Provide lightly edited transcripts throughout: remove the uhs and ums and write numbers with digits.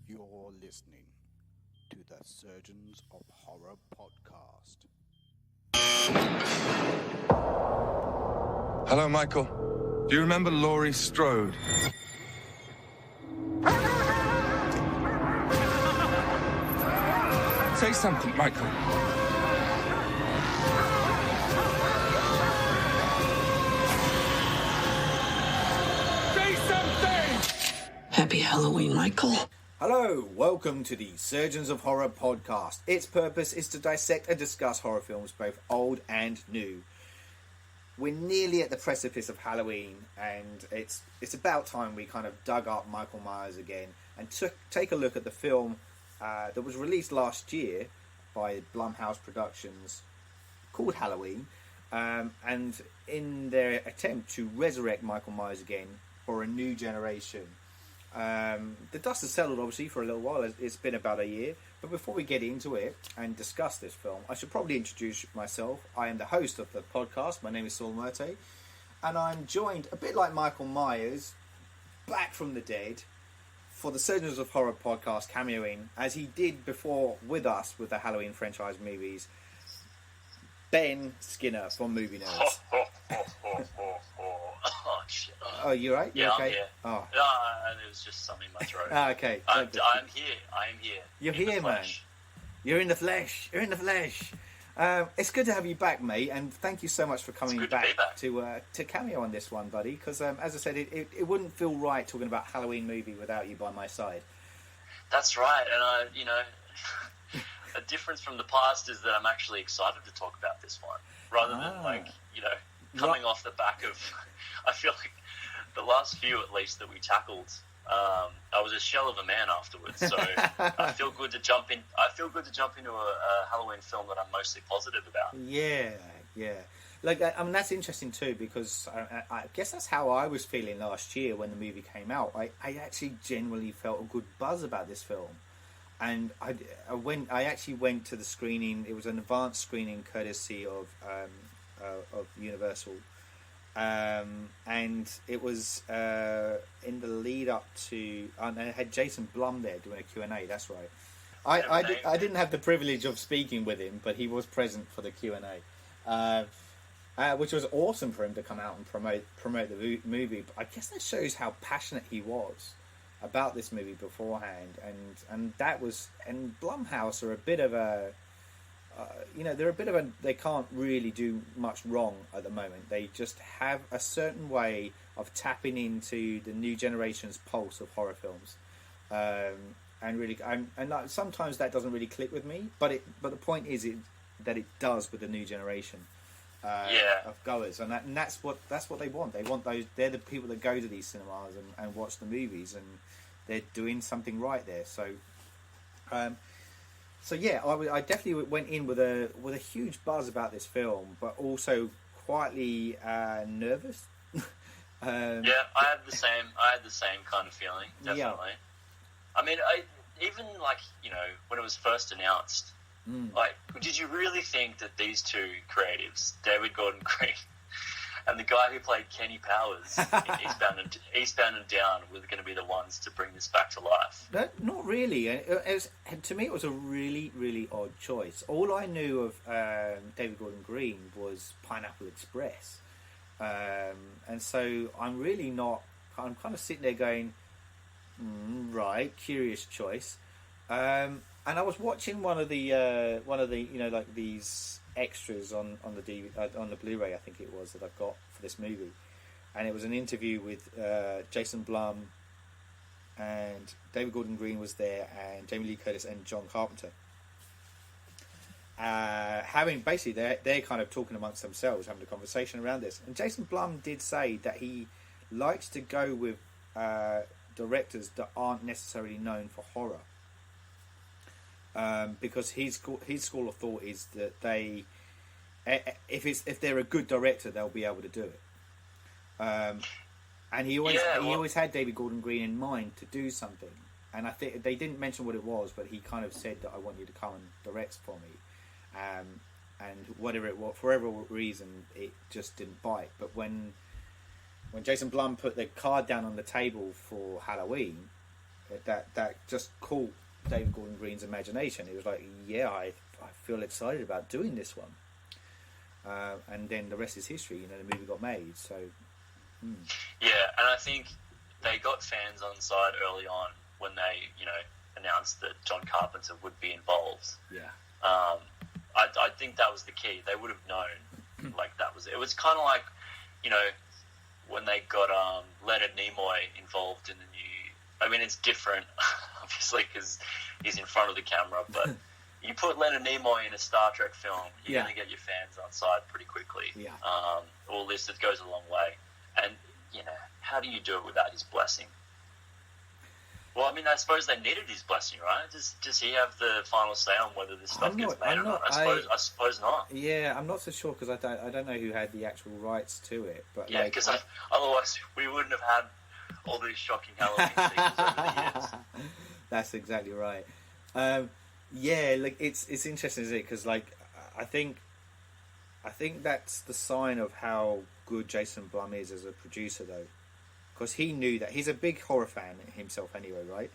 You're listening to the Surgeons of Horror podcast. Hello, Michael. Do you remember Laurie Strode? Say something, Michael. Say something! Happy Halloween, Michael. Hello, welcome to the Surgeons of Horror podcast. Its purpose is to dissect and discuss horror films, both old and new. We're nearly at the precipice of Halloween, and it's about time we kind of dug up Michael Myers again and take a look at the film that was released last year by Blumhouse Productions called Halloween, and in their attempt to resurrect Michael Myers again for a new generation. The dust has settled obviously for a little while. It's been about a year, but before we get into it and discuss this film, I should probably introduce myself. I am the host of the podcast. My name is Saul Murte, and I'm joined, a bit like Michael Myers, back from the dead for the Surgeons of Horror podcast, cameoing as he did before with us with the Halloween franchise movies, Ben Skinner from Movie Nerds. Oh, shit. Oh, you right? You Yeah, okay? I'm here. Oh, There was just something in my throat. okay. I'm here. I am here. You're In the here, man. flesh. You're in the flesh. You're in the flesh. It's good to have you back, mate, and thank you so much for coming good to be back. to cameo on this one, buddy. Because as I said, it wouldn't feel right talking about Halloween movie without you by my side. That's right. And a difference from the past is that I'm actually excited to talk about this one, rather than coming off the back of. I feel like the last few, at least, that we tackled, I was a shell of a man afterwards. So I feel good to jump in. I feel good to jump into a Halloween film that I'm mostly positive about. Yeah. Like, I mean, that's interesting too, because I guess that's how I was feeling last year when the movie came out. I actually genuinely felt a good buzz about this film, and I actually went to the screening. It was an advanced screening courtesy of Universal. And it was in the lead up to, and I had Jason Blum there doing a Q&A. That's right. I didn't have the privilege of speaking with him, but he was present for the Q&A, which was awesome for him to come out and promote the movie. But I guess that shows how passionate he was about this movie beforehand, and Blumhouse are a bit of a. They can't really do much wrong at the moment. They just have a certain way of tapping into the new generation's pulse of horror films, and sometimes that doesn't really click with me. But the point is that it does with the new generation of goers, and that's what they want. They want those. They're the people that go to these cinemas and watch the movies, and they're doing something right there. So yeah, I definitely went in with a huge buzz about this film, but also quietly nervous. I had the same kind of feeling. Definitely. Yeah. I mean, when it was first announced, did you really think that these two creatives, David Gordon Green and the guy who played Kenny Powers in Eastbound and Down, were going to be the ones to bring this back to life? No, not really. To me, it was a really, really odd choice. All I knew of David Gordon Green was Pineapple Express, and so I'm really not. I'm kind of sitting there going, right, curious choice. And I was watching one of the like these extras on the DVD, on the Blu-ray, I think it was, that I've got for this movie, and it was an interview with Jason Blum, and David Gordon Green was there, and Jamie Lee Curtis and John Carpenter. They're kind of talking amongst themselves, having a conversation around this. And Jason Blum did say that he likes to go with directors that aren't necessarily known for horror. Because his school of thought is that if they're a good director, they'll be able to do it. And he always had David Gordon Green in mind to do something. And I think they didn't mention what it was, but he kind of said that I want you to come and direct for me. And whatever it was, for whatever reason, it just didn't bite. But when Jason Blum put the card down on the table for Halloween, that just caught David Gordon Green's imagination. He was like, yeah, I feel excited about doing this one. And then the rest is history. You know, the movie got made. So yeah, and I think they got fans on side early on when they, you know, announced that John Carpenter would be involved. Yeah. I think that was the key. They would have known, like, that was it. It was kind of like, you know, when they got Leonard Nimoy involved in the new. I mean, it's different, obviously, because he's in front of the camera. But you put Leonard Nimoy in a Star Trek film, you're going to get your fans on side pretty quickly. Yeah. All this, it goes a long way. And, you know, how do you do it without his blessing? Well, I mean, I suppose they needed his blessing, right? Does he have the final say on whether this stuff gets made or not? I suppose not. Yeah, I'm not so sure because I don't know who had the actual rights to it. But yeah, because otherwise we wouldn't have had all these shocking Halloween sequels over the years. That's exactly right. Yeah, like it's interesting, isn't it? Because like I think that's the sign of how good Jason Blum is as a producer, though. Because he knew that he's a big horror fan himself anyway, right?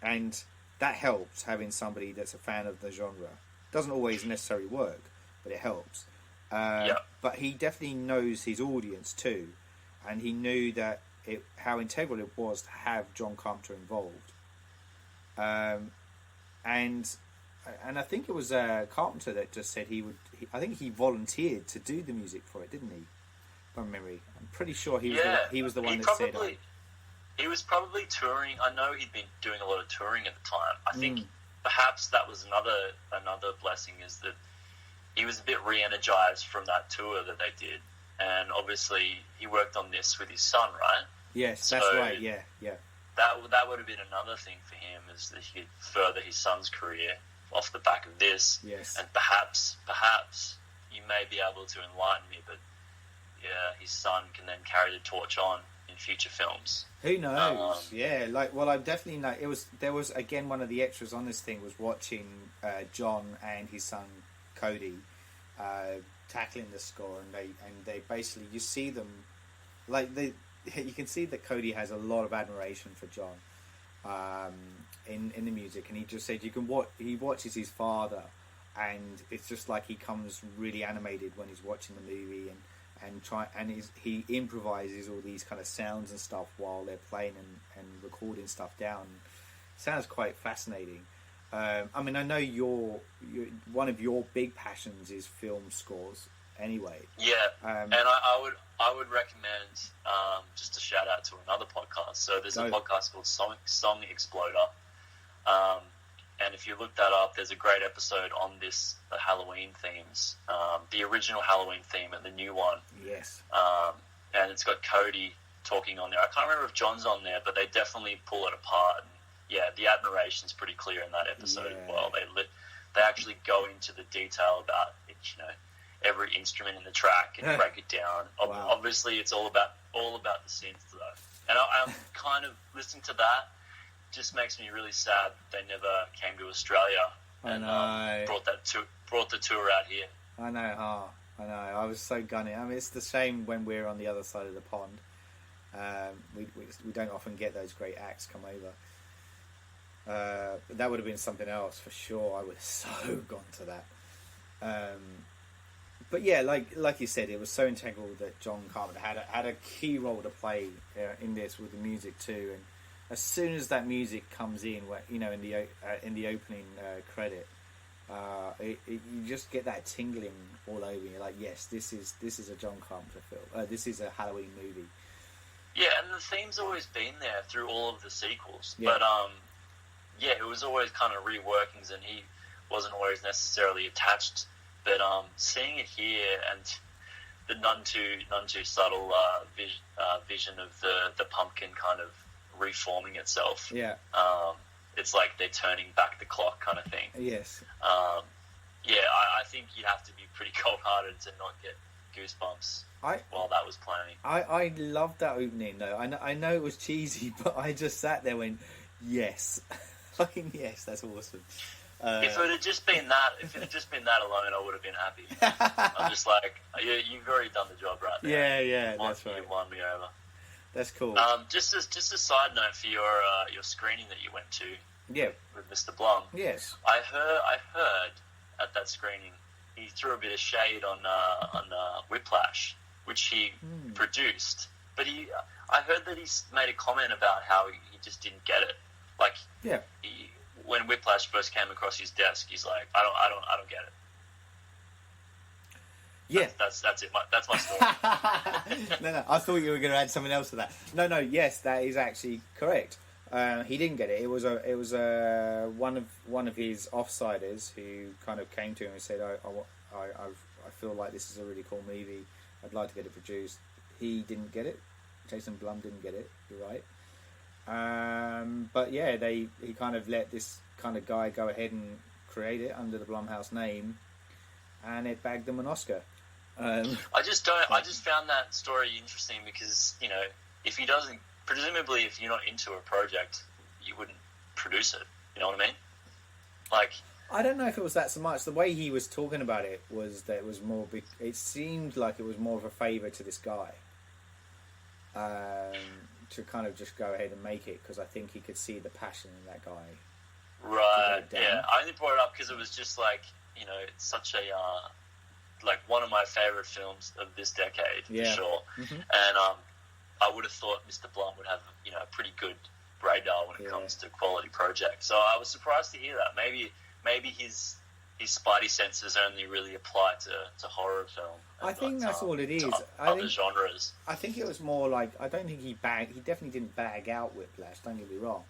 And that helps, having somebody that's a fan of the genre. Doesn't always necessarily work, but it helps. But he definitely knows his audience too, and he knew that how integral it was to have John Carpenter involved. And I think it was Carpenter that just said I think he volunteered to do the music for it, didn't he? From memory, I'm pretty sure he was the one that said. He was probably touring. I know he'd been doing a lot of touring at the time. I think perhaps that was another blessing, is that he was a bit re-energized from that tour that they did, and obviously he worked on this with his son, right? Yes, that's right. Yeah. That would have been another thing for him, is that he could further his son's career off the back of this. Yes. And perhaps you may be able to enlighten me, but yeah, his son can then carry the torch on in future films. Who knows? Yeah, I definitely know. There was again, one of the extras on this thing was watching John and his son Cody tackling the score, and they basically, you see them you can see that Cody has a lot of admiration for John in the music, and he just said he watches his father, and it's just like he comes really animated when he's watching the movie, he improvises all these kind of sounds and stuff while they're playing and recording stuff down. Sounds quite fascinating. I mean, I know one of your big passions is film scores. Anyway, yeah, and I would recommend just a shout out to another podcast. So there's a podcast called Song Exploder, and if you look that up, there's a great episode on the Halloween themes, the original Halloween theme and the new one. Yes. And it's got Cody talking on there. I can't remember if John's on there, but they definitely pull it apart. And yeah, the admiration's pretty clear in that episode as well. They actually go into the detail about it, every instrument in the track and break it down. Wow. Obviously, it's all about the synths, though. And I'm kind of listening to that. Just makes me really sad that they never came to Australia and brought the tour out here. I know. I was so gunning. I mean, it's the same when we're on the other side of the pond. We don't often get those great acts come over. That would have been something else for sure. I would have so gone to that. But yeah, like you said, it was so integral that John Carpenter had a key role to play in this with the music too. And as soon as that music comes in, where in the opening credit, you just get that tingling all over you. Like, yes, this is a John Carpenter film. This is a Halloween movie. Yeah, and the theme's always been there through all of the sequels. Yeah. But it was always kind of reworkings, and he wasn't always necessarily attached. But seeing it here and the none too subtle vision of the pumpkin kind of reforming itself. Yeah. It's like they're turning back the clock kind of thing. Yes. I think you'd have to be pretty cold-hearted to not get goosebumps while that was playing. I loved that opening though. I know it was cheesy, but I just sat there and went, yes. Fucking yes, that's awesome. If it had just been that alone, I would have been happy. I'm just like, you've already done the job right there. Yeah, that's right. You won me over. That's cool. Just a side note for your screening that you went to Yeah. with Mr. Blum. Yes. I heard at that screening he threw a bit of shade on Whiplash, which he produced. But I heard that he made a comment about how he just didn't get it. Like, Yeah. When Whiplash first came across his desk, he's like, I don't get it. Yeah. That's it. That's my story. No, I thought you were going to add something else to that. No, yes, that is actually correct. He didn't get it. It was one of his offsiders who kind of came to him and said, I feel like this is a really cool movie. I'd like to get it produced. He didn't get it. Jason Blum didn't get it. You're right. But yeah, he kind of let this kind of guy go ahead and create it under the Blumhouse name, and it bagged them an Oscar. I just found that story interesting because, you know, if he doesn't, presumably if you're not into a project, you wouldn't produce it. You know what I mean? Like, I don't know if it was that so much. The way he was talking about it was that it was more. It seemed like it was more of a favour to this guy, to kind of just go ahead and make it, because I think he could see the passion in that guy. Right. Yeah. I only brought it up because it was just like, you know, it's such a like one of my favourite films of this decade, for sure. Mm-hmm. And I would have thought Mr. Blum would have, you know, a pretty good radar when it comes to quality projects. So I was surprised to hear that. Maybe his spidey senses only really apply to horror film. I think that's all it is. Other genres. I think it was more like, I don't think he definitely didn't bag out Whiplash. Don't get me wrong.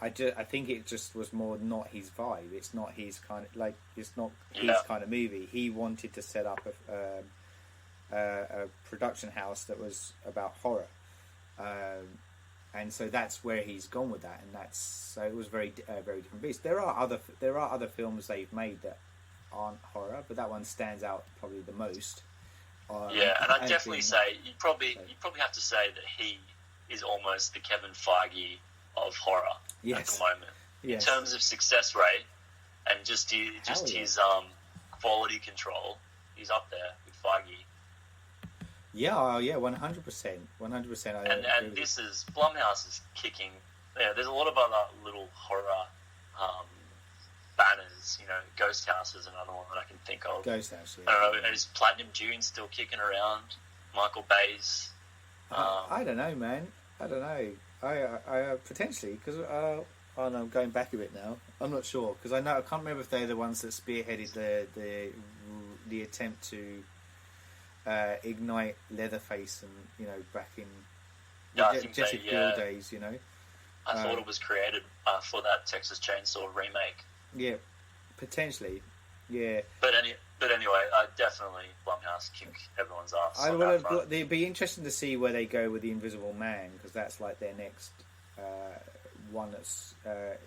I think it just was more not his vibe. It's not his kind of, like, it's not his kind of movie. He wanted to set up a production house that was about horror, and so that's where he's gone with that. And so it was very different beast. There are other films they've made that aren't horror, but that one stands out probably the most. And I'd definitely say you probably have to say that he is almost the Kevin Feige of horror at the moment, in terms of success rate and just his quality control. He's up there with Feige. 100%. And this is Blumhouse is kicking. Yeah, there's a lot of other little horror banners. You know, Ghost House is another one that I can think of. Ghost House. Yeah. I don't know. Is Platinum Dune still kicking around? Michael Bay's. I don't know, man. I don't know. I potentially, because no, I'm going back a bit now. I'm not sure, because I can't remember if they're the ones that spearheaded the attempt to ignite Leatherface, and, you know, back in Jesse Field days, you know. I thought it was created for that Texas Chainsaw remake. Yeah, potentially. Yeah. But anyway, I definitely Blumhouse kick everyone's ass. It'd be interesting to see where they go with The Invisible Man, because that's like their next one that's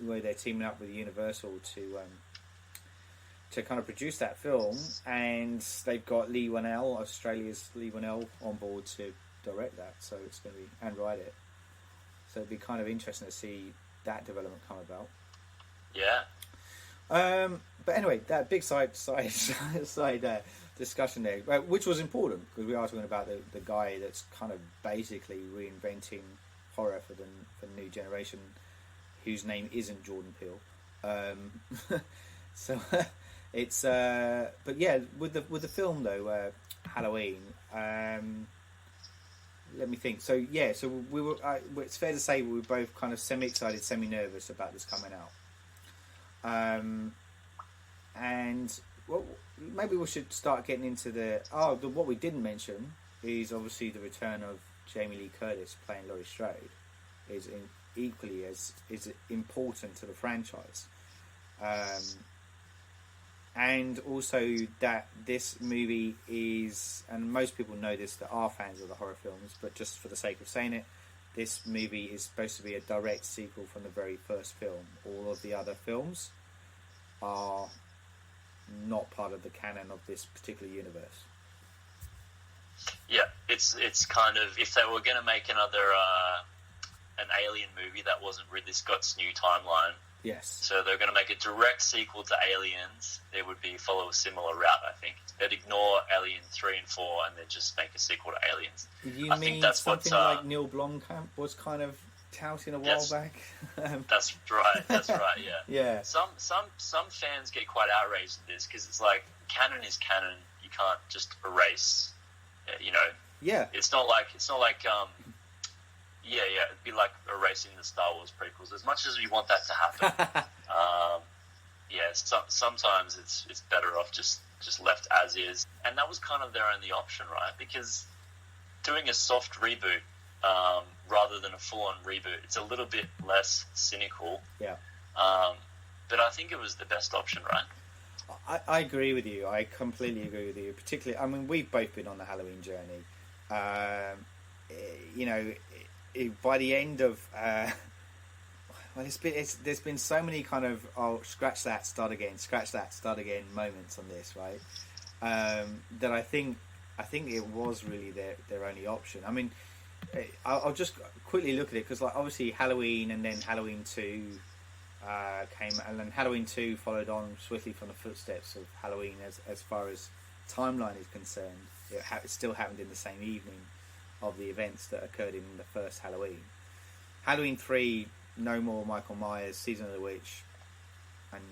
where they're teaming up with Universal to kind of produce that film, and they've got Leigh Whannell, Australia's Leigh Whannell, on board to direct that. So it's going to be and write it. So it'd be kind of interesting to see that development come about. Yeah. But anyway, that big side discussion there, which was important, because we are talking about the guy that's kind of basically reinventing horror for the new generation, whose name isn't Jordan Peele. So it's but yeah, with the film though, Halloween. Let me think. So yeah, so we were. It's fair to say we were both kind of semi-excited, semi-nervous about this coming out. And well, maybe we should start getting into what we didn't mention is obviously the return of Jamie Lee Curtis playing Laurie Strode is equally as important to the franchise, and also that this movie is, and most people know this that are fans of the horror films, but just for the sake of saying it, this movie is supposed to be a direct sequel from the very first film. All of the other films are not part of the canon of this particular universe. Yeah, it's kind of, if they were going to make another an Alien movie that wasn't Ridley Scott's new timeline, Yes. So they're going to make a direct sequel to Aliens. It would be follow a similar route, I think. They'd ignore Alien 3 and 4 and then just make a sequel to Aliens. You I mean think that's something what, like Neil Blomkamp was kind of touting a while Yes. back? That's right. That's right. Yeah. Yeah. Some fans get quite outraged at this because it's like canon is canon. You can't just erase. You know, Yeah. it's not like yeah, it'd be like erasing the Star Wars prequels. As much as we want that to happen, sometimes it's better off just left as is. And that was kind of their only option, right? Because doing a soft reboot rather than a full-on reboot, it's a little bit less cynical. Yeah. But I think it was the best option, right? I agree with you. I completely agree with you. Particularly, I mean, we've both been on the Halloween journey. You know, by the end of, well, there's been so many kind of scratch that, start again moments on this, right? That I think it was really their only option. I mean, I'll just quickly look at it because, like, obviously Halloween and then Halloween 2 came, and then Halloween 2 followed on swiftly from the footsteps of Halloween as far as timeline is concerned. It still happened in the same evening of the events that occurred in the first Halloween. Halloween 3, no more Michael Myers, Season of the Witch, and,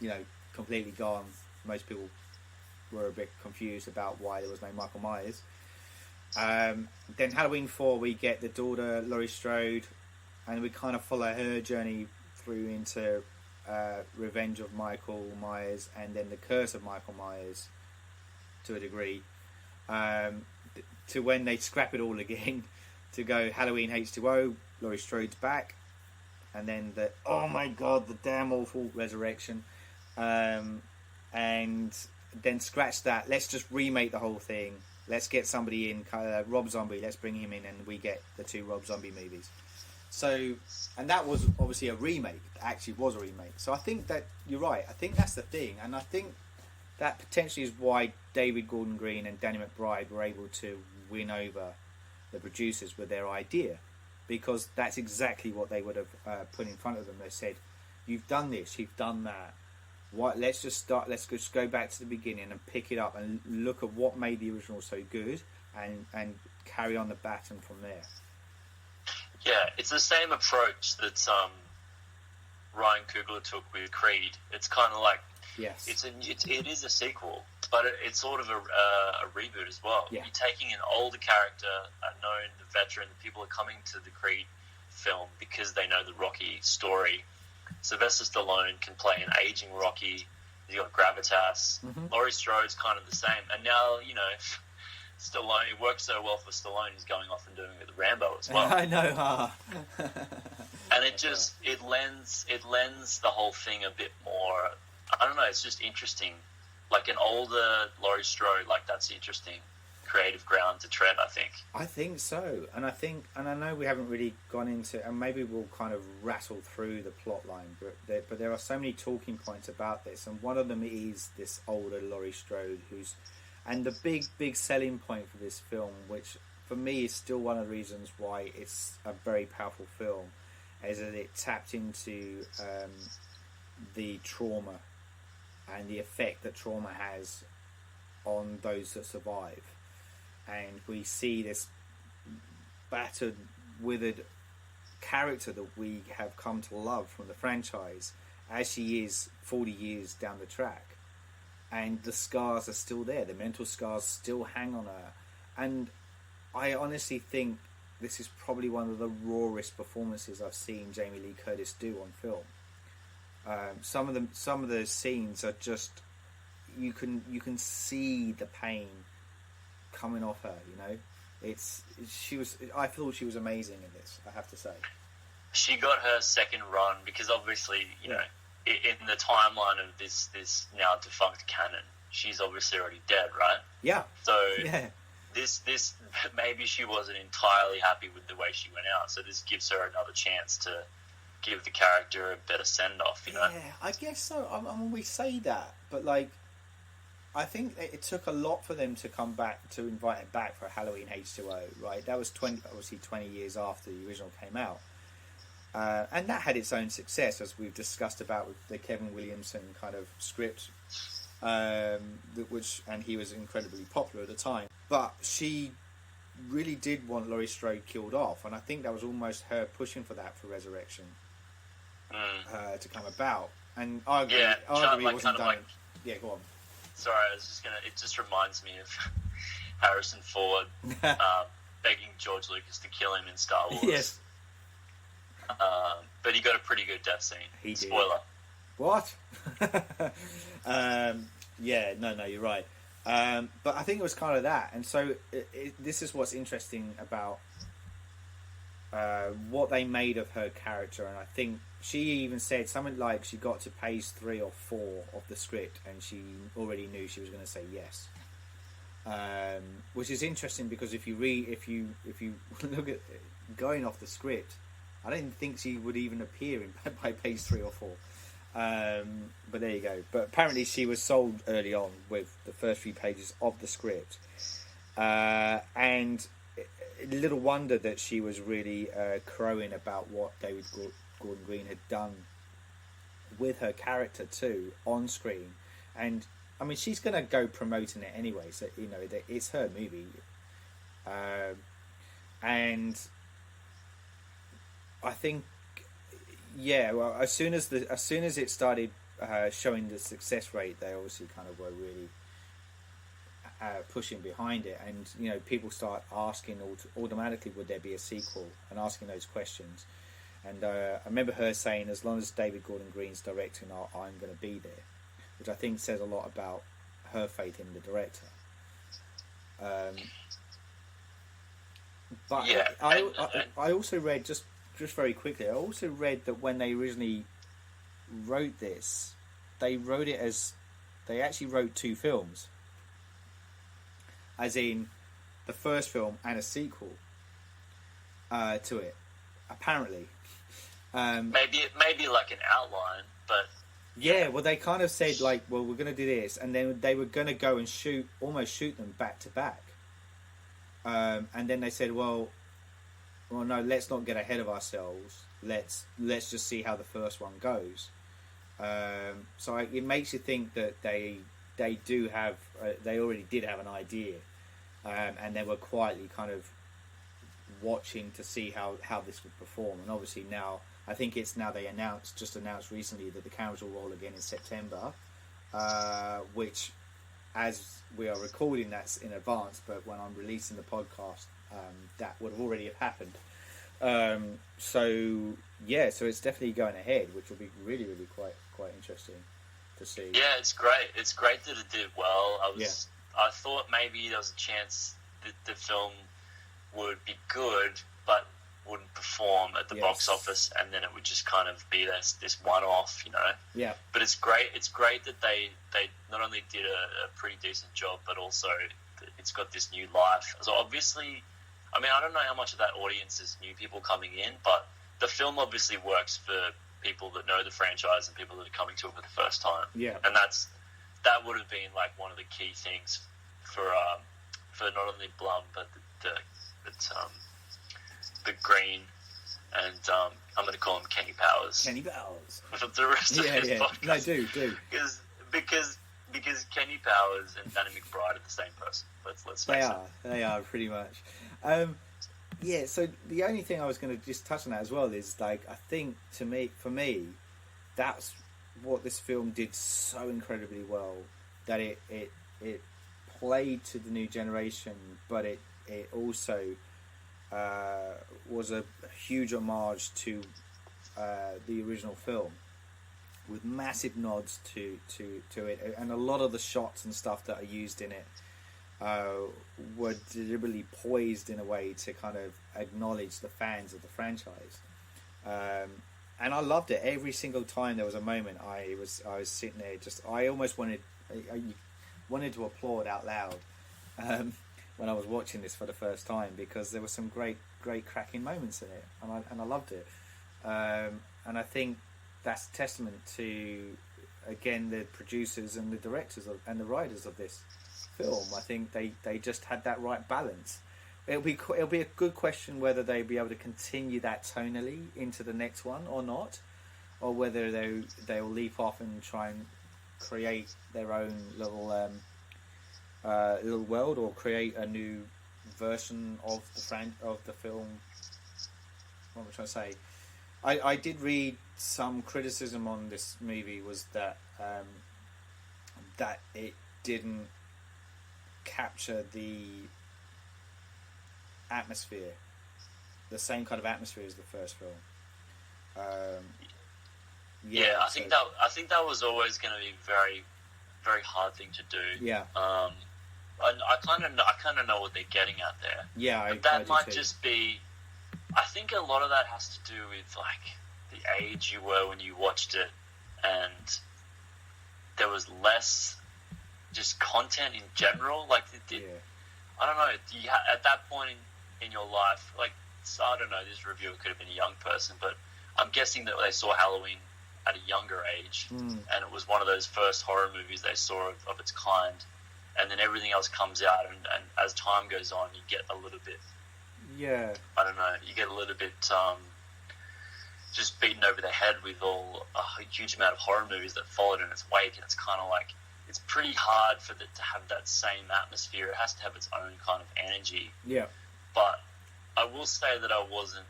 you know, completely gone. Most people were a bit confused about why there was no Michael Myers. Then Halloween 4, we get the daughter, Laurie Strode, and we kind of follow her journey through into Revenge of Michael Myers and then the Curse of Michael Myers to a degree. To when they scrap it all again to go Halloween H2O, Laurie Strode's back, and then oh my god, the damn awful Resurrection, and then scratch that. Let's just remake the whole thing. Let's get somebody in, Rob Zombie. Let's bring him in, and we get the 2 Rob Zombie movies. So, and that was obviously a remake. It actually was a remake. So I think that you're right. I think that's the thing, and I think that potentially is why David Gordon Green and Danny McBride were able to win over the producers with their idea, because that's exactly what they would have put in front of them. They said, "You've done this, you've done that. Let's just go back to the beginning and pick it up and look at what made the original so good, and carry on the baton from there." Yeah, it's the same approach that Ryan Coogler took with Creed. It's kind of like, yes, it is a sequel, but it's sort of a reboot as well. Yeah. You're taking an older character, a known veteran. The people are coming to the Creed film because they know the Rocky story. Sylvester Stallone can play an aging Rocky. You got gravitas. Mm-hmm. Laurie Strode's kind of the same. And now, you know, Stallone, it works so well for Stallone, he's going off and doing it with Rambo as well. I know. And it lends the whole thing a bit more. I don't know. It's just interesting. Like an older Laurie Strode, like that's interesting creative ground to tread, I think. I think so, and I know we haven't really gone into, and maybe we'll kind of rattle through the plot line, but there are so many talking points about this, and one of them is this older Laurie Strode, and the big selling point for this film, which for me is still one of the reasons why it's a very powerful film, is that it tapped into the trauma and the effect that trauma has on those that survive. And we see this battered, withered character that we have come to love from the franchise as she is 40 years down the track. And the scars are still there. The mental scars still hang on her. And I honestly think this is probably one of the rawest performances I've seen Jamie Lee Curtis do on film. Some of the scenes are just, you can see the pain coming off her, you know. I thought she was amazing in this, I have to say. She got her second run because obviously, you know, in the timeline of this now defunct canon, she's obviously already dead, right? Yeah. So yeah. This maybe she wasn't entirely happy with the way she went out, so this gives her another chance to give the character a better send off, you know. Yeah, I guess so. I mean, we say that, but like, I think it took a lot for them to come back, to invite her back for Halloween H2O, right? That was obviously 20 years after the original came out. And that had its own success, as we've discussed about with the Kevin Williamson kind of script, and he was incredibly popular at the time. But she really did want Laurie Strode killed off, and I think that was almost her pushing for that for Resurrection to come about. And arguably it wasn't done. Yeah, go on. Sorry, I was just gonna. It just reminds me of Harrison Ford begging George Lucas to kill him in Star Wars. Yes. But he got a pretty good death scene. He did. Spoiler. What? Yeah, no, you're right. But I think it was kind of that, and so this is what's interesting about what they made of her character, and I think she even said something like she got to page 3 or 4 of the script, and she already knew she was going to say yes, which is interesting because if you look at going off the script, I don't think she would even appear by page 3 or 4. But there you go. But apparently she was sold early on with the first few pages of the script, and little wonder that she was really crowing about what David Gordon Green had done with her character too on screen. And I mean, she's going to go promoting it anyway, so you know it's her movie, and I think. Yeah, well, as soon as it started showing the success rate, they obviously kind of were really pushing behind it, and you know, people start asking automatically, would there be a sequel, and asking those questions. And I remember her saying, as long as David Gordon Green's directing, I'm going to be there, which I think says a lot about her faith in the director. But yeah, I also read just very quickly. I also read that when they originally wrote this, they actually wrote 2 films, as in the first film and a sequel to it. Apparently, maybe like an outline, but yeah. Well, they kind of said like, well, we're going to do this, and then they were going to go and almost shoot them back to back, and then they said, well, no, let's not get ahead of ourselves. Let's just see how the first one goes. So it makes you think that they already did have an idea, and they were quietly kind of watching to see how this would perform. And obviously now, I think it's now they just announced recently that the cameras will roll again in September, which, as we are recording, that's in advance. But when I'm releasing the podcast, that would have already have happened. So it's definitely going ahead, which will be really, really quite interesting to see. Yeah, it's great. It's great that it did well. I thought maybe there was a chance that the film would be good, but wouldn't perform at the box office, and then it would just kind of be this one-off, you know. Yeah. But it's great. It's great that they not only did a pretty decent job, but also it's got this new life. So obviously, I mean, I don't know how much of that audience is new people coming in, but the film obviously works for people that know the franchise and people that are coming to it for the first time. Yeah. And that would have been like one of the key things for not only Blum but the Green and I'm going to call him Kenny Powers. Kenny Powers. For the rest of his podcast. No, do. Because Kenny Powers and Danny McBride are the same person. Let's face it. They are pretty much. So the only thing I was going to just touch on that as well is, like, I think for me, that's what this film did so incredibly well, that it played to the new generation, but it also was a huge homage to the original film, with massive nods to it, and a lot of the shots and stuff that are used in it were deliberately poised in a way to kind of acknowledge the fans of the franchise, and I loved it. Every single time there was a moment, I was sitting there, I almost wanted to applaud out loud when I was watching this for the first time, because there were some great cracking moments in it, and I loved it, and I think that's testament to, again, the producers and the directors and the writers of this film. I think they just had that right balance it'll be a good question whether they'll be able to continue that tonally into the next one or not, or whether they'll leap off and try and create their own little little world, or create a new version of the film. What am I trying to say? I did read some criticism on this movie, was that that it didn't capture the atmosphere, the same kind of atmosphere as the first film. I think that was always going to be very, very hard thing to do. Yeah. I kind of know what they're getting at there. Yeah, but that might just be. I think a lot of that has to do with like the age you were when you watched it, and there was less just content in general. Like I don't know. At that point in your life, like, so I don't know. This reviewer could have been a young person, but I'm guessing that they saw Halloween at a younger age, and it was one of those first horror movies they saw of its kind. And then everything else comes out, and as time goes on, you get a little bit. Yeah. I don't know. You get a little bit just beaten over the head with a huge amount of horror movies that followed in its wake, and it's kind of like it's pretty hard for it to have that same atmosphere. It has to have its own kind of energy. Yeah. But I will say that I wasn't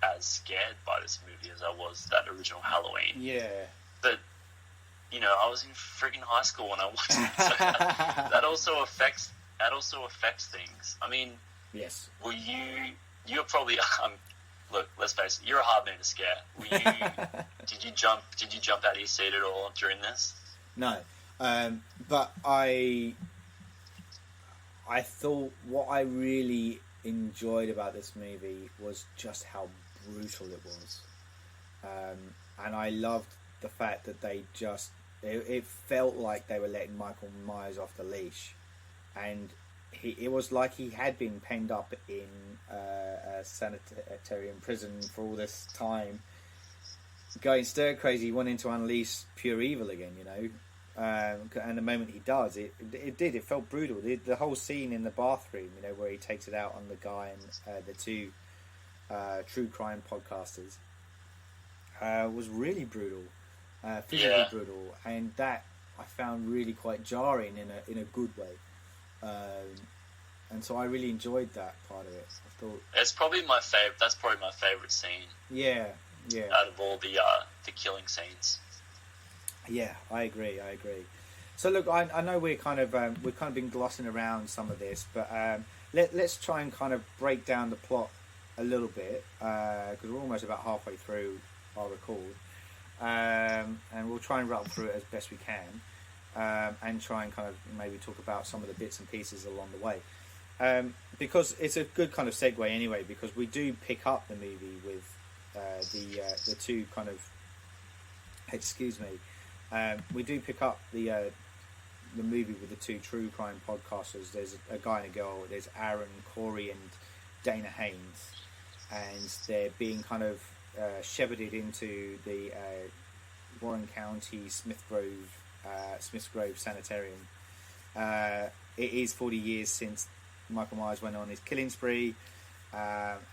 as scared by this movie as I was that original Halloween. Yeah. But you know, I was in friggin' high school when I watched it, so that also affects things. I mean, yes. Were you're probably look, let's face it, you're a hard man to scare. Did you jump out of your seat at all during this? No, but I thought what I really enjoyed about this movie was just how brutal it was, and I loved the fact that they just it felt like they were letting Michael Myers off the leash, and it was like he had been penned up in a sanitarium prison for all this time, going stir crazy, wanting to unleash pure evil again, you know. And the moment he does, it felt brutal. The whole scene in the bathroom, you know, where he takes it out on the guy and the two true crime podcasters, was really brutal, physically brutal, and that I found really quite jarring in a good way. And so I really enjoyed that part of it. I thought it's probably my favorite. That's probably my favorite scene. Yeah. Out of all the killing scenes. Yeah, I agree. So look, I know we've kind of been glossing around some of this, but let's try and kind of break down the plot a little bit, because we're almost about halfway through our record, and we'll try and rattle through it as best we can, and try and kind of maybe talk about some of the bits and pieces along the way, because it's a good kind of segue anyway, because we do pick up the movie with the two kind of, excuse me, we do pick up the movie with the two true crime podcasters. There's a guy and a girl. There's Aaron, Corey, and Dana Haynes, and they're being kind of shepherded into the Warren County Smith Grove Sanitarium. It is 40 years since Michael Myers went on his killing spree,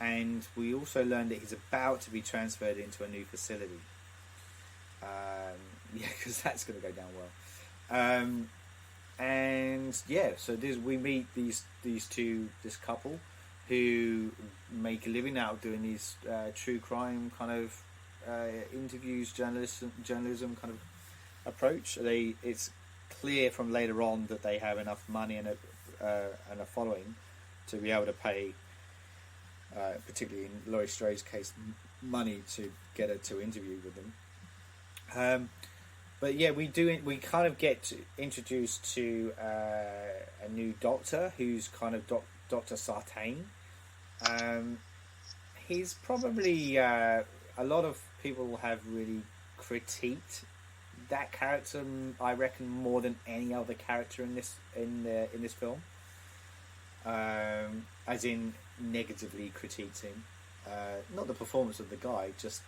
and we also learned that he's about to be transferred into a new facility. Because that's going to go down well. And yeah, so we meet this couple who make a living out of doing these true crime kind of interviews, journalism kind of approach. It's clear from later on that they have enough money and a following to be able to pay, particularly in Laurie Strode's case, money to get her to interview with them. But yeah, we kind of get introduced to a new doctor who's kind of Dr. Sartain. He's probably a lot of people have really critiqued that character, I reckon, more than any other character in this film. As in negatively critiqued him, not the performance of the guy, just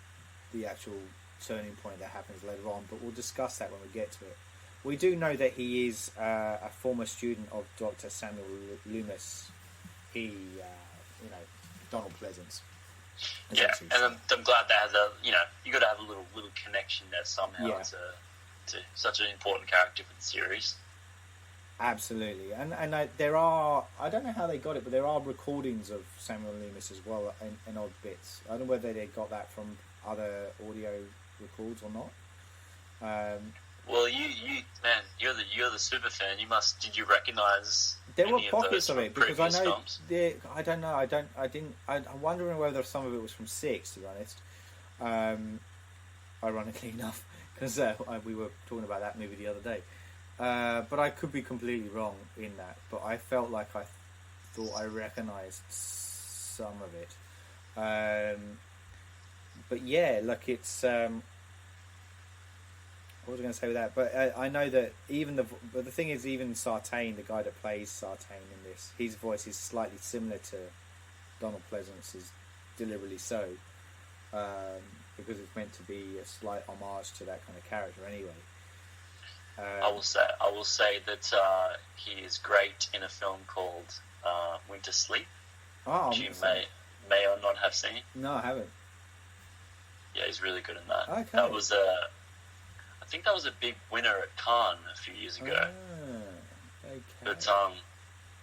the actual turning point that happens later on, but we'll discuss that when we get to it. We do know that he is a former student of Dr. Samuel Loomis. He Donald Pleasance. Yeah, Essentially. and I'm glad they had you got to have a little connection there somehow Yeah. to such an important character for the series. Absolutely, and there are, I don't know how they got it, but there are recordings of Samuel Loomis as well in odd bits. I don't know whether they got that from other audio records or not. Well, you man, you're the super fan. Did you recognise? There were any pockets of of those it from because I previous know. films? I don't know. I'm wondering whether some of it was from Six, to be honest. Ironically enough, because we were talking about that movie the other day. But I could be completely wrong in that. But I felt like I thought I recognised some of it. But yeah, look, it's. What was I going to say with that? But I know that but the thing is, even Sartain, the guy that plays Sartain in this, his voice is slightly similar to Donald Pleasance's, deliberately so, because it's meant to be a slight homage to that kind of character anyway. I will say that he is great in a film called Winter Sleep, Oh, which you may or not have seen. no, I haven't. Yeah, he's really good in that. Okay. That was I think that was a big winner at Cannes a few years ago. Okay. But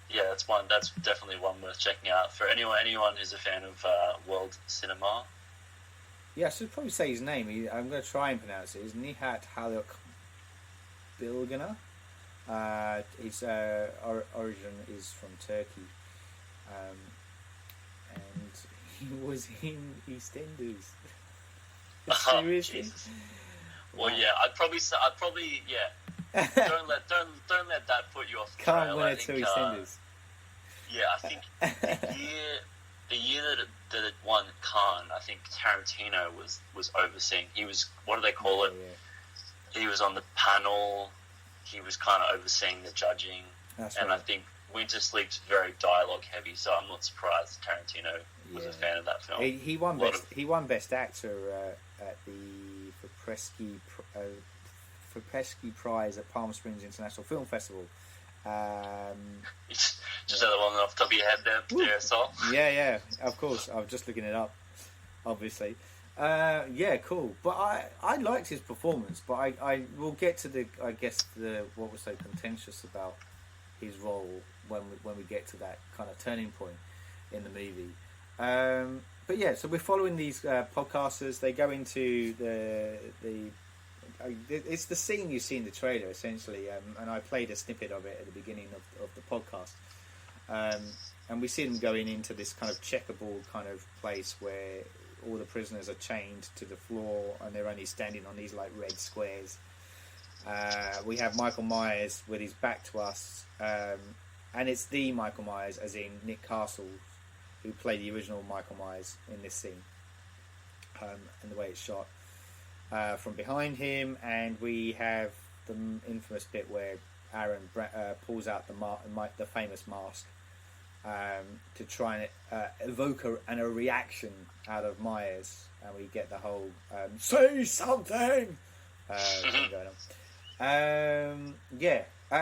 yeah, that's definitely one worth checking out for anyone who's a fan of world cinema. Yeah, I should probably say his name. I'm going to try and pronounce it. It's Nihat Haluk Bilginer. His origin is from Turkey. And he was in EastEnders. Seriously? Jesus. Well, yeah, I'd probably yeah. don't let that put you off the Can't trail. win I it till think, EastEnders. Yeah, I think the year that it won Cannes, I think Tarantino was overseeing. He was, what do they call it? Yeah. He was on the panel. He was kind of overseeing the judging. That's and right. I think Winter Sleep's very dialogue heavy, so I'm not surprised Tarantino was a fan of that film. He won A lot best. He won best actor at the for Pesky Prize at Palm Springs International Film Festival. Just had the one off the top of your head there, Sol. Yeah, of course. I was just looking it up, obviously. Yeah, cool. But I liked his performance. But I will get to the what was so contentious about his role when we get to that kind of turning point in the movie. But yeah, so we're following these podcasters. They go into it's the scene you see in the trailer essentially, and I played a snippet of it at the beginning of the podcast. And we see them going into this kind of checkerboard kind of place where all the prisoners are chained to the floor and they're only standing on these like red squares. We have Michael Myers with his back to us, and it's the Michael Myers, as in Nick Castle, who played the original Michael Myers in this scene, and the way it's shot from behind him. And we have the infamous bit where Aaron pulls out the famous mask to try and evoke a reaction out of Myers, and we get the whole "say something" thing going on.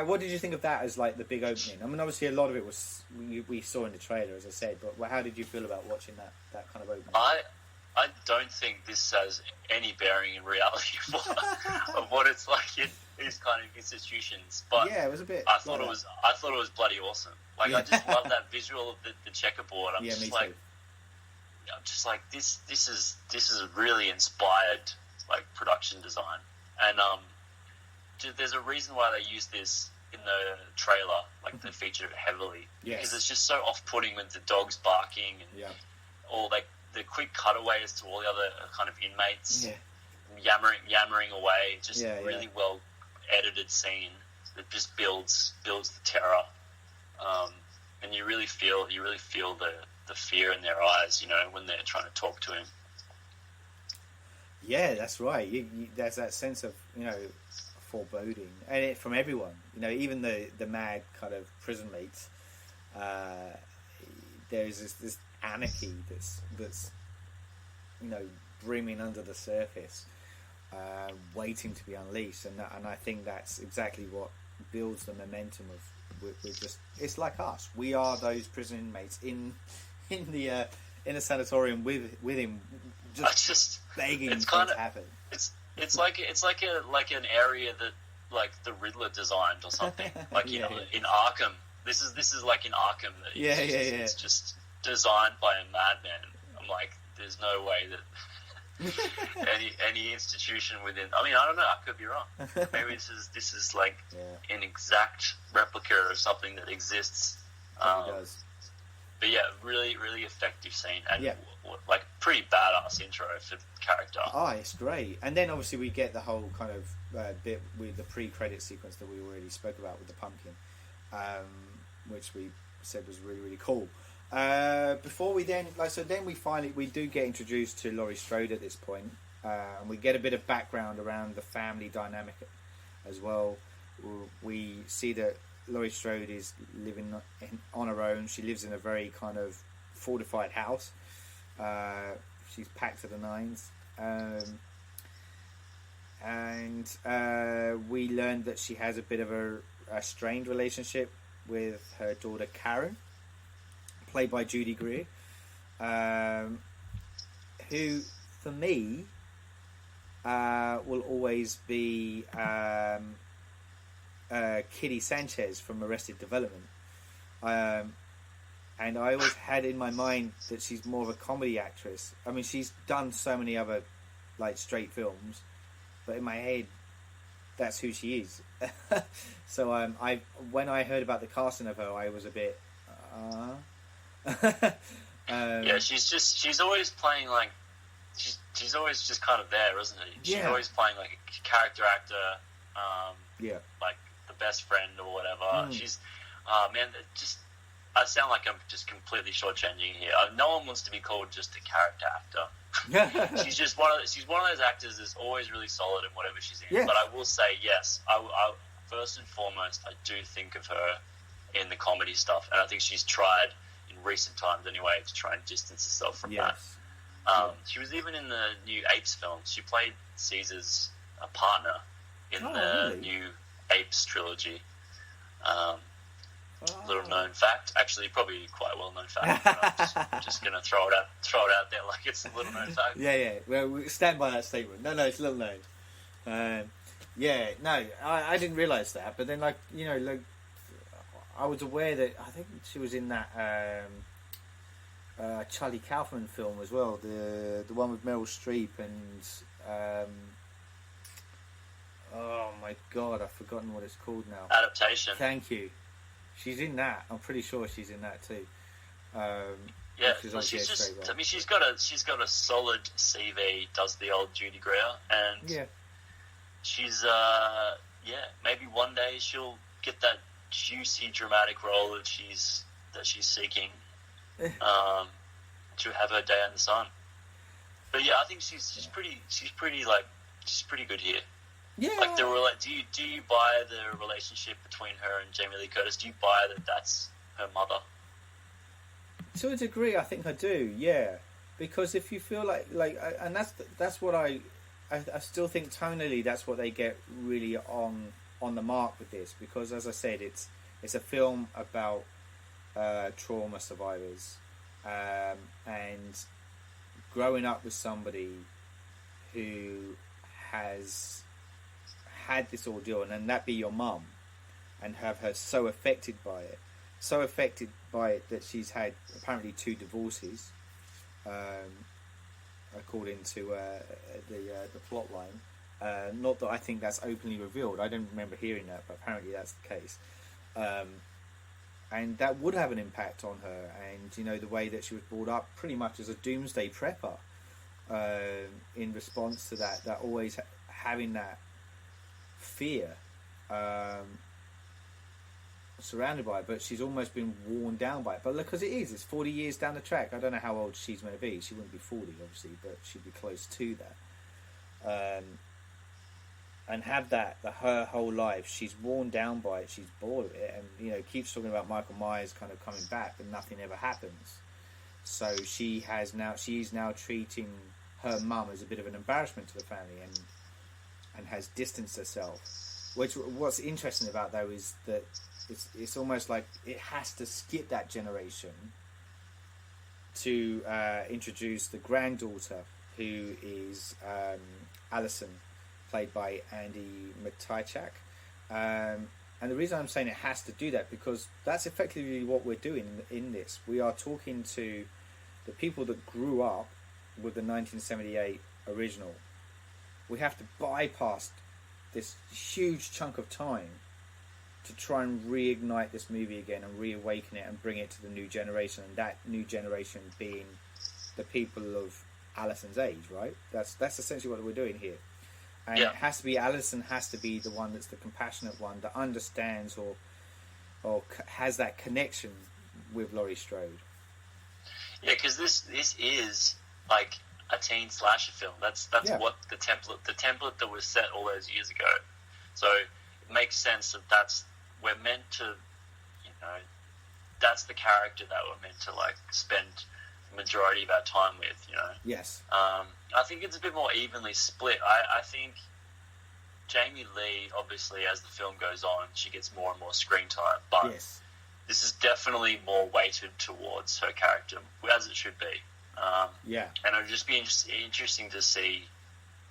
What did you think of that as like the big opening? I mean, obviously a lot of it was we saw in the trailer, as I said, but how did you feel about watching that kind of opening? I don't think this has any bearing in reality of what it's like in these kind of institutions. But yeah, it was a bit. I thought it was bloody awesome. Like, I just love that visual of the checkerboard. I'm just like this is a really inspired like production design, and there's a reason why they use this in the trailer, like they feature it heavily, because it's just so off-putting with the dogs barking and all like the quick cutaways to all the other kind of inmates yammering away. Just really well edited scene that just builds the terror, and you really feel the fear in their eyes, when they're trying to talk to him. Yeah, that's right. There's that sense of foreboding, and from everyone. Even the mad kind of prison mates. There's this anarchy that's brimming under the surface, waiting to be unleashed, and I think that's exactly what builds the momentum of. We're just, it's like us. We are those prison inmates in in a sanatorium with him, just begging it's for it kind to of happen. it's like an area that like the Riddler designed or something. Like Yeah, in Arkham, this is like in Arkham that it's just designed by a madman. I'm like, there's no way that any institution within. I mean, I don't know. I could be wrong. Maybe this is like an exact replica of something that exists. It does. But yeah, really, really effective scene, and Yeah. like pretty badass intro for the character. Oh, it's great. And then obviously we get the whole kind of bit with the pre-credit sequence that we already spoke about with the pumpkin, which we said was really, really cool. Before we then, then we do get introduced to Laurie Strode at this point, and we get a bit of background around the family dynamic as well. We see that Laurie Strode is living on her own. She lives in a very kind of fortified house. She's packed to the nines. And we learned that she has a bit of a strained relationship with her daughter Karen, played by Judy Greer, who, for me, will always be Kitty Sanchez from Arrested Development. And I always had in my mind that she's more of a comedy actress. I mean, she's done so many other like straight films, but in my head, that's who she is. So when I heard about the casting of her, I was a bit. Yeah, she's always playing like she's always just kind of there, isn't she? She's always playing like a character actor. Like the best friend or whatever. She's man, I sound like I'm just completely shortchanging here. No one wants to be called just a character actor. She's just one of those actors that's always really solid in whatever she's in. Yeah. But I will say, yes, I first and foremost, I do think of her in the comedy stuff, and I think she's tried in recent times anyway to try and distance herself from that. She was even in the new Apes films. She played Caesar's partner in the new Apes trilogy. Little known fact, actually, probably quite well known fact. But I'm just going to throw it out there like it's a little known fact. Yeah. Well, we stand by that statement. No, it's little known. I didn't realise that. But then, I was aware that I think she was in that Charlie Kaufman film as well, the one with Meryl Streep and oh my God, I've forgotten what it's called now. Adaptation. Thank you. She's in that. I'm pretty sure she's in that too. She's just. I mean, she's got a solid CV. Does the old Judy Greer, and she's maybe one day she'll get that juicy dramatic role that she's seeking, to have her day in the sun. But yeah, I think she's pretty good here. Yeah. Like do you buy the relationship between her and Jamie Lee Curtis? Do you buy that that's her mother? To a degree, I think I do. Yeah, because if you feel and that's what I still think tonally that's what they get really on the mark with this, because as I said, it's a film about trauma survivors and growing up with somebody who has had this ordeal, and then that be your mum, and have her so affected by it that she's had apparently 2 divorces, according to the plot line. Not that I think that's openly revealed. I don't remember hearing that, but apparently that's the case. And that would have an impact on her, and the way that she was brought up pretty much as a doomsday prepper, in response to that always having that fear surrounded by it, but she's almost been worn down by it. But because it's 40 years down the track. I don't know how old she's going to be. She wouldn't be 40 obviously, but she'd be close to that. And have that her whole life, she's worn down by it, she's bored of it, and keeps talking about Michael Myers kind of coming back, but nothing ever happens. So she's now treating her mum as a bit of an embarrassment to the family, and has distanced herself. What's interesting about though is that it's almost like it has to skip that generation to introduce the granddaughter, who is Alison, played by Andy Matichak. And the reason I'm saying it has to do that, because that's effectively what we're doing in this. We are talking to the people that grew up with the 1978 original. We have to bypass this huge chunk of time to try and reignite this movie again and reawaken it and bring it to the new generation, and that new generation being the people of Alison's age, right? That's essentially what we're doing here. And it has to be, Alison has to be the one that's the compassionate one that understands or has that connection with Laurie Strode. Yeah, because this is like a teen slasher film. That's what the template that was set all those years ago. So it makes sense that we're meant to, that's the character that we're meant to like spend the majority of our time with, Yes. I think it's a bit more evenly split. I think Jamie Lee, obviously, as the film goes on, she gets more and more screen time. But this is definitely more weighted towards her character, as it should be. And it'll just be interesting to see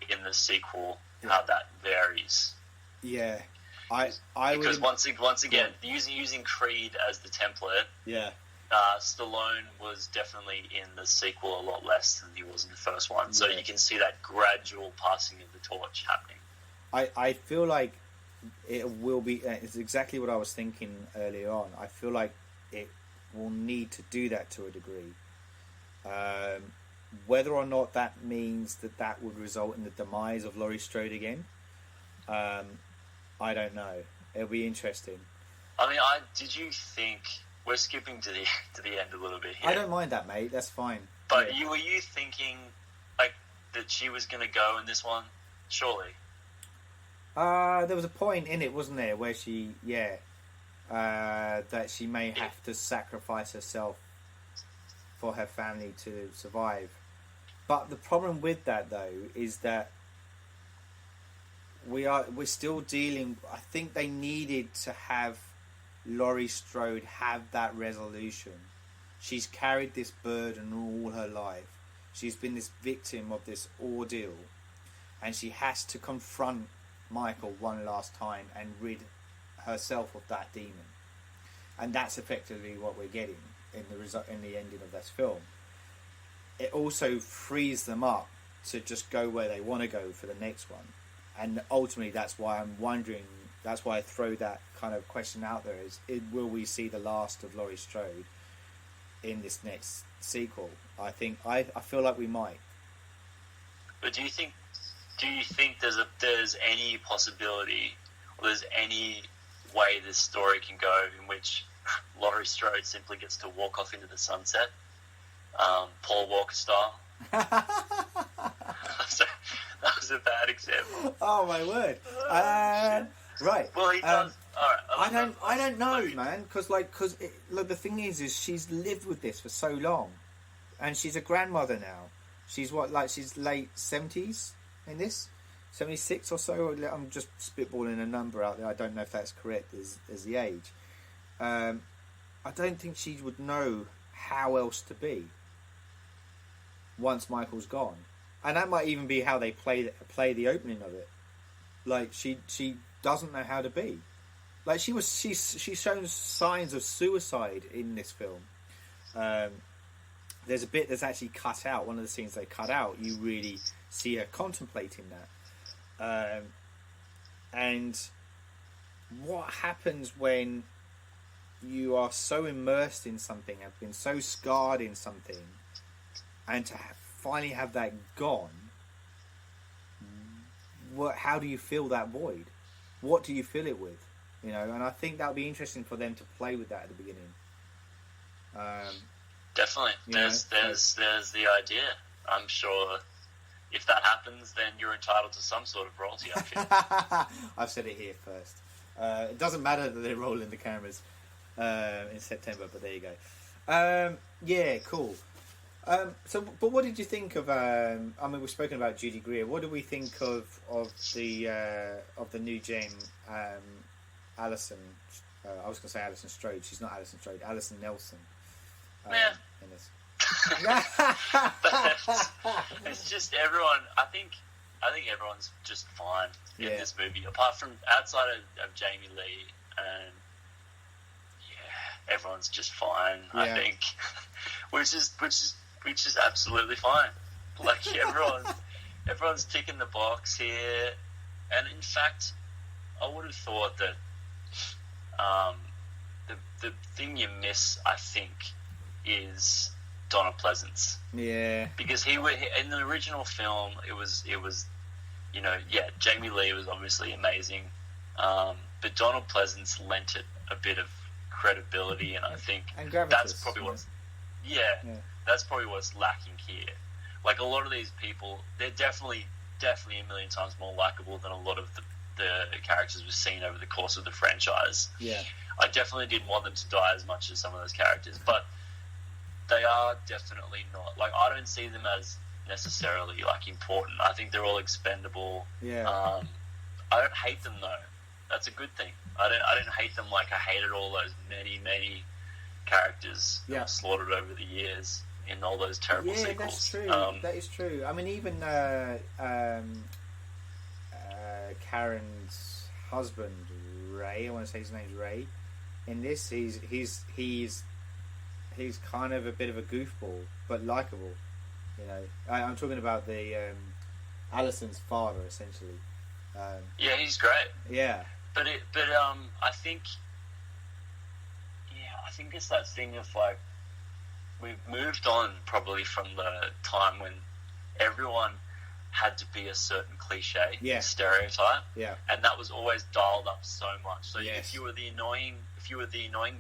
in the sequel how that varies. Yeah. Because once again, using Creed as the template. Yeah. Stallone was definitely in the sequel a lot less than he was in the first one, so you can see that gradual passing of the torch happening. I feel like it will be. It's exactly what I was thinking earlier on. I feel like it will need to do that to a degree. Whether or not that means that would result in the demise of Laurie Strode again, I don't know. It'll be interesting. I mean, did you think? We're skipping to the end a little bit here. I don't mind that, mate. That's fine. But were you thinking like that she was going to go in this one? Surely. There was a point in it, wasn't there, where she, that she may have to sacrifice herself for her family to survive. But the problem with that, though, is that we're still dealing. I think they needed to have Laurie Strode have that resolution. She's carried this burden all her life. She's been this victim of this ordeal, and she has to confront Michael one last time and rid herself of that demon. And that's effectively what we're getting in the ending of this film. It also frees them up to just go where they want to go for the next one. And ultimately, that's why I'm wondering. That's why I throw that kind of question out there: will we see the last of Laurie Strode in this next sequel? I feel like we might. But do you think there's any possibility, or there's any way this story can go in which Laurie Strode simply gets to walk off into the sunset, Paul Walker style? So, that was a bad example. Oh my word! Right. Well, he does. All right. I don't know, man. Because look, the thing is she's lived with this for so long, and she's a grandmother now. She's she's late 70s in this, 76 or so. I'm just spitballing a number out there. I don't know if that's correct as the age. I don't think she would know how else to be once Michael's gone, and that might even be how they play the opening of it. Like she doesn't know how to be. Like she's shown signs of suicide in this film. There's a bit that's actually cut out. One of the scenes they cut out, you really see her contemplating that. And what happens when you are so immersed in something, have been so scarred in something, and to finally have that gone? How do you fill that void? What do you fill it with? And I think that would be interesting for them to play with that at the beginning. Definitely. There's the idea. I'm sure if that happens, then you're entitled to some sort of royalty, I feel. I've said it here first. It doesn't matter that they're rolling the cameras in September, but there you go. Yeah, cool. But what did you think of? We've spoken about Judy Greer. What do we think of the new Jane Alison? I was going to say Alison Strode. She's not Alison Strode. Alison Nelson. Yeah. In this. It's just everyone. I think everyone's just fine in this movie, apart from outside of Jamie Lee, and everyone's just fine. Yeah. I think, which is absolutely fine. Like everyone's ticking the box here, and in fact, I would have thought that the thing you miss, I think, is Donald Pleasance. Yeah. Because in the original film, it was Jamie Lee was obviously amazing, but Donald Pleasance lent it a bit of credibility, and I think that's probably that's probably what's lacking here. Like a lot of these people, they're definitely a million times more likable than a lot of the characters we've seen over the course of the franchise. Yeah. I definitely didn't want them to die as much as some of those characters, but they are definitely not. Like, I don't see them as necessarily, like, important. I think they're all expendable. Yeah. I don't hate them, though. That's a good thing. I don't hate them like I hated all those many characters that were slaughtered over the years in all those terrible sequels. Yeah, that's true. That is true. I mean, even Karen's husband, Ray, I want to say his name's Ray. In this, he's kind of a bit of a goofball, but likable. You know, I'm talking about the Allison's father, essentially. Yeah, he's great. Yeah, but I think it's that thing of like we've moved on probably from the time when everyone had to be a certain cliche stereotype, and that was always dialed up so much. So if you were the annoying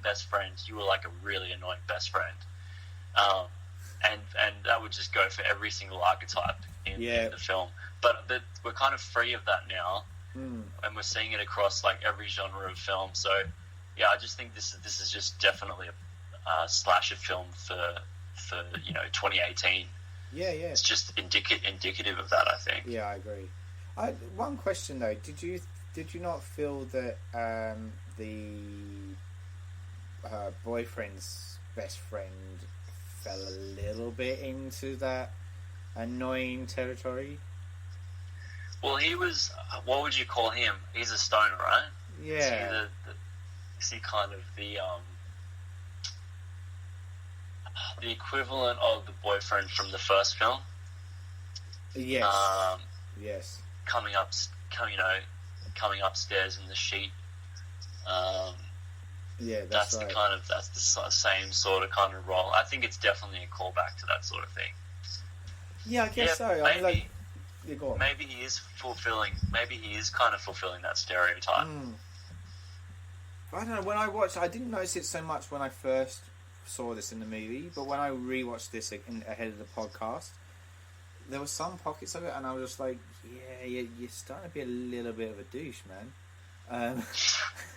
best friend, you were like a really annoying best friend, and that would just go for every single archetype in the film. But we're kind of free of that now, and we're seeing it across like every genre of film. So I just think this is just definitely a slasher film for 2018. Yeah. It's just indicative of that, I think. Yeah, I agree. One question though: did you not feel that the boyfriend's best friend fell a little bit into that annoying territory? Well, he was. What would you call him? He's a stoner, right? Yeah. Is he kind of the equivalent of the boyfriend from the first film? Yes. Yes. Coming upstairs in the sheet. That's right. That's the same sort of kind of role. I think it's definitely a callback to that sort of thing. Yeah, I guess so. Maybe, go on. Maybe he is kind of fulfilling that stereotype. I don't know. When I watched, I didn't notice it so much when I first saw this in the movie, but when I rewatched this ahead of the podcast, there were some pockets of it, and I was just like, "Yeah, you're starting to be a little bit of a douche, man."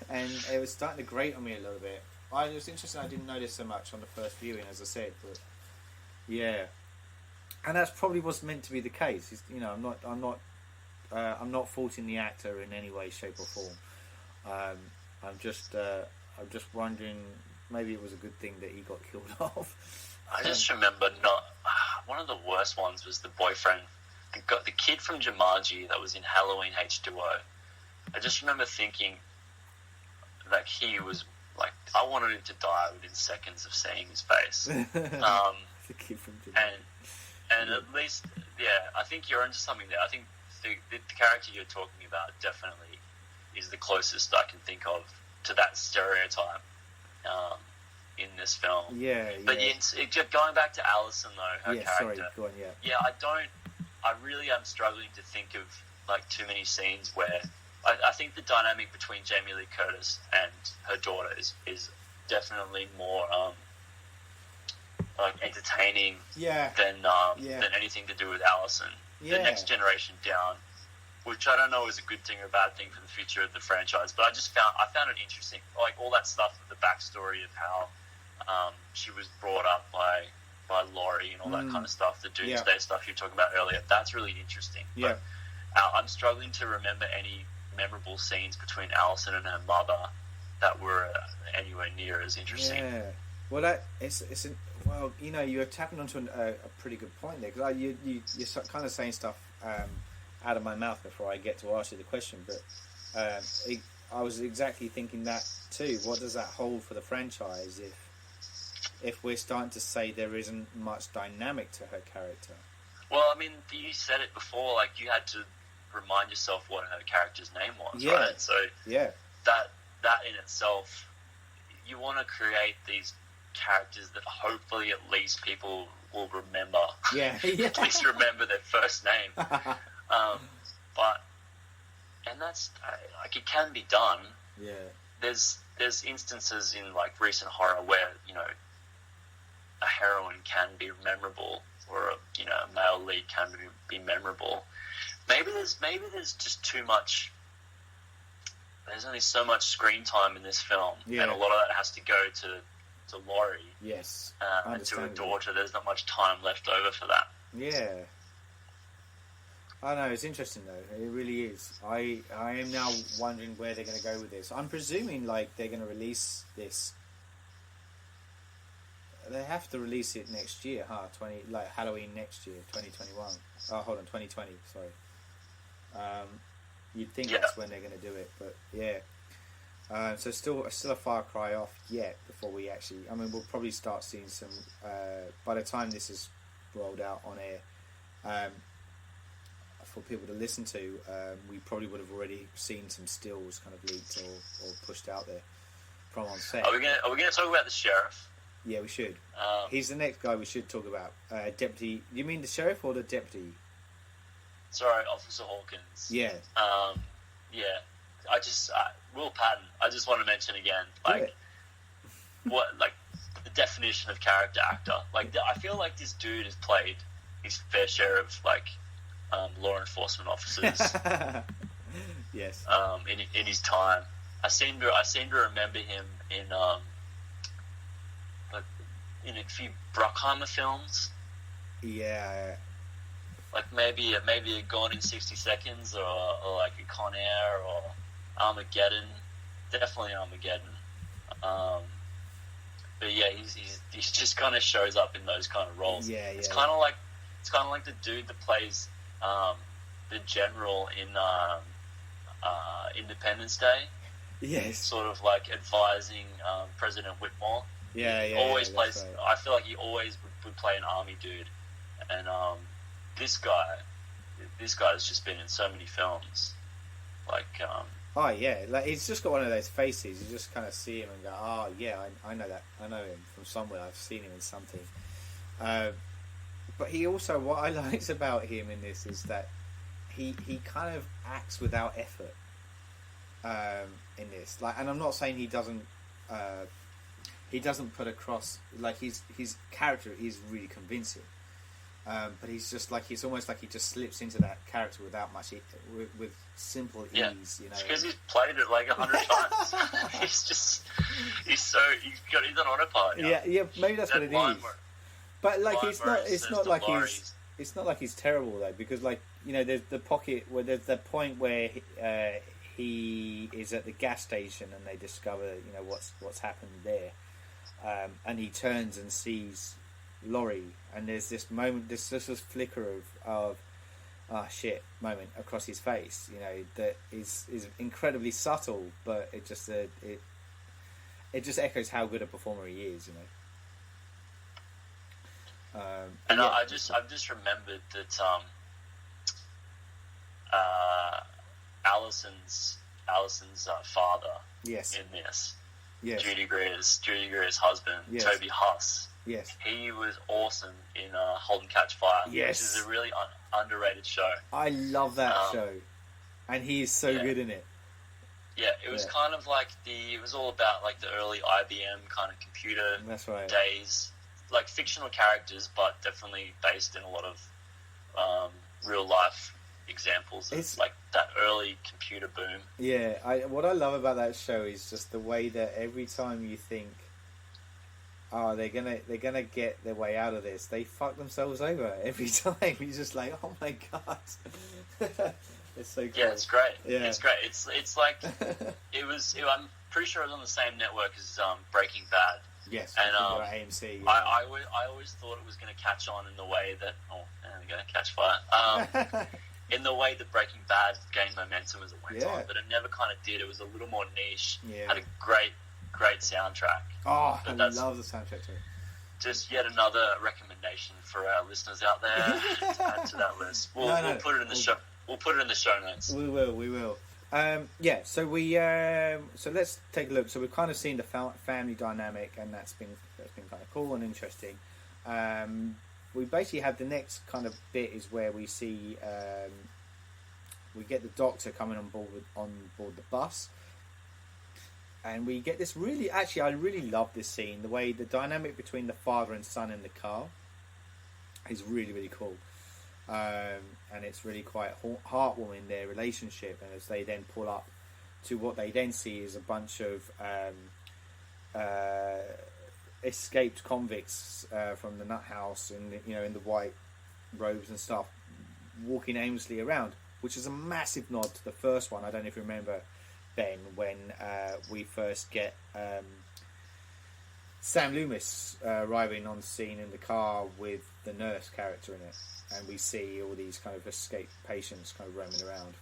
And it was starting to grate on me a little bit. It was interesting. I didn't notice so much on the first viewing, as I said, but yeah, and that's probably what's meant to be the case. I'm not faulting the actor in any way, shape, or form. I'm just wondering. Maybe it was a good thing that he got killed off. I just remember one of the worst ones was the boyfriend, the kid from Jumanji that was in Halloween H2O. I just remember thinking, like, he was like, I wanted him to die within seconds of seeing his face. The kid from Jumanji. And at least, I think you're onto something there. I think the character you're talking about definitely is the closest I can think of to that stereotype in this film. But going back to Allison though, her character. Sorry, go on, I really am struggling to think of like too many scenes where I think the dynamic between Jamie Lee Curtis and her daughter is definitely more like entertaining than anything to do with Allison. The Next Generation Down, which I don't know is a good thing or a bad thing for the future of the franchise, but I found it interesting, like all that stuff with the backstory of how she was brought up by Laurie and all that kind of stuff, the Doomsday stuff you were talking about earlier. That's really interesting. But I'm struggling to remember any memorable scenes between Allison and her mother that were anywhere near as interesting. Well, well, you know, you're tapping onto a pretty good point there, because you're kind of saying stuff out of my mouth before I get to ask you the question, but I was exactly thinking that too. What does that hold for the franchise if we're starting to say there isn't much dynamic to her character? Well, I mean, you said it before, like, you had to remind yourself what her character's name was, Yeah. right? So Yeah. that in itself, you want to create these characters that hopefully at least people will remember. Yeah. At least remember their first name. And that's, like, it can be done. Yeah. There's instances in, like, recent horror where, you know, a heroine can be memorable, or a male lead can be memorable. Maybe there's just too much. There's only so much screen time in this film, Yeah. and a lot of that has to go to Laurie. Yes. And to her Understandable. daughter. There's not much time left over for that. Yeah. I know, it's interesting though. It really is. I am now wondering where they're going to go with this. I'm presuming like they're going to release this. They have to release it next year, huh? Halloween next year, 2021. Oh, hold on, 2020. Sorry. You'd think that's when they're going to do it, but yeah. So still a far cry off yet before we actually. I mean, we'll probably start seeing some by the time this is rolled out on air. For people to listen to, we probably would have already seen some stills kind of leaked or pushed out there from on set. Are we gonna talk about the sheriff? Yeah, we should. He's the next guy we should talk about. Deputy. You mean the sheriff or the deputy? Sorry, Officer Hawkins. Yeah. Yeah. Will Patton. I just want to mention again, like, the definition of character actor. Like, I feel like this dude has played his fair share of like law enforcement officers. Yes. In his time, I seem to remember him in a few Bruckheimer films. Yeah. Like maybe a Gone in 60 Seconds, or like a Con Air, or Armageddon. Definitely Armageddon. But yeah, he's just kind of shows up in those kind of roles. Yeah, It's kind of like the dude that plays the general in Independence Day. Yes. Sort of like advising President Whitmore. Yeah, He yeah. always yeah, plays. right. I feel like he always would play an army dude, and this guy's just been in so many films. Like, Oh yeah, like he's just got one of those faces. You just kind of see him and go, "Oh yeah, I know that. I know him from somewhere. I've seen him in something." But he also, what I liked about him in this is that he kind of acts without effort. In this, like, and I'm not saying he doesn't put across, like, his character is really convincing. But he's just like, he's almost like he just slips into that character without much, with simple ease, you know. It's because he's played it like 100 times. he's on autopilot. Yeah, yeah, maybe that's what it line is. where- But like, line where it it's says not to like Laurie, it's not like he's terrible though, because like, you know, there's the pocket where there's the point where he is at the gas station and they discover, you know, what's happened there, and he turns and sees Laurie, and there's this moment, this flicker of moment across his face, you know, that is incredibly subtle, but it just echoes how good a performer he is, you know. And yeah. I've just remembered that Allison's father Yes. in this, Yes. Judy Greer's husband, Yes. Toby Huss. Yes. He was awesome in *Halt and Catch Fire*, Yes. which is a really underrated show. I love that show, and he is so yeah. good in it. Yeah, it was kind of like it was all about like the early IBM kind of computer That's right. days, like fictional characters, but definitely based in a lot of real life examples of It's- like that early computer boom. Yeah, what I love about that show is just the way that every time you think, oh, they're gonna get their way out of this, they fuck themselves over every time. You're just like, oh my god, it's so cool. Yeah, it's great. Yeah. It's great. It's like I'm pretty sure it was on the same network as Breaking Bad. Yes, And AMC. Yeah. I always thought it was going to catch on in the way that there we go, catch fire. In the way that Breaking Bad gained momentum as it went on, but it never kind of did. It was a little more niche. Yeah. Had a great soundtrack. Oh, I love the soundtrack too. Just yet another recommendation for our listeners out there to add to that list. We'll put it in the show. We'll put it in the show notes. We will. So let's take a look. So we've kind of seen the family dynamic, and that's been kind of cool and interesting. We basically have the next kind of bit is where we see we get the doctor coming on board the bus, and we get this really. Actually, I really love this scene. The way the dynamic between the father and son in the car is really, really cool. And it's really quite heartwarming, their relationship, and as they then pull up to what they then see is a bunch of escaped convicts from the nut house in the white robes and stuff, walking aimlessly around, which is a massive nod to the first one. I don't know if you remember, Ben, when we first get Sam Loomis arriving on scene in the car with the nurse character in it, and we see all these kind of escaped patients kind of roaming around.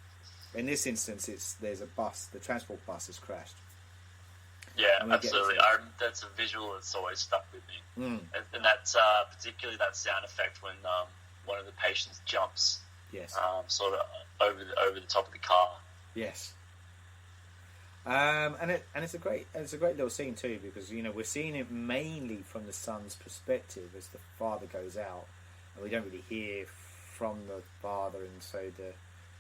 In this instance, there's a bus, the transport bus has crashed. Yeah, absolutely. That's a visual that's always stuck with me. And that's particularly that sound effect when one of the patients jumps, sort of over the top of the car. Yes. And it's a great little scene too, because we're seeing it mainly from the son's perspective as the father goes out, and we don't really hear from the father, and so the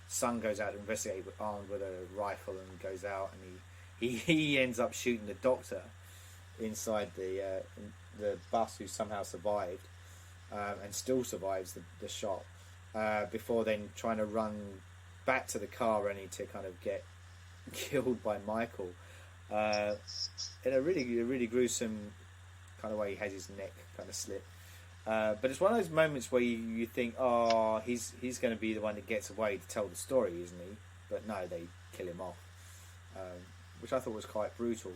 son goes out to investigate armed with a rifle and goes out, and he ends up shooting the doctor inside the bus, who somehow survived and still survives the shot, before then trying to run back to the car only to kind of get killed by Michael in a really gruesome kind of way. He has his neck kind of slit, but it's one of those moments where you think, oh, he's going to be the one that gets away to tell the story, isn't he? But no, they kill him off, which I thought was quite brutal.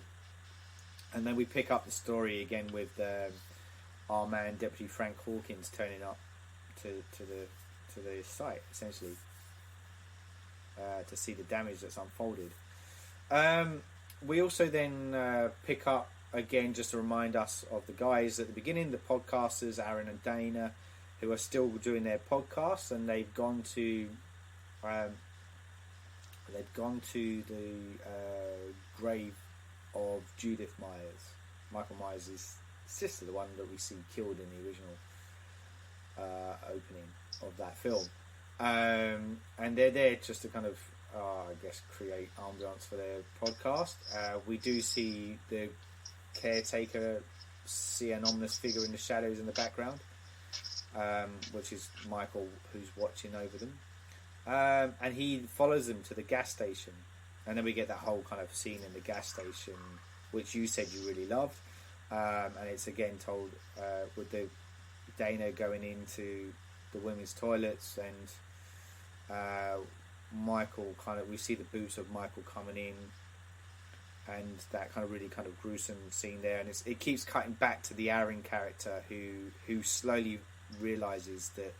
And then we pick up the story again with our man Deputy Frank Hawkins turning up to the site, essentially, to see the damage that's unfolded. We also then pick up again, just to remind us of the guys at the beginning, the podcasters Aaron and Dana, who are still doing their podcasts, and they've gone to the grave of Judith Myers, Michael Myers' sister, the one that we see killed in the original opening of that film. And they're there just to kind of, I guess, create ambiance for their podcast. We do see the caretaker see an ominous figure in the shadows in the background, which is Michael, who's watching over them. And he follows them to the gas station. And then we get that whole kind of scene in the gas station, which you said you really loved. And it's again told with the Dana going into the women's toilets, and Michael we see the boots of Michael coming in, and that kind of really kind of gruesome scene there, and it keeps cutting back to the Aaron character who slowly realizes that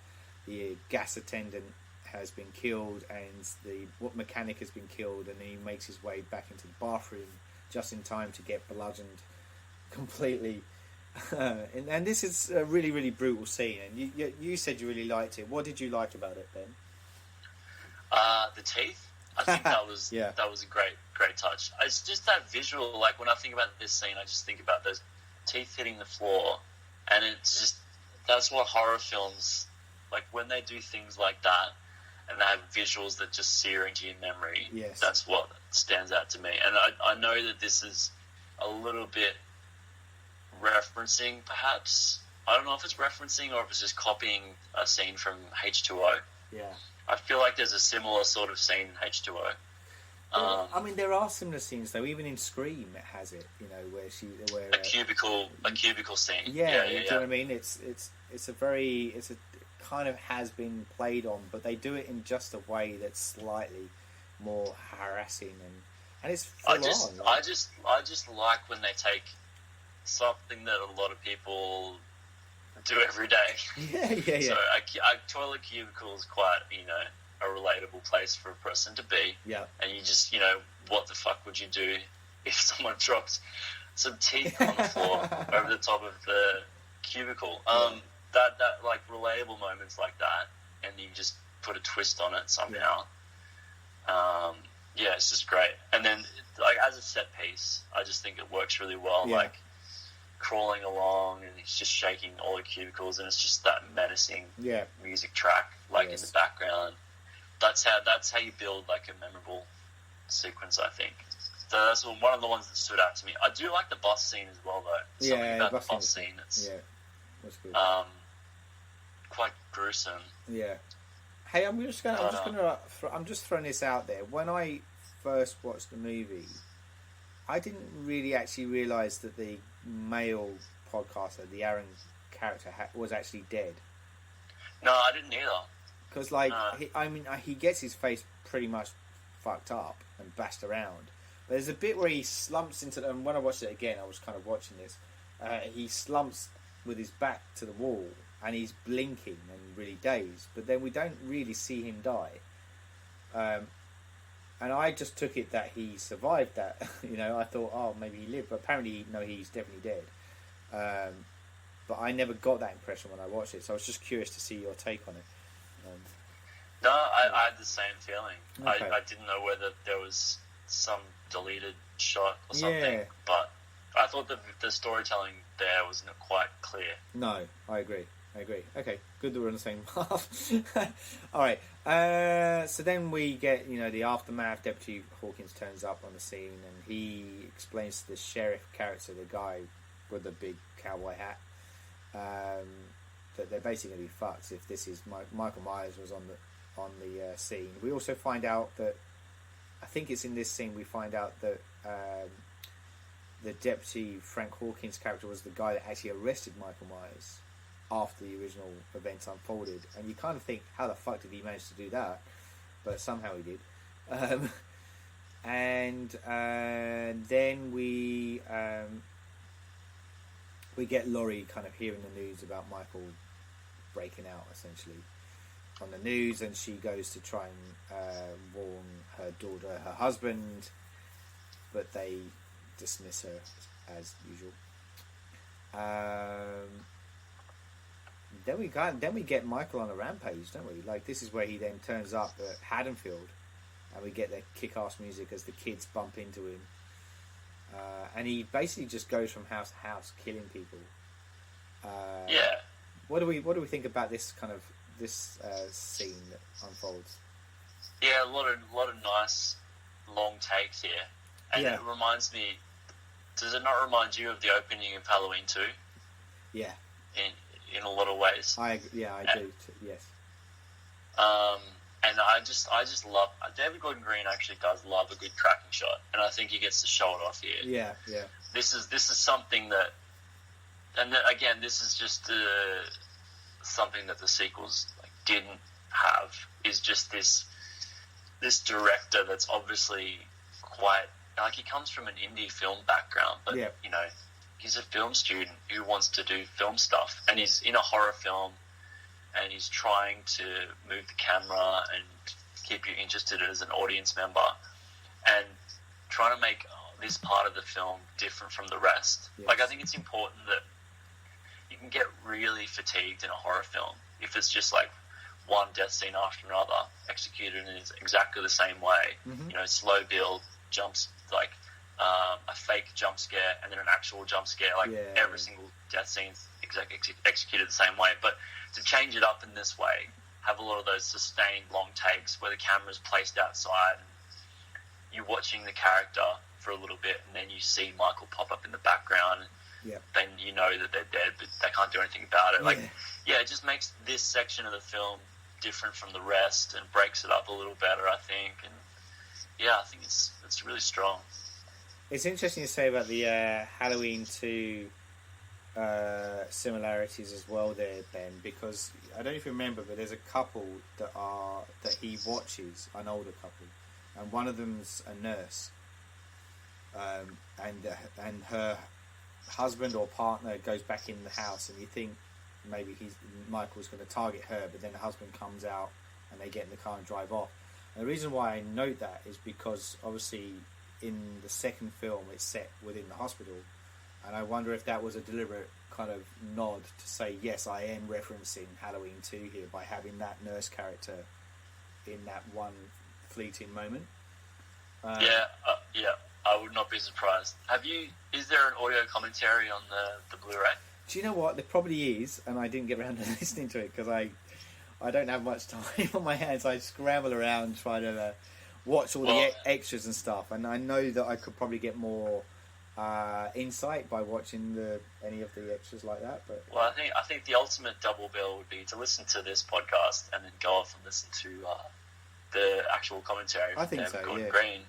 the gas attendant has been killed and the mechanic has been killed, and then he makes his way back into the bathroom just in time to get bludgeoned completely. And this is a really, really brutal scene, and you said you really liked it. What did you like about it, Ben? The teeth. I think that was that was a great touch. It's just that visual. Like when I think about this scene, I just think about those teeth hitting the floor, and it's just that's what horror films like when they do things like that, and they have visuals that just sear into your memory. Yes, that's what stands out to me. And I know that this is a little bit referencing, perhaps. I don't know if it's referencing or if it's just copying a scene from H2O. Yeah. I feel like there's a similar sort of scene in H2O. I mean, there are similar scenes though. Even in Scream, it has it. Where a cubicle scene. Yeah, you know what I mean. It's a kind of has been played on, but they do it in just a way that's slightly more harassing and it's full on. I just like when they take something that a lot of people do every day. Yeah. So a toilet cubicle is quite, a relatable place for a person to be. Yeah. And you just, what the fuck would you do if someone drops some teeth on the floor over the top of the cubicle? That like relatable moments like that, and you just put a twist on it somehow. It's just great. And then, like, as a set piece, I just think it works really well. Yeah. Like crawling along, and he's just shaking all the cubicles, and it's just that menacing music track, like in the background. That's how you build like a memorable sequence, I think. So that's one of the ones that stood out to me. I do like the bus scene as well, though. Something about the bus scene that's good. Quite gruesome. Yeah. Hey, I'm just throwing this out there. When I first watched the movie, I didn't really actually realise that the male podcaster, the Aaron character, was actually dead. No, I didn't either. Because, he gets his face pretty much fucked up and bashed around. But there's a bit where he slumps into and when I watched it again, I was kind of watching this. He slumps with his back to the wall, and he's blinking and really dazed. But then we don't really see him die. And I just took it that he survived that. I thought, oh, maybe he lived. But apparently, no, he's definitely dead. But I never got that impression when I watched it. So I was just curious to see your take on it. No, I had the same feeling. Okay. I didn't know whether there was some deleted shot or something. Yeah. But I thought the storytelling there was not quite clear. No, I agree. Okay, good that we're on the same path. All right. So then we get, the aftermath. Deputy Hawkins turns up on the scene, and he explains to the sheriff character, the guy with the big cowboy hat, that they're basically going to be fucked if this is Michael Myers was on the scene. We also find out that, I think it's in this scene, we find out that the deputy Frank Hawkins character was the guy that actually arrested Michael Myers after the original events unfolded, and you kind of think, how the fuck did he manage to do that? But somehow he did. And then we get Laurie kind of hearing the news about Michael breaking out, essentially, on the news, and she goes to try and warn her daughter, her husband, but they dismiss her as usual. Then we get Michael on a rampage, don't we? Like, this is where he then turns up at Haddonfield, and we get the kick-ass music as the kids bump into him, and he basically just goes from house to house killing people. What do we think about this kind of scene that unfolds? Yeah, a lot of nice long takes here, and it reminds me. Does it not remind you of the opening of Halloween 2? Yeah. In a lot of ways. I do. Yes. And I just love David Gordon Green. Actually, does love a good tracking shot, and I think he gets to show it off here. Yeah. This is something that, and again, this is just something that the sequels didn't have. Is just this director that's obviously quite he comes from an indie film background, but he's a film student who wants to do film stuff, and he's in a horror film, and he's trying to move the camera and keep you interested as an audience member, and trying to make this part of the film different from the rest. Yes. I think it's important that you can get really fatigued in a horror film if it's just one death scene after another, executed in exactly the same way. Mm-hmm. Slow build, jumps, a fake jump scare, and then an actual jump scare. Every single death scene's executed the same way. But to change it up in this way, have a lot of those sustained long takes where the camera's placed outside, and you're watching the character for a little bit, and then you see Michael pop up in the background, and then you know that they're dead, but they can't do anything about it. It just makes this section of the film different from the rest and breaks it up a little better, I think. And I think it's really strong. It's interesting to say about the Halloween 2 similarities as well there, Ben, because I don't know if you remember, but there's a couple that he watches, an older couple, and one of them's a nurse, and her husband or partner goes back in the house, and you think maybe Michael's going to target her, but then the husband comes out and they get in the car and drive off. And the reason why I note that is because obviously in the second film it's set within the hospital, and I wonder if that was a deliberate kind of nod to say, yes, I am referencing Halloween 2 here by having that nurse character in that one fleeting moment. Yeah, I would not be surprised. Is there an audio commentary on the Blu-ray? Do you know what? There probably is, and I didn't get around to listening to it because I don't have much time on my hands. I scramble around trying to watch all the extras and stuff, and I know that I could probably get more insight by watching any of the extras like that. But I think the ultimate double bill would be to listen to this podcast and then go off and listen to the actual commentary from Gordon Green,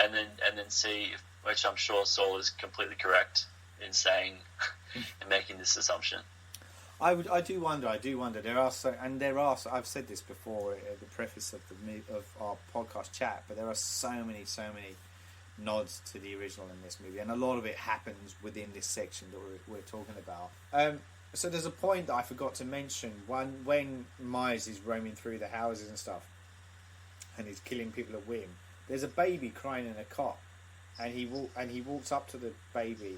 and then see, which I'm sure Saul is completely correct in saying and making this assumption. I do wonder. I've said this before at the preface of our podcast chat, but there are so many nods to the original in this movie, and a lot of it happens within this section that we're talking about. So there's a point that I forgot to mention when Myers is roaming through the houses and stuff, and he's killing people at whim. There's a baby crying in a cot, and he walks up to the baby.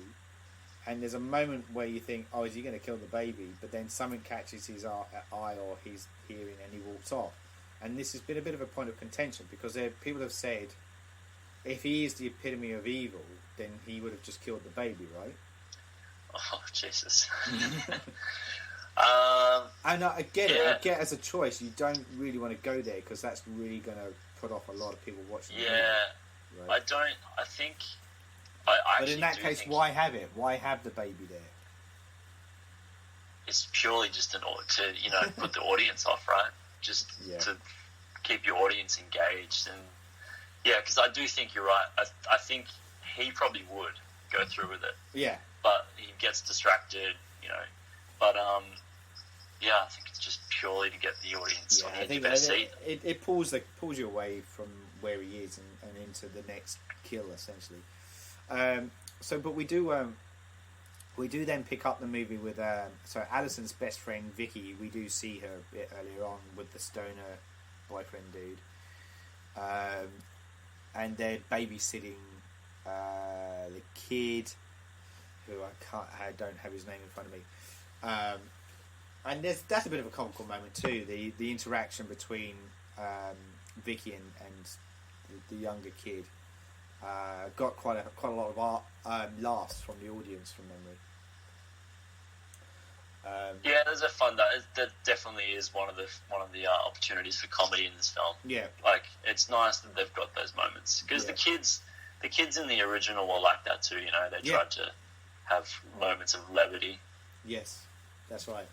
And there's a moment where you think, oh, is he going to kill the baby? But then something catches his eye or his hearing and he walks off. And this has been a bit of a point of contention because people have said, if he is the epitome of evil, then he would have just killed the baby, right? Oh, Jesus. And I get it. I get as a choice, you don't really want to go there because that's really going to put off a lot of people watching the movie. Right? But in that case, why have it? Why have the baby there? It's purely just to put the audience off, right? Just to keep your audience engaged, and because I do think you're right. I think he probably would go through with it. Yeah. But he gets distracted, But I think it's just purely to get the audience on the best seat. It pulls you away from where he is and into the next kill, essentially. But we do then pick up the movie with Allison's best friend Vicky. We do see her a bit earlier on with the stoner boyfriend dude, and they're babysitting the kid who I don't have his name in front of me. And that's a bit of a comical moment too. The interaction between Vicky and the younger kid. Got quite a lot of laughs from the audience from memory. There's a fun. That definitely is one of the opportunities for comedy in this film. Yeah, like it's nice that they've got those moments because the kids in the original were like that too. They tried to have moments of levity. Yes, that's right,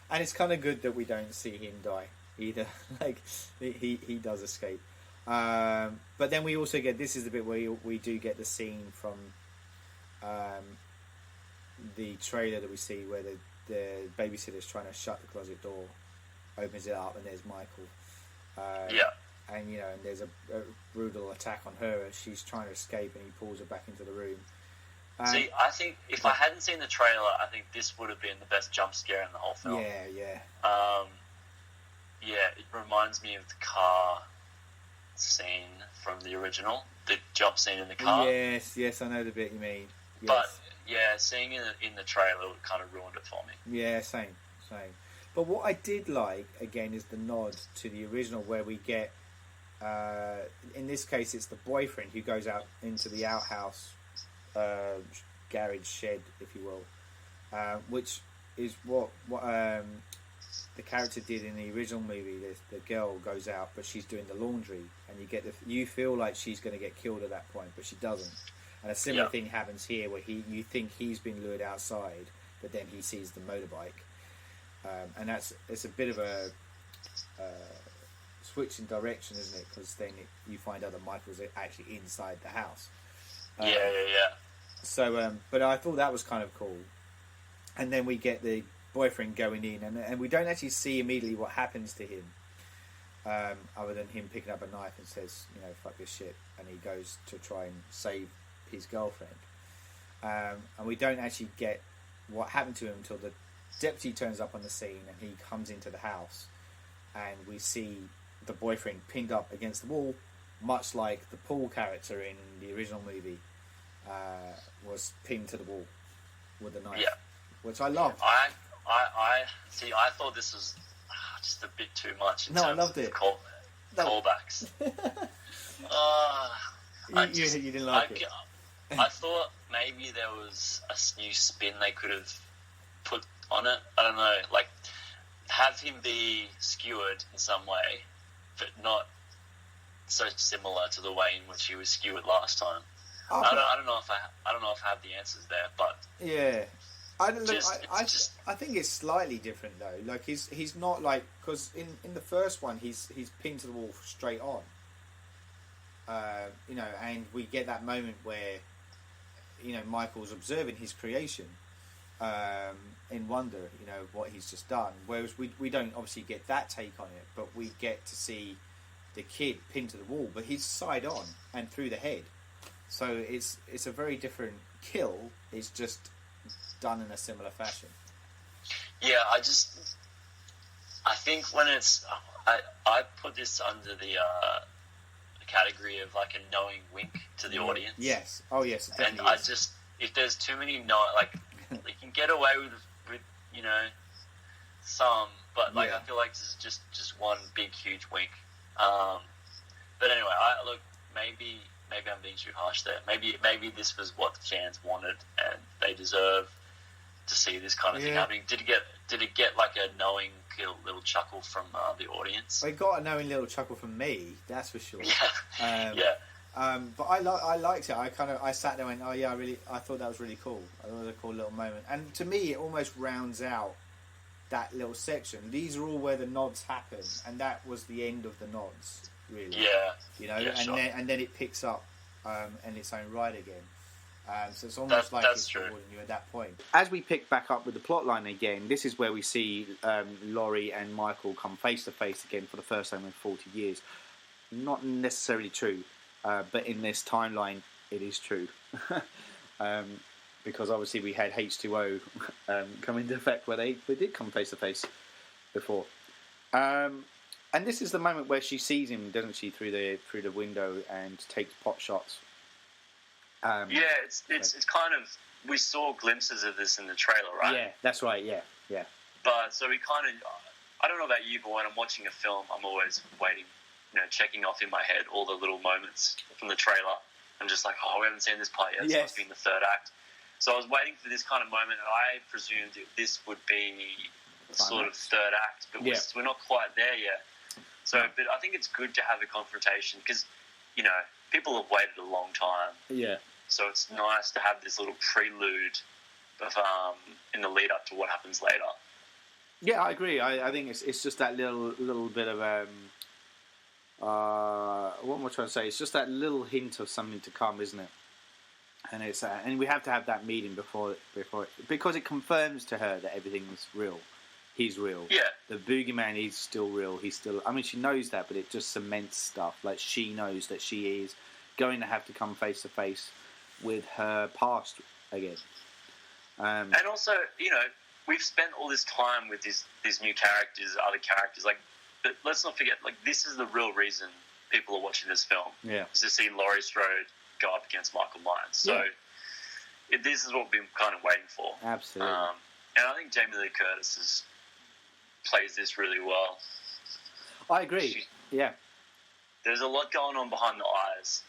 and it's kind of good that we don't see him die either. Like he does escape. But then we also get, this is the bit where we do get the scene from the trailer that we see where the babysitter's trying to shut the closet door, opens it up, and there's Michael. And and there's a brutal attack on her as she's trying to escape, and he pulls her back into the room. See, I think if I hadn't seen the trailer, I think this would have been the best jump scare in the whole film. It reminds me of the car scene from the original, the jump scene in the car. Yes, I know the bit you mean. Yes. But seeing it in the trailer kind of ruined it for me. Yeah, same. But what I did like again is the nod to the original, where we get, in this case, it's the boyfriend who goes out into the outhouse, garage shed, if you will, which is what the character did in the original movie. The girl goes out, but she's doing the laundry, and you feel like she's going to get killed at that point, but she doesn't. And a similar thing happens here, where you think he's been lured outside, but then he sees the motorbike, and it's a bit of a switch in direction, isn't it? Because then you find out that Michael's actually inside the house. So, but I thought that was kind of cool. And then we get the boyfriend going in, and we don't actually see immediately what happens to him, other than him picking up a knife and says, fuck this shit, and he goes to try and save his girlfriend. and we don't actually get what happened to him until the deputy turns up on the scene and he comes into the house, and we see the boyfriend pinned up against the wall, much like the Paul character in the original movie was pinned to the wall with a knife, which I loved. I see. I thought this was just a bit too much. In terms I loved of it. Callbacks. You didn't like it. I thought maybe there was a new spin they could have put on it. I don't know, like have him be skewered in some way, but not so similar to the way in which he was skewered last time. I don't know if I have the answers there, but yeah. I think it's slightly different though. Like he's not like, because in the first one he's pinned to the wall straight on. And we get that moment where Michael's observing his creation in wonder, what he's just done. Whereas we don't obviously get that take on it, but we get to see the kid pinned to the wall, but he's side on and through the head. So it's a very different kill. It's just done in a similar fashion. Yeah, I think when it's I put this under the category of like a knowing wink to the audience. Yes. Oh yes. It and is. If there's too many you can get away with some, but I feel like this is just one big huge wink. But anyway, maybe I'm being too harsh there. Maybe this was what the fans wanted, and they deserve to see this kind of thing happening. Did it get like a knowing little chuckle from the audience? I got a knowing little chuckle from me, that's for sure. But I liked it. I sat there and went, oh yeah, I thought that was really cool. I thought it was a cool little moment. And to me, it almost rounds out that little section. These are all where the nods happen, and that was the end of the nods, really. And then it picks up in its own right again. So it's almost like it's rewarding you at that point. As we pick back up with the plot line again, this is where we see Laurie and Michael come face to face again for the first time in 40 years. Not necessarily true, but in this timeline, it is true. Because obviously we had H2O come into effect where they did come face to face before. And this is the moment where she sees him, doesn't she, through the window and takes pot shots. It's kind of, we saw glimpses of this in the trailer, right? Yeah, that's right. Yeah. But so we kind of, I don't know about you, but when I'm watching a film, I'm always waiting, checking off in my head all the little moments from the trailer. I'm just like, we haven't seen this part yet. This must be in the third act. So I was waiting for this kind of moment, and I presumed this would be sort of third act, but we're not quite there yet. So, but I think it's good to have a confrontation because, people have waited a long time. Yeah. So it's nice to have this little prelude of in the lead up to what happens later. Yeah, I agree. I think it's just that little bit of what am I trying to say? It's just that little hint of something to come, isn't it? And it's and we have to have that meeting before because it confirms to her that everything's real. He's real. Yeah. The boogeyman is still real. He's still. I mean, she knows that, but it just cements stuff. Like she knows that she is going to have to come face to face with her past again. And also, we've spent all this time with these new characters, other characters. But let's not forget, this is the real reason people are watching this film. Yeah. Is to see Laurie Strode go up against Michael Myers. So this is what we've been kind of waiting for. Absolutely. And I think Jamie Lee Curtis plays this really well. I agree. There's a lot going on behind the eyes.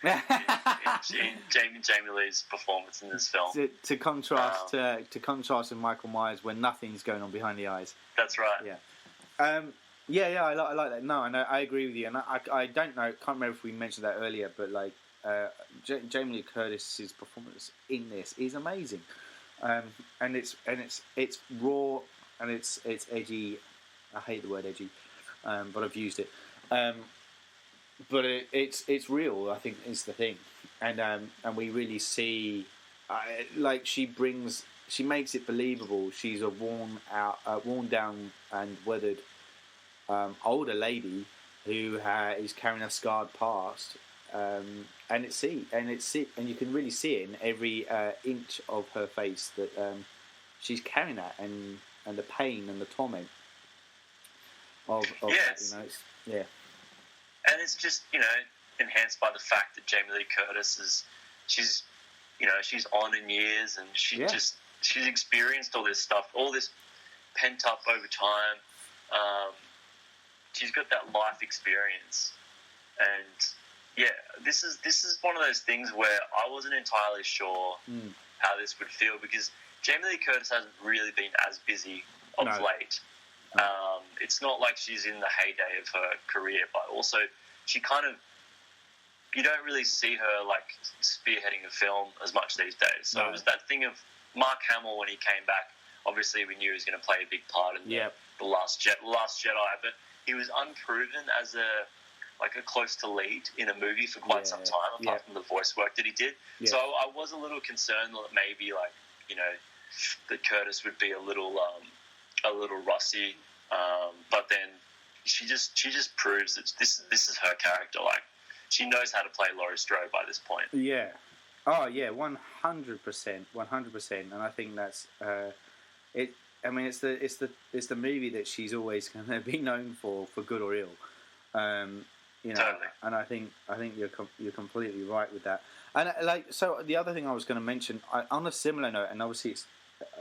in Jamie Lee's performance in this film. To contrast with Michael Myers, where nothing's going on behind the eyes. That's right. Yeah. I like that. No, I agree with you, and I don't know. Can't remember if we mentioned that earlier, but Jamie Lee Curtis's performance in this is amazing, and it's raw and it's edgy. I hate the word edgy, but I've used it. But it's real, I think, is the thing, and we really see, she makes it believable. She's a worn down and weathered older lady who is carrying a scarred past, and you can really see it in every inch of her face that she's carrying that, and the pain and the torment of Yes. that, yeah. And it's just, enhanced by the fact that Jamie Lee Curtis she's on in years, and she's experienced all this stuff, all this pent up over time. She's got that life experience, and this is one of those things where I wasn't entirely sure how this would feel, because Jamie Lee Curtis hasn't really been as busy of late. It's not like she's in the heyday of her career, but also she you don't really see her like spearheading a film as much these days. So it was that thing of Mark Hamill when he came back. Obviously, we knew he was going to play a big part in the Last Jedi, but he was unproven as a close to lead in a movie for quite some time, apart from the voice work that he did. Yeah. So I was a little concerned that maybe that Curtis would be a little rusty, but then she just proves that this is her character. Like, she knows how to play Laurie Strode by this point. Yeah. Oh yeah, 100%, 100%, and I think that's it. I mean, it's the movie that she's always going to be known for good or ill. Totally. And I think you're completely right with that. And so the other thing I was going to mention, on a similar note, and obviously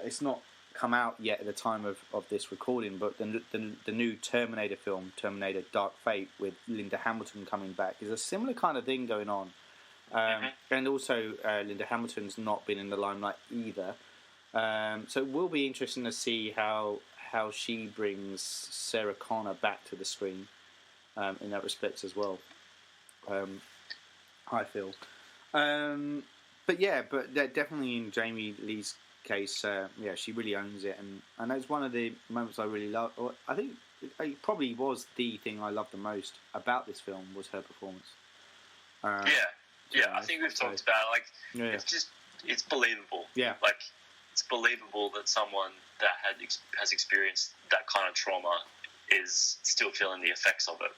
it's not come out yet at the time of this recording, but the new Terminator film, Terminator Dark Fate, with Linda Hamilton coming back, is a similar kind of thing going on. And also Linda Hamilton's not been in the limelight either. So it will be interesting to see how she brings Sarah Connor back to the screen in that respect as well. I feel. But definitely in Jamie Lee's case, she really owns it, and that's one of the moments I really love. I think it probably was the thing I loved the most about this film, was her performance. I think we've talked about it. It's believable. Yeah, it's believable that someone that has experienced that kind of trauma is still feeling the effects of it.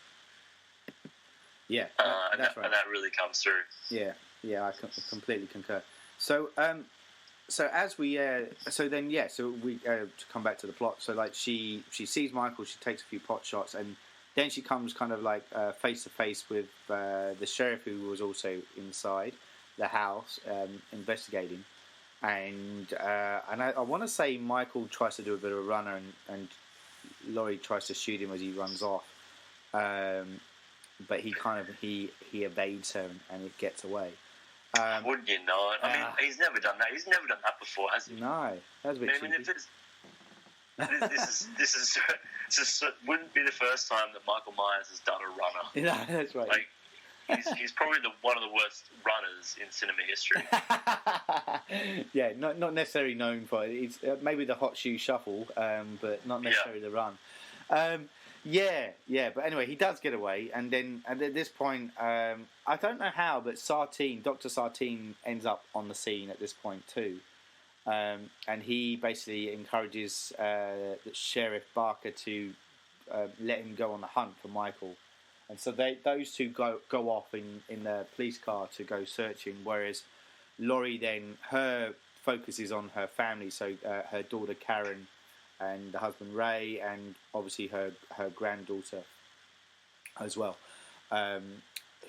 Yeah, that's right. And that really comes through. Yeah, I completely concur. So, so we to come back to the plot. So, she sees Michael, she takes a few pot shots, and then she comes kind of face to face with the sheriff, who was also inside the house investigating. And I want to say Michael tries to do a bit of a runner, and Laurie tries to shoot him as he runs off. But he evades her, and it gets away. Wouldn't you know it? I mean, he's never done that. He's never done that before, has he? No, that's a bit cheeky. This wouldn't be the first time that Michael Myers has done a runner. Yeah, that's right. He's probably one of the worst runners in cinema history. Yeah, not necessarily known for it. It's maybe the hot shoe shuffle, but not necessarily the run. But anyway, he does get away, and at this point, I don't know how, but Dr. Sartine ends up on the scene at this point too, and he basically encourages Sheriff Barker to let him go on the hunt for Michael, and so those two go off in the police car to go searching, whereas Laurie then, her focus is on her family, so her daughter Karen, and the husband Ray, and obviously her granddaughter as well,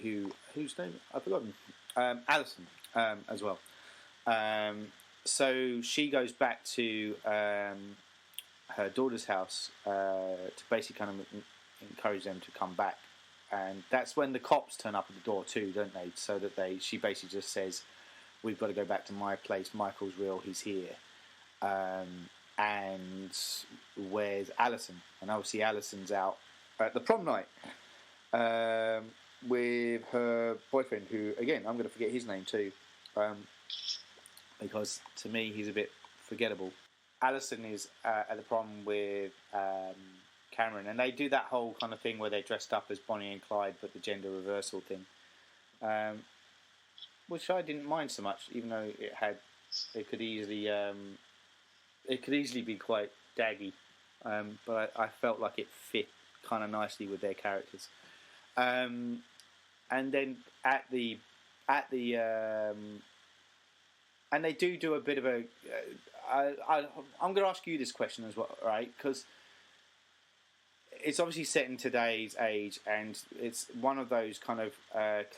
whose name I've forgotten, Alison as well. So she goes back to her daughter's house to basically kind of encourage them to come back, and that's when the cops turn up at the door too, don't they? So that she basically just says, "We've got to go back to my place. Michael's real. He's here." And where's Alison? And obviously Alison's out at the prom night with her boyfriend, who, again, I'm going to forget his name too, because to me he's a bit forgettable. Alison is at the prom with Cameron, and they do that whole kind of thing where they're dressed up as Bonnie and Clyde, but the gender reversal thing, which I didn't mind so much, even though it could easily be quite daggy, but I felt like it fit kind of nicely with their characters. then at the and they do a bit of a. I'm going to ask you this question as well, right? Because it's obviously set in today's age, and it's one of those kind of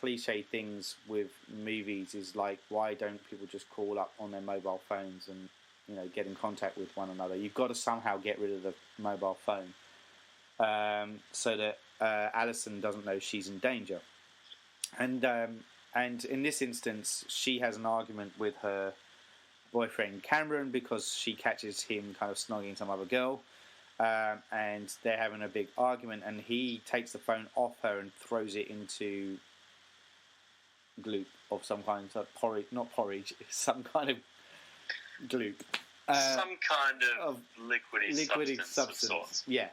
cliche things with movies is like, why don't people just call up on their mobile phones and get in contact with one another? You've got to somehow get rid of the mobile phone so that Alison doesn't know she's in danger. And in this instance, she has an argument with her boyfriend Cameron because she catches him kind of snogging some other girl. And they're having a big argument, and he takes the phone off her and throws it into gloop of some kind, like porridge, not porridge, some kind of gloop. Some kind of liquidy substance of sorts. Yeah,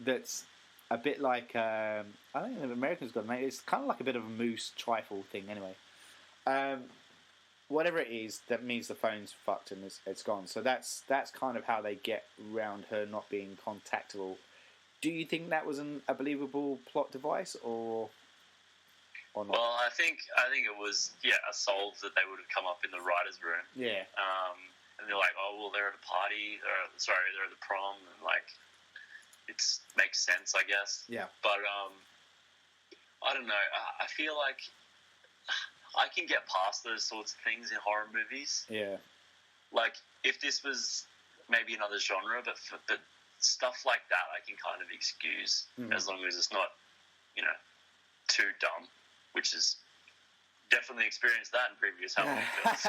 that's a bit like, I don't know if Americans got it, it's kind of like a bit of a mousse trifle thing anyway. Whatever it is, that means the phone's fucked and it's gone. So that's kind of how they get around her not being contactable. Do you think that was a believable plot device or not? Well, I think it was a solve that they would have come up in the writers' room. Yeah. And they're like, oh well, they're at a party. They're at the prom, and like it makes sense, I guess. Yeah. But I don't know. I feel like I can get past those sorts of things in horror movies. Yeah. Like, if this was maybe another genre, but stuff like that I can kind of excuse as long as it's not, too dumb, which is definitely experienced that in previous Halloween films.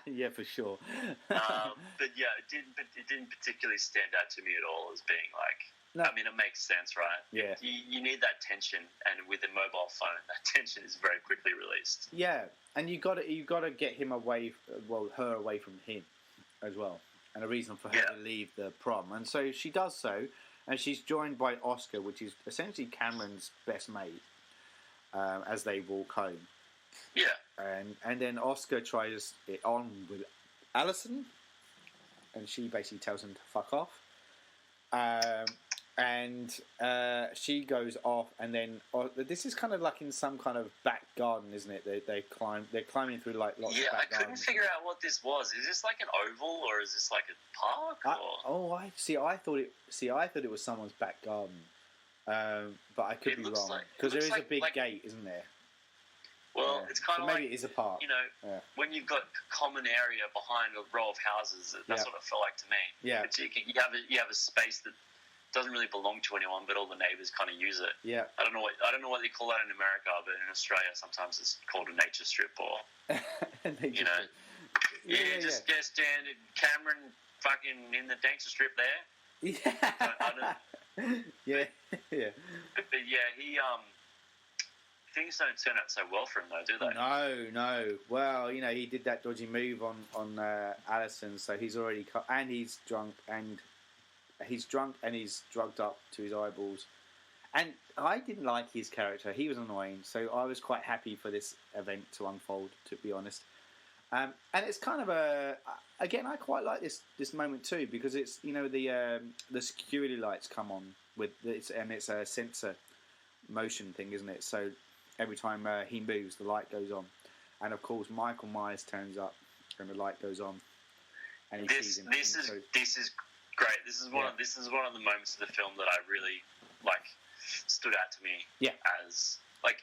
Yeah, for sure. But yeah, it didn't particularly stand out to me at all as being like. No. I mean, it makes sense, right? Yeah. You need that tension, and with a mobile phone, that tension is very quickly released. Yeah, and you got to get him away, her away from him, as well, and a reason for her to leave the prom, and so she does so, and she's joined by Oscar, which is essentially Cameron's best mate, as they walk home. Yeah. And then Oscar tries it on with Alison, and she basically tells him to fuck off. And she goes off, and then this is kind of like in some kind of back garden, isn't it? They're climbing through like lots of back I couldn't gardens. figure out what this was. Is this like an oval, or is this like a park? I thought it was someone's back garden, but I could be wrong because there is a big gate, isn't there? Well, it's kind of maybe like, it is a park. When you've got common area behind a row of houses, that's what it felt like to me. Yeah. But you have a space that doesn't really belong to anyone, but all the neighbours kind of use it. Yeah. I don't know what they call that in America, but in Australia sometimes it's called a nature strip, or just stand Cameron fucking in the nature strip there. Yeah. Yeah. But yeah, he things don't turn out so well for him though, do they? No. Well, he did that dodgy move on Alison, so he's already and he's drunk and he's drugged up to his eyeballs. And I didn't like his character. He was annoying, so I was quite happy for this event to unfold, to be honest. And it's kind of again, I quite like this moment too, because it's the security lights come on with it's a sensor motion thing, isn't it? So every time he moves, the light goes on, and of course Michael Myers turns up, and the light goes on, and he sees him. This is great. This is one of the moments of the film that I really stood out to me. Yeah. As like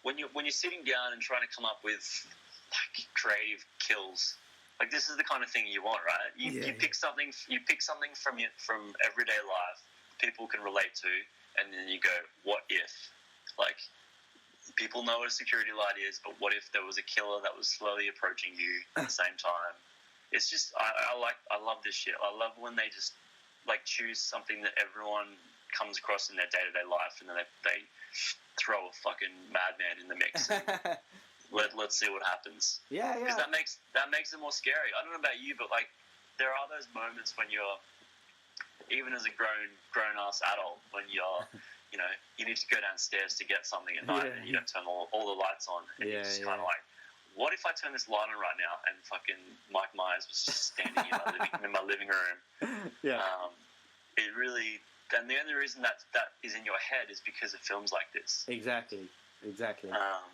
when you're sitting down and trying to come up with like creative kills, like this is the kind of thing you want, right? You pick something from everyday life people can relate to, and then you go, what if? Like, people know what a security light is, but what if there was a killer that was slowly approaching you at the same time? It's just I love this shit. I love when they just like choose something that everyone comes across in their day-to-day life, and then they throw a fucking madman in the mix. Let's see what happens. Yeah. Because that makes it more scary. I don't know about you, but like there are those moments when you're, even as a grown ass adult, when you're you need to go downstairs to get something at night, and you don't turn all the lights on, and you're just kind of like, what if I turn this light on right now and fucking Mike Myers was just standing in my living room? Yeah. It really, and the only reason that is in your head is because of films like this. Exactly. exactly.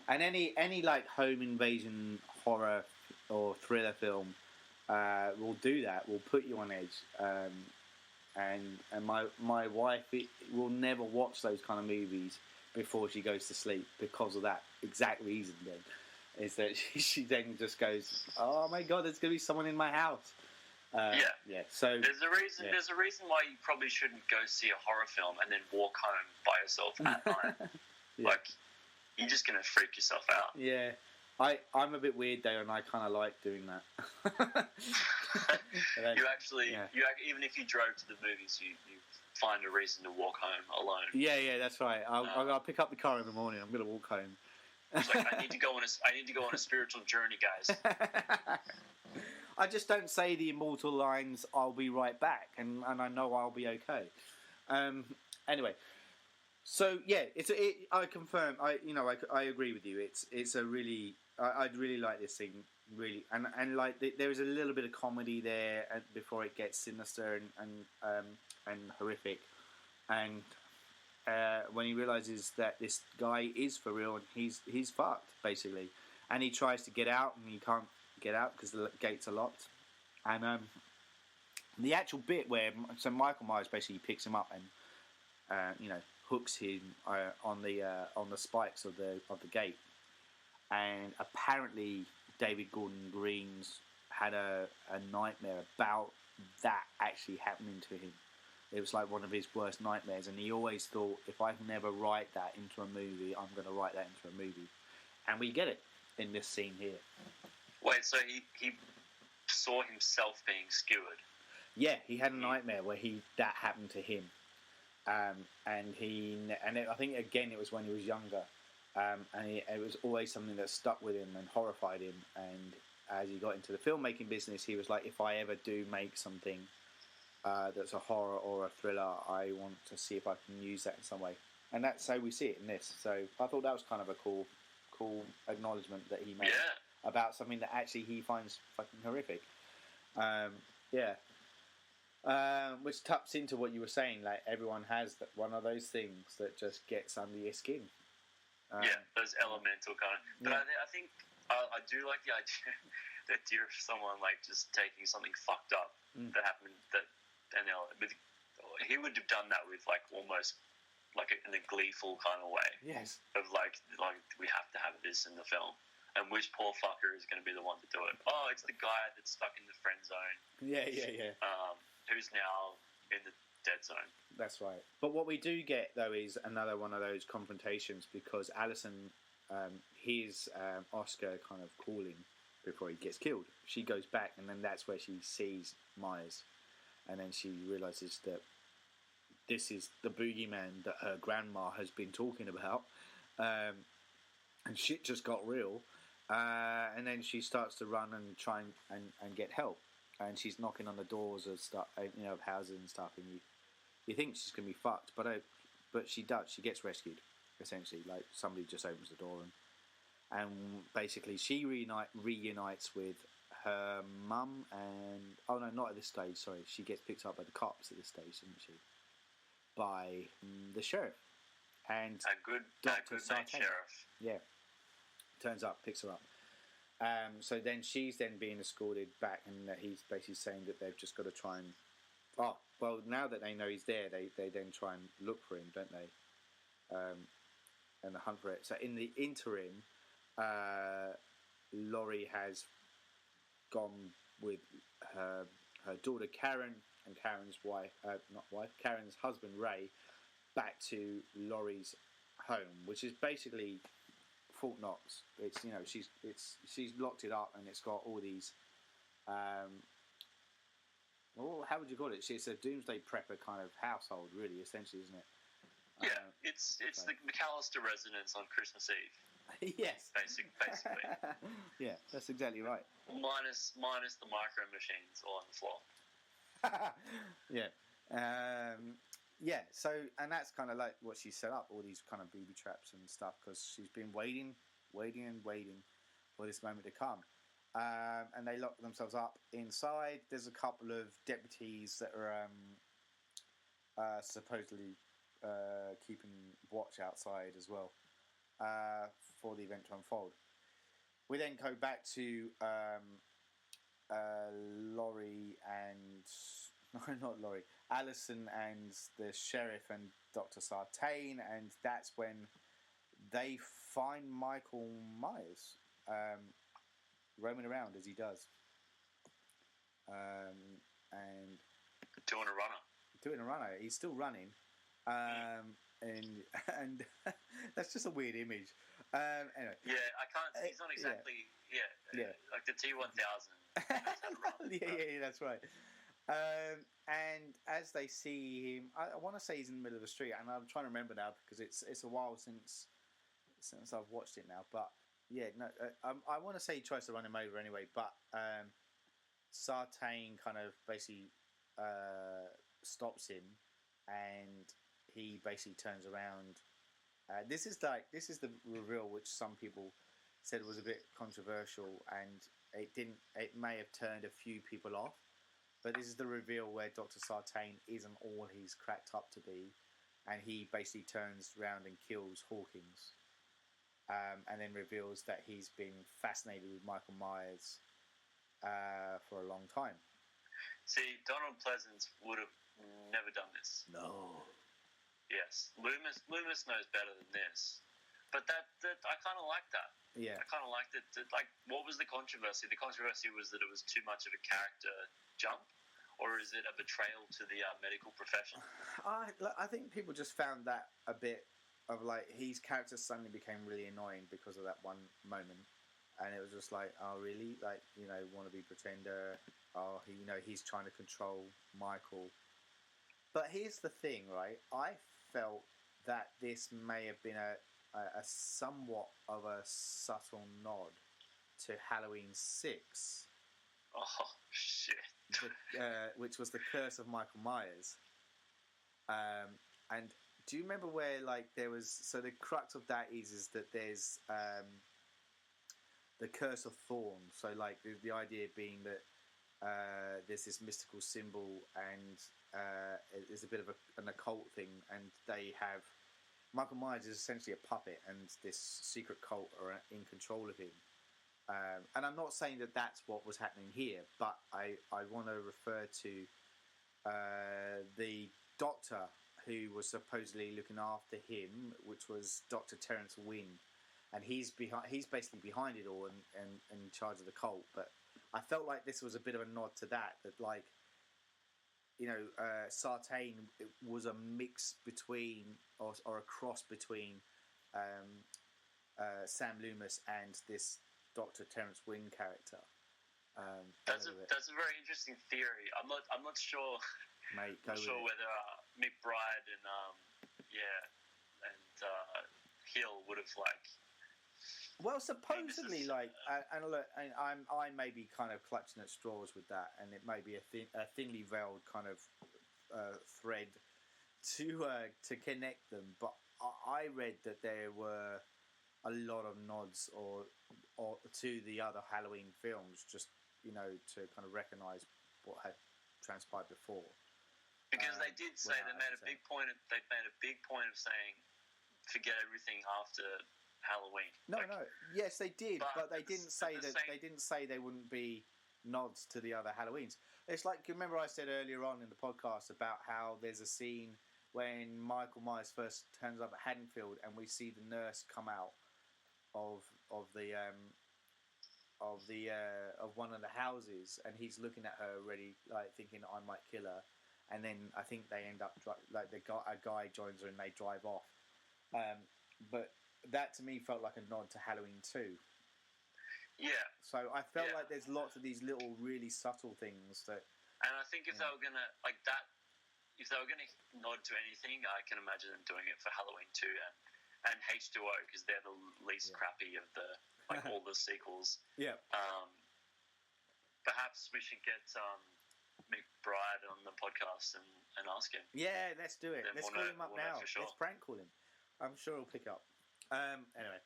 And any like home invasion horror or thriller film will do that. Will put you on edge. And my wife will never watch those kind of movies before she goes to sleep because of that exact reason. Then is that she then just goes, "Oh my God, there's going to be someone in my house." Yeah. So there's a reason. Yeah. There's a reason why you probably shouldn't go see a horror film and then walk home by yourself at night. Yeah. Like you're just gonna freak yourself out. Yeah, I'm a bit weird though, and I kind of like doing that. You actually, even if you drove to the movies, you find a reason to walk home alone. Yeah, that's right. I'll pick up the car in the morning. I'm gonna walk home. It's like I need to go on a spiritual journey, guys. I just don't say the immortal lines, "I'll be right back," and I know I'll be okay. Anyway, so yeah, I confirm. I agree with you. It's a really. I'd really like this thing, really, and like there is a little bit of comedy there before it gets sinister and horrific, and when he realizes that this guy is for real and he's fucked basically, and he tries to get out and he can't get out because the gates are locked, and the actual bit where Michael Myers basically picks him up and hooks him on the spikes of the gate. And apparently David Gordon Green's had a nightmare about that actually happening to him. It was like one of his worst nightmares, and he always thought, if I can never write that into a movie, I'm going to write that into a movie. And we get it in this scene here. Wait, so he saw himself being skewered? Yeah, he had a nightmare where that happened to him. I think again it was when he was younger. It was always something that stuck with him and horrified him. And as he got into the filmmaking business, he was like, if I ever do make something that's a horror or a thriller, I want to see if I can use that in some way. And that's how we see it in this. So I thought that was kind of a cool acknowledgement that he made about something that actually he finds fucking horrific. Which taps into what you were saying, like everyone has one of those things that just gets under your skin. Those elemental kind of. But I think I do like the idea of someone like just taking something fucked up that happened he would have done that with like almost like in a gleeful kind of way. Yes. Of like we have to have this in the film, and which poor fucker is going to be the one to do it? Oh, it's the guy that's stuck in the friend zone. Yeah. Who's now in the dead zone. That's right. But what we do get, though, is another one of those confrontations because Alison hears Oscar kind of calling before he gets killed. She goes back, and then that's where she sees Myers. And then she realises that this is the boogeyman that her grandma has been talking about. And shit just got real. And then she starts to run and try and get help. And she's knocking on the doors of stuff, of houses and stuff, and you think she's gonna be fucked, but she does. She gets rescued, essentially. Like somebody just opens the door, and basically she reunites with her mum, and not at this stage. Sorry, she gets picked up by the cops at this stage, doesn't she? By the sheriff and a good night sheriff. Yeah, turns up, picks her up. So then she's then being escorted back, and he's basically saying that they've just got to try and... Oh, well, now that they know he's there, they then try and look for him, don't they? And hunt for it. So in the interim, Laurie has gone with her daughter Karen and Karen's Karen's husband Ray back to Laurie's home, which is basically... Fort Knox. It's she's locked it up, and it's got all these. How would you call it? It's a doomsday prepper kind of household, really, essentially, isn't it? Yeah, it's the McAllister residence on Christmas Eve. Yes, basically. Yeah, that's exactly right. Minus the micro machines all on the floor. Yeah. Yeah, so, and that's kind of like what she set up, all these kind of booby traps and stuff, because she's been waiting for this moment to come. And they lock themselves up inside. There's a couple of deputies that are supposedly keeping watch outside as well. for the event to unfold. We then go back to Laurie and no, not Laurie, Allison and the sheriff and Dr. Sartain, and that's when they find Michael Myers roaming around as he does, and Doing a runner. He's still running, and that's just a weird image. Anyway, Yeah, I can't. He's not exactly. Yeah. Like the T-1000. yeah, that's right. And as they see him, I want to say he's in the middle of the street, and I'm trying to remember now because it's a while since I've watched it now. But yeah, no, I want to say he tries to run him over anyway, but Sartain kind of basically stops him, and he basically turns around. This is the reveal which some people said was a bit controversial, and it may have turned a few people off. But this is the reveal where Dr. Sartain isn't all he's cracked up to be, and he basically turns around and kills Hawkins, and then reveals that he's been fascinated with Michael Myers for a long time. See, Donald Pleasance would have never done this. No. Yes, Loomis knows better than this, but that I kind of like that. Yeah. I kind of liked it. Like, what was the controversy? The controversy was that it was too much of a character jump, or is it a betrayal to the medical profession? I think people just found that a bit of like his character suddenly became really annoying because of that one moment, and it was just like, oh really, like, you know, wannabe pretender. Oh, he's trying to control Michael. But here's the thing, right? I felt that this may have been a somewhat of a subtle nod to Halloween 6. Oh, shit. Which was the Curse of Michael Myers. And do you remember where, like, there was... So the crux of that is that there's the Curse of Thorn. So, like, the idea being that there's this mystical symbol, and it's a bit of an occult thing, and they have... Michael Myers is essentially a puppet, and this secret cult are in control of him. And I'm not saying that that's what was happening here, but I want to refer to the doctor who was supposedly looking after him, which was Dr. Terence Wynn, and he's basically behind it all and in charge of the cult. But I felt like this was a bit of a nod to that like, you know, Sartain was a mix between or a cross between Sam Loomis and this Dr. Terence Wynn character. That's a very interesting theory. I'm not sure. Mate, I'm not sure whether McBride and Hill would have like. Well, supposedly, I may be kind of clutching at straws with that, and it may be a thinly veiled kind of thread to connect them. But I read that there were a lot of nods or to the other Halloween films, just, you know, to kind of recognise what had transpired before. Because they did say they made a big point of saying forget everything after Halloween. No. Yes, they did, but they didn't say that. same... They didn't say they wouldn't be nods to the other Halloweens. It's like, remember I said earlier on in the podcast about how there's a scene when Michael Myers first turns up at Haddonfield, and we see the nurse come out of one of the houses, and he's looking at her already, like thinking I might kill her, and then I think they end up a guy joins her and they drive off. But that to me felt like a nod to Halloween 2. Yeah. So I felt like there's lots of these little really subtle things that. And I think if they were gonna if they were gonna nod to anything, I can imagine them doing it for Halloween 2 and H2O, because they're the least crappy of the all the sequels. Yeah. Perhaps we should get McBride on the podcast and ask him. Yeah, let's do it. Let's call him up now. Sure. Let's prank call him. I'm sure he'll pick up. Anyway.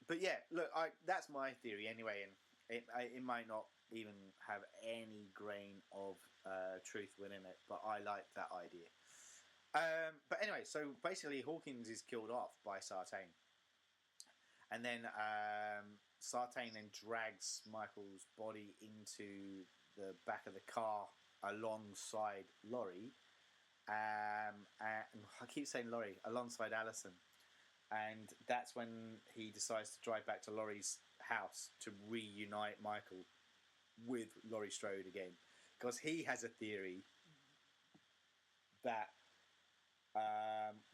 But yeah, look, that's my theory anyway, and it might not even have any grain of truth within it, but I like that idea. But anyway, so basically Hawkins is killed off by Sartain. And then Sartain then drags Michael's body into the back of the car alongside Laurie. And I keep saying Laurie, alongside Allison. And that's when he decides to drive back to Laurie's house to reunite Michael with Laurie Strode again. Because he has a theory that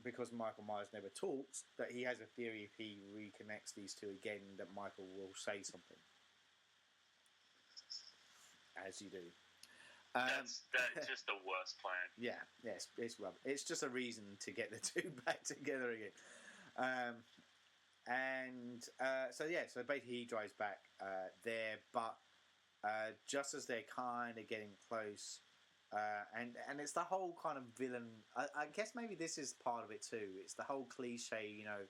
because Michael Myers never talks, that he has a theory if he reconnects these two again, that Michael will say something. As you do. That's just the worst plan. Yeah, yes, it's rubbish. It's just a reason to get the two back together again. So basically he drives back there, but just as they're kind of getting close, and it's the whole kind of villain. I guess maybe this is part of it too. It's the whole cliche, you know,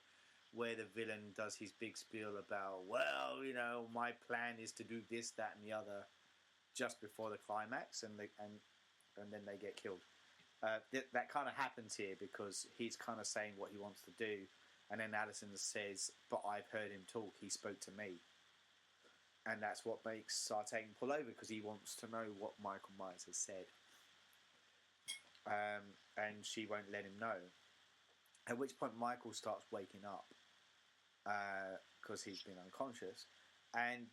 where the villain does his big spiel about, well, you know, my plan is to do this, that, and the other, just before the climax, and then they get killed. That kind of happens here because he's kind of saying what he wants to do, and then Allison says, "But I've heard him talk. He spoke to me." And that's what makes Sartain pull over, because he wants to know what Michael Myers has said. And she won't let him know. At which point Michael starts waking up because he's been unconscious, and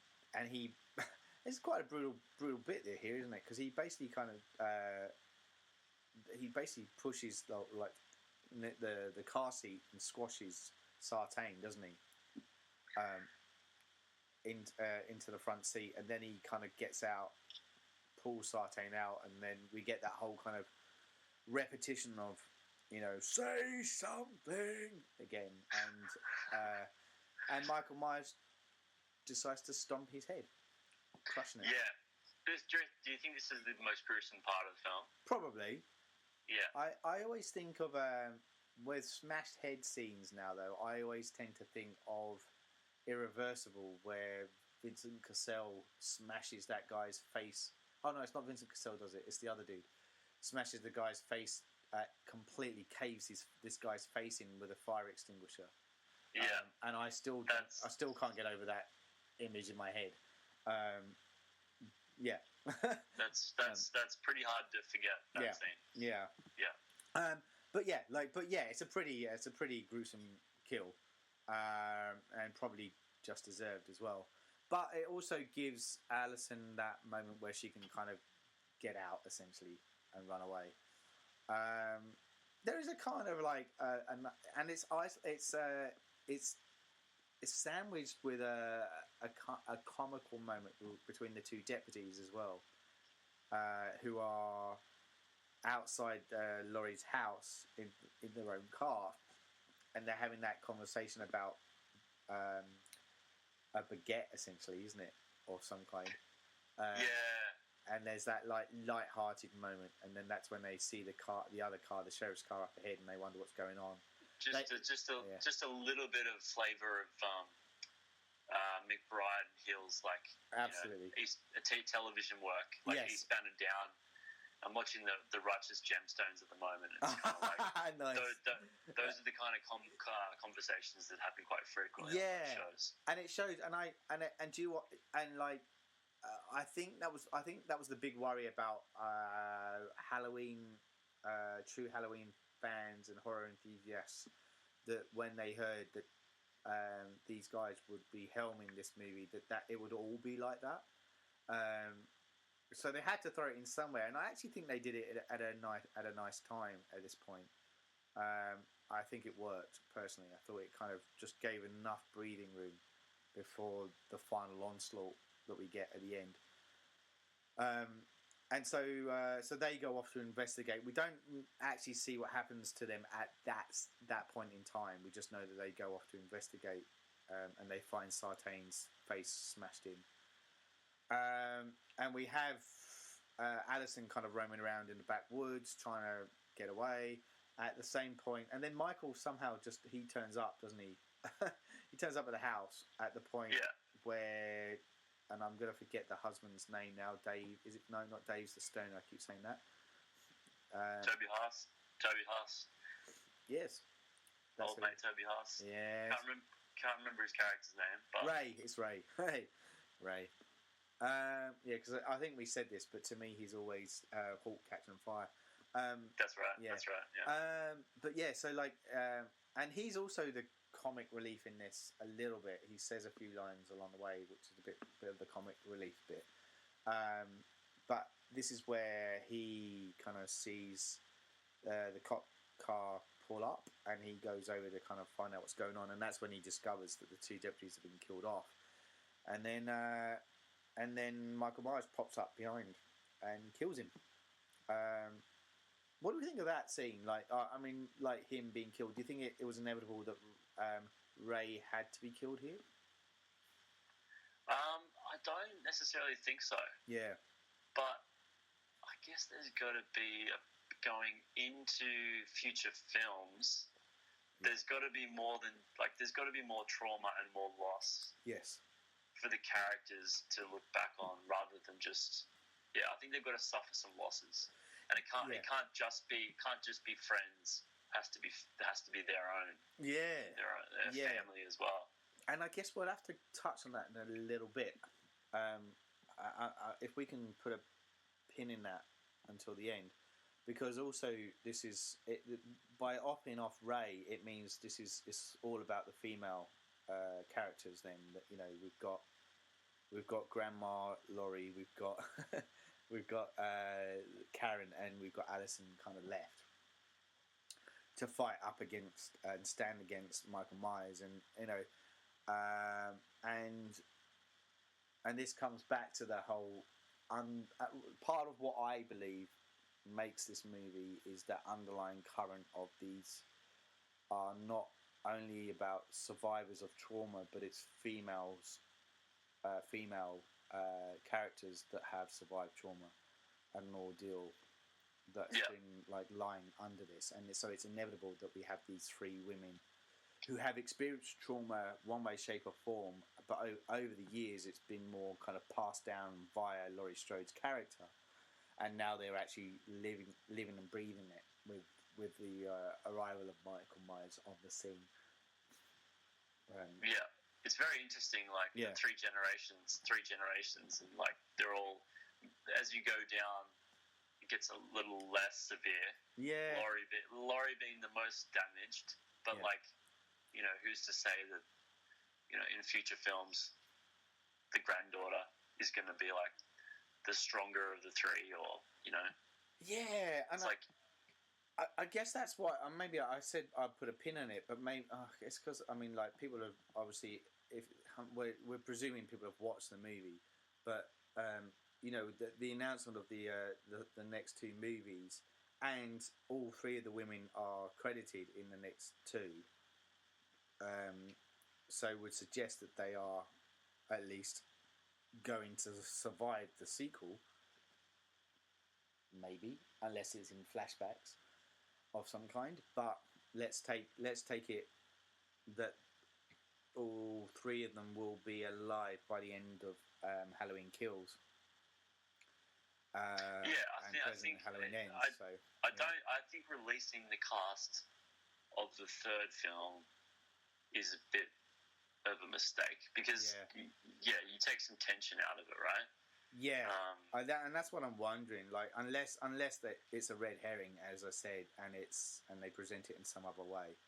he it's quite a brutal bit there here, isn't it? Because he basically pushes the car seat and squashes Sartain, doesn't he? Into the front seat, and then he kind of gets out, pulls Sartain out, and then we get that whole kind of repetition of, you know, say something again, and Michael Myers decides to stomp his head, crushing it. Yeah. Do you think this is the most gruesome part of the film? Probably. Yeah. I always think of with smashed head scenes now, though. I always tend to think of Irreversible, where Vincent Cassel smashes that guy's face. Oh no, it's not Vincent Cassel, does it? It's the other dude. Smashes the guy's face, completely caves this guy's face in with a fire extinguisher. Yeah. And I still can't get over that image in my head. Yeah. That's pretty hard to forget that scene. Yeah. Yeah. But it's a pretty gruesome kill, and probably just deserved as well. But it also gives Allison that moment where she can kind of get out essentially and run away. There is a kind of like, and it's sandwiched with a comical moment between the two deputies as well, who are outside Laurie's house in their own car, and they're having that conversation about a baguette, essentially, isn't it, or some kind. Yeah. And there's that like light-hearted moment, and then that's when they see the other car, the sheriff's car up ahead, and they wonder what's going on. Just a little bit of flavour of McBride Hill's, like, absolutely, television work, like yes. Eastbound and Down. I'm watching the Righteous Gemstones at the moment. It's kind of like nice. those are the kind of conversations that happen quite frequently on those shows. And it shows. And do you what? And like, I think that was the big worry about Halloween, true Halloween fans and horror enthusiasts, that when they heard that these guys would be helming this movie, that it would all be like that. So they had to throw it in somewhere, and I actually think they did it at a nice time at this point. I think it worked personally. I thought it kind of just gave enough breathing room before the final onslaught that we get at the end. And so they go off to investigate. We don't actually see what happens to them at that point in time. We just know that they go off to investigate, and they find Sartain's face smashed in. And we have Allison kind of roaming around in the backwoods trying to get away at the same point, and then Michael somehow he turns up, doesn't he? He turns up at the house at the point where, and I'm going to forget the husband's name now, Dave, is it? No, not Dave's the stoner, I keep saying that. Toby Haas. Toby Huss, Yes. old mate Toby Huss. Yes. Can't remember his character's name, but Ray. It's Ray. Ray. Yeah, because I think we said this, but to me, he's always Hawk catching fire. that's right. Yeah. That's right. Yeah. But yeah, so like, and he's also the comic relief in this a little bit. He says a few lines along the way, which is a bit of the comic relief bit. But this is where he kind of sees the cop car pull up, and he goes over to kind of find out what's going on, and that's when he discovers that the two deputies have been killed off, and then Michael Myers pops up behind and kills him. What do we think of that scene? Like, I mean, like him being killed. Do you think it was inevitable that Ray had to be killed here? I don't necessarily think so. Yeah. But I guess there's got to be going into future films. There's got to be more than there's got to be more trauma and more loss. Yes. For the characters to look back on, rather than just I think they've got to suffer some losses, and it can't just be friends. There has to be their own their family as well. And I guess we'll have to touch on that in a little bit. If we can put a pin in that until the end, because also this is by opting off Ray, it means it's all about the female characters. Then that we've got Grandma Laurie, we've got Karen, and we've got Allison kind of left to fight up against and stand against Michael Myers, and and this comes back to the whole part of what I believe makes this movie is that underlying current of these are not only about survivors of trauma, but it's female characters that have survived trauma and an ordeal that's been lying under this, and so it's inevitable that we have these three women who have experienced trauma one way, shape or form, but over the years it's been more kind of passed down via Laurie Strode's character, and now they're actually living and breathing it with the arrival of Michael Myers on the scene. It's very interesting. Three generations, and they're all, as you go down, it gets a little less severe. Yeah, Laurie being the most damaged, but who's to say that in future films the granddaughter is going to be the stronger of the three, or Yeah, and it's I guess that's why maybe I said I'd put a pin in it, but maybe it's because people have obviously, if we're presuming people have watched the movie, but the announcement of the next two movies, and all three of the women are credited in the next two, so would suggest that they are at least going to survive the sequel, maybe, unless it's in flashbacks of some kind. But let's take it that all three of them will be alive by the end of Halloween Kills. I think Halloween ends. I think releasing the cast of the third film is a bit of a mistake, because you take some tension out of it, right? Yeah, and that's what I'm wondering. Unless that it's a red herring, as I said, and they present it in some other way,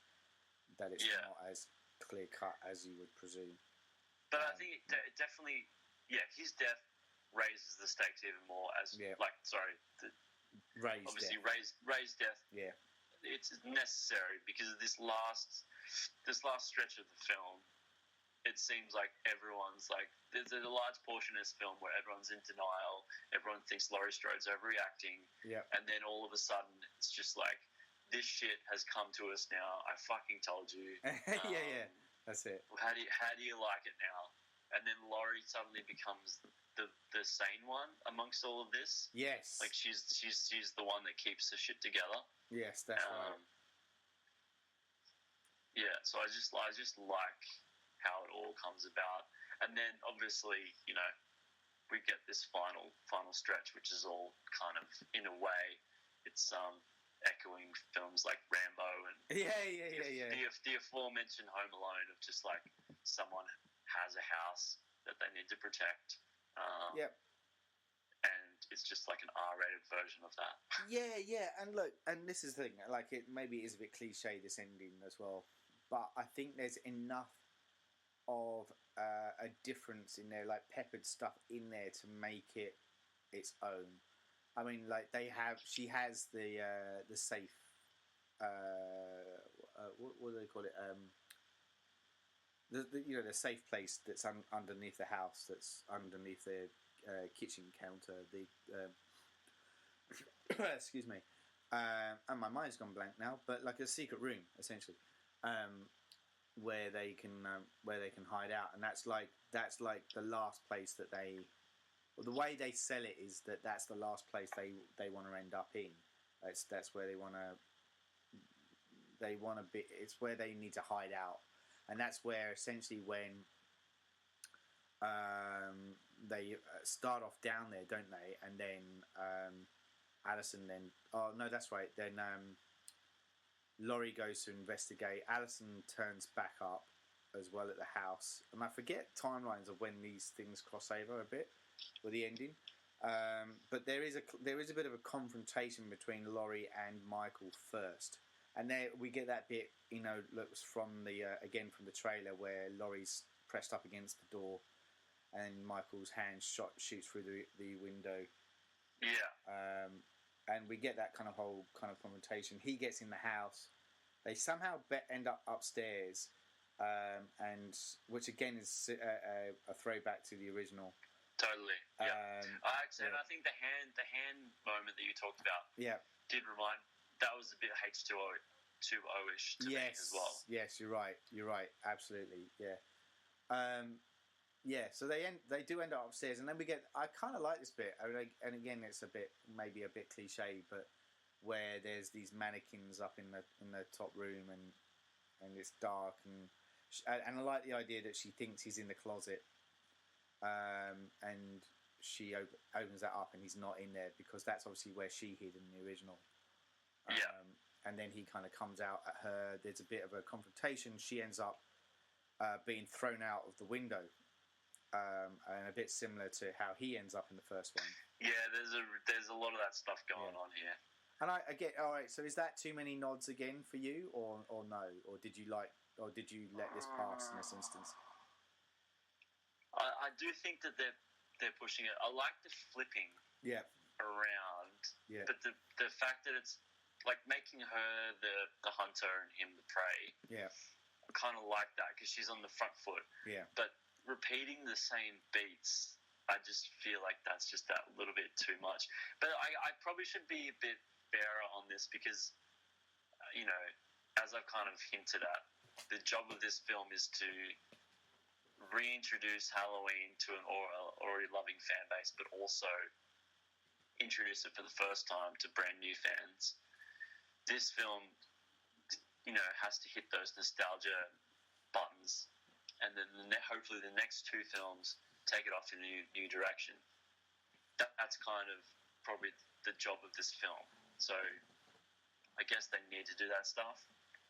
that it's not as clear cut as you would presume. But I think it definitely, his death raises the stakes even more. Ray's death. Yeah, it's necessary because of this last stretch of the film. It seems like everyone's there's a large portion of this film where everyone's in denial. Everyone thinks Laurie Strode's overreacting. Yeah. And then all of a sudden, it's just this shit has come to us now. I fucking told you. That's it. How do you like it now? And then Laurie suddenly becomes the sane one amongst all of this. Yes. She's the one that keeps the shit together. Yes, that's right. Yeah. So I just like how it all comes about, and then obviously we get this final stretch, which is all kind of, in a way, it's echoing films like Rambo and the aforementioned Home Alone, of just like someone has a house that they need to protect. Yep. And it's just like an R-rated version of that. Yeah, and look, and this is the thing, like, it maybe is a bit cliche, this ending as well, but I think there's enough of a difference in there, like peppered stuff in there to make it its own. I mean, like, she has the safe, what do they call it? The safe place that's underneath the house, that's underneath the kitchen counter. Excuse me, and my mind's gone blank now. But like a secret room, essentially, where they can hide out, and that's like the last place that they. Well, the way they sell it is that that's the last place they want to end up in. That's where they want to be. It's where they need to hide out, and that's where essentially when they start off down there, don't they? And then Allison then. Oh no, that's right. Then Laurie goes to investigate. Allison turns back up as well at the house, and I forget timelines of when these things cross over a bit with the ending. But there is a bit of a confrontation between Laurie and Michael first, and there we get that bit, looks from the again from the trailer where Laurie's pressed up against the door, and Michael's hand shoots through the window. Yeah. And we get that whole confrontation. He gets in the house. They somehow end up upstairs, and which again is a throwback to the original. Totally. Yeah. And I think the hand moment that you talked about. Did remind. That was a bit H2O-ish to me as well. Yes, you're right. Absolutely. Yeah. So they do end up upstairs, and then we get. I kind of like this bit, and again, it's maybe a bit cliche, but where there's these mannequins up in the top room, and it's dark, and I like the idea that she thinks he's in the closet, and she opens that up, and he's not in there because that's obviously where she hid in the original. And then he kind of comes out at her. There's a bit of a confrontation. She ends up being thrown out of the window. And a bit similar to how he ends up in the first one. Yeah, there's a lot of that stuff going on here. And I get all right. So is that too many nods again for you, or no, or did you let this pass in this instance? I do think that they're pushing it. I like the flipping. Around. Yeah. But the fact that it's like making her the hunter and him the prey. Yeah. I kind of like that because she's on the front foot. Yeah. But repeating the same beats, I just feel like that's just that little bit too much. But I probably should be a bit fairer on this because, as I've kind of hinted at, the job of this film is to reintroduce Halloween to an already loving fan base, but also introduce it for the first time to brand new fans. This film, has to hit those nostalgia buttons, and then hopefully the next two films take it off in a new direction. That's kind of probably the job of this film. So I guess they need to do that stuff.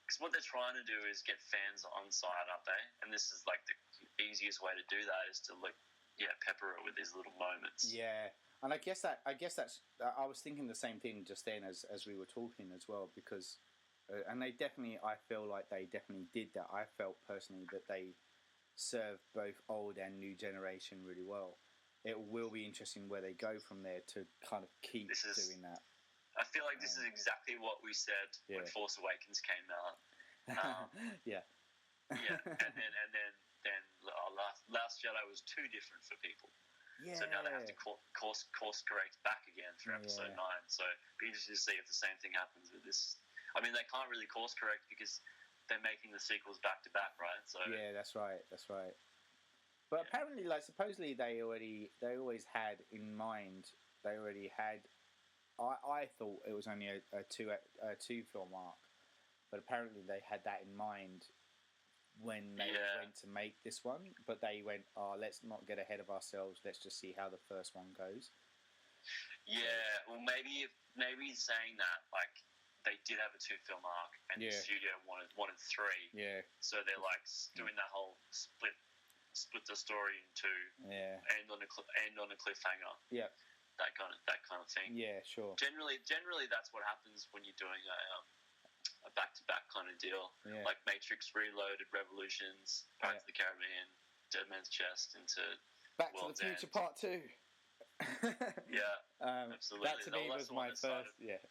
Because what they're trying to do is get fans on side, aren't they? And this is like the easiest way to do that is to pepper it with these little moments. Yeah. And I guess that's. I was thinking the same thing just then as we were talking as well, because, and I feel like they definitely did that. I felt personally that they served both old and new generation really well. It will be interesting where they go from there to kind of keep doing that. I feel like this is exactly what we said when Force Awakens came out. Yeah. Yeah, and then Last Jedi was too different for people. Yeah. So now they have to course correct back again for episode 9. So it'd be interesting to see if the same thing happens with this. I mean, they can't really course correct because they're making the sequels back to back, right? So yeah, that's right. But apparently, supposedly they always had in mind. They already had. I thought it was only a two film arc, but apparently they had that in mind when they went to make this one. But they went, let's not get ahead of ourselves. Let's just see how the first one goes. Yeah, well, maybe saying that, like, they did have a 2-film arc, and the studio wanted 3. Yeah. So they're like doing that whole split the story in 2. Yeah. End on a cliffhanger. Yeah. That kind of thing. Yeah, sure. Generally, that's what happens when you're doing a back-to-back kind of deal, like Matrix Reloaded, Revolutions, Pirates of the Caribbean, Dead Man's Chest, into Back World's to the Future End. Part 2. Yeah, absolutely. That to me was my first. Yeah.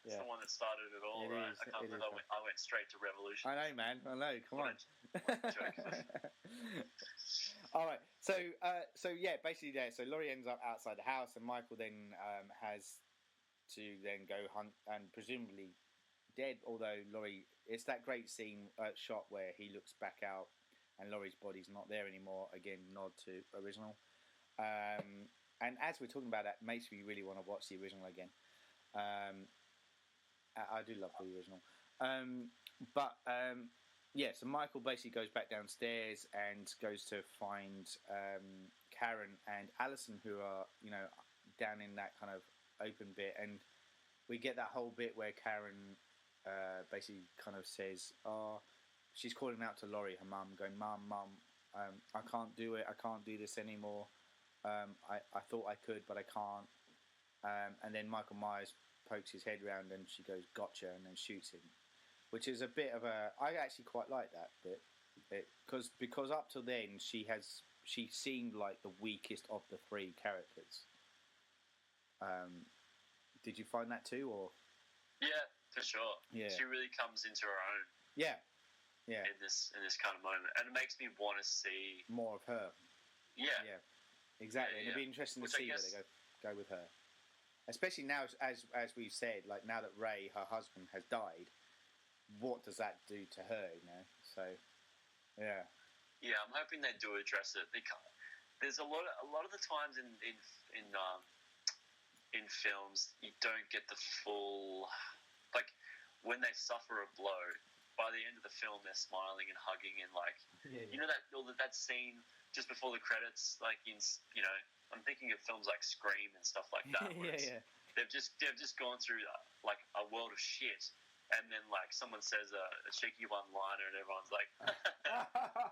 It's the one that started it all, right? I can't believe I went straight to Revolution. I know, man. I know. Come on. What a joke. All right. So basically, there. So Laurie ends up outside the house, and Michael then has to then go hunt, and presumably dead. Although Laurie, it's that great scene shot where he looks back out, and Laurie's body's not there anymore. Again, nod to original. And as we're talking about that, makes me really want to watch the original again. I do love the original. So Michael basically goes back downstairs and goes to find Karen and Alison, who are, down in that kind of open bit. And we get that whole bit where Karen basically kind of says, she's calling out to Laurie, her mum, going, Mum, I can't do it. I can't do this anymore. I thought I could, but I can't. And then Michael Myers pokes his head round and she goes, gotcha, and then shoots him. Which is a bit of a... I actually quite like that bit. Because up till then, she seemed like the weakest of the 3 characters. Did you find that too, or...? Yeah, for sure. Yeah. She really comes into her own. Yeah. In this kind of moment. And it makes me want to see... more of her. Yeah. Yeah. Exactly, and it'd be interesting to see where they go with her, especially now, as we've said, like now that Ray, her husband, has died. What does that do to her? So yeah. I'm hoping they do address it. Because there's a lot of the times in films you don't get the full, like when they suffer a blow. By the end of the film, they're smiling and hugging and that scene just before the credits, like I'm thinking of films like Scream and stuff like that. They've just gone through like a world of shit, and then like someone says a cheeky one-liner, and everyone's like,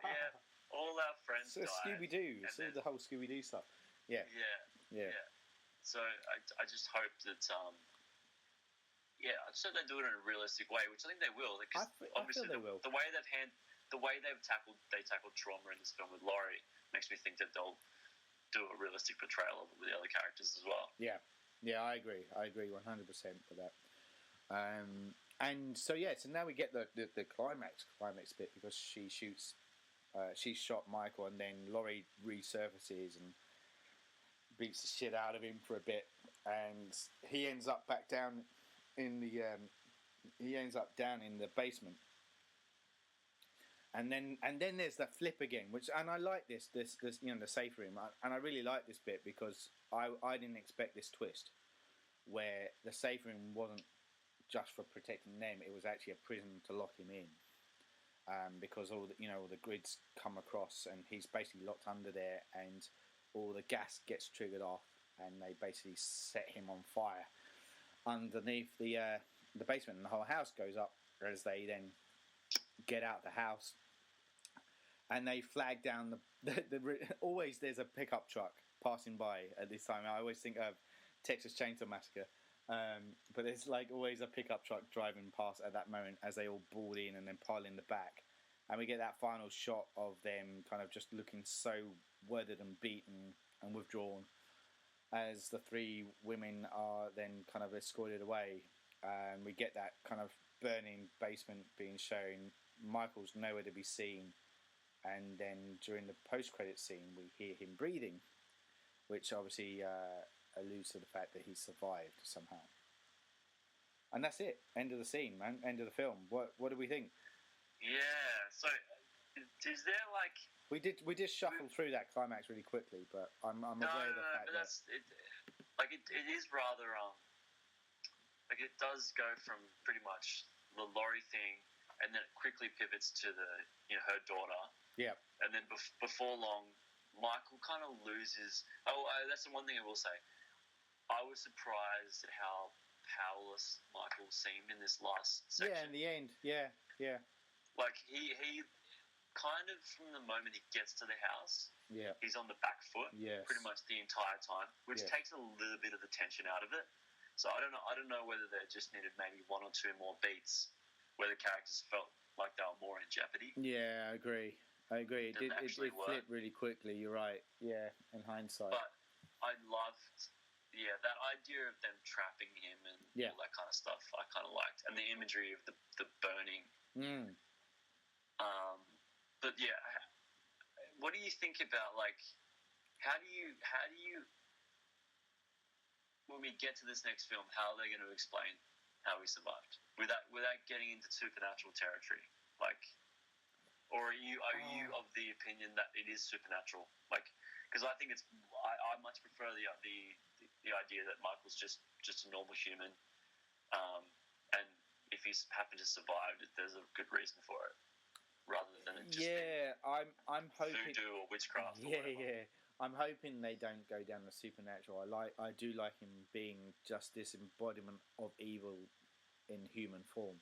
yeah, all our friends died. Scooby-Doo, so the whole Scooby-Doo stuff. Yeah. So I just hope that I just hope they do it in a realistic way, which I think they will. Because obviously they will. The way they've tackled trauma in this film with Laurie makes me think that they'll do a realistic portrayal of it with the other characters as well. Yeah, I agree 100% for that. And so now we get the climax bit, because she shot Michael, and then Laurie resurfaces and beats the shit out of him for a bit, and he ends up back down in the basement. And then there's that flip again, and I like this the safe room, and I really like this bit because I didn't expect this twist, where the safe room wasn't just for protecting them; it was actually a prison to lock him in, because all the grids come across, and he's basically locked under there, and all the gas gets triggered off, and they basically set him on fire underneath the basement, and the whole house goes up as they then get out the house. And they flag down the always there's a pickup truck passing by at this time. I always think of Texas Chainsaw Massacre, but it's like always a pickup truck driving past at that moment as they all board in and then pile in the back. And we get that final shot of them kind of just looking so weathered and beaten and withdrawn as the 3 women are then kind of escorted away. And we get that kind of burning basement being shown. Michael's nowhere to be seen. And then during the post-credit scene, we hear him breathing, which obviously alludes to the fact that he survived somehow. And that's it. End of the scene, man. End of the film. What do we think? Yeah. So, is there like... We did shuffle through that climax really quickly, but I'm aware of the fact but that's it. Like it is rather like it does go from pretty much the Laurie thing, and then it quickly pivots to the her daughter. Yeah. And then before long, Michael kind of loses. That's the one thing I will say. I was surprised at how powerless Michael seemed in this last section. Yeah, in the end. Yeah. Like, he kind of, from the moment he gets to the house, Yeah. he's on the back foot Yes. pretty much the entire time, which Yeah. takes a little bit of the tension out of it. So I don't know whether they just needed maybe one or two more beats where the characters felt like they were more in jeopardy. Yeah, I agree. It actually it work. flipped really quickly. You're right. Yeah, in hindsight. But I loved, that idea of them trapping him and all that kind of stuff. I kind of liked, and the imagery of the burning. Mm. But yeah, what do you think about, like, how do you when we get to this next film, how are they going to explain how he survived without getting into supernatural territory? Like, or are you of the opinion that it is supernatural? Like, because I think I much prefer the idea that Michael's just a normal human, and if he's happened to survive, there's a good reason for it, rather than it just I'm hoping voodoo or witchcraft. Or whatever. Yeah. I'm hoping they don't go down the supernatural. I do like him being just this embodiment of evil in human form,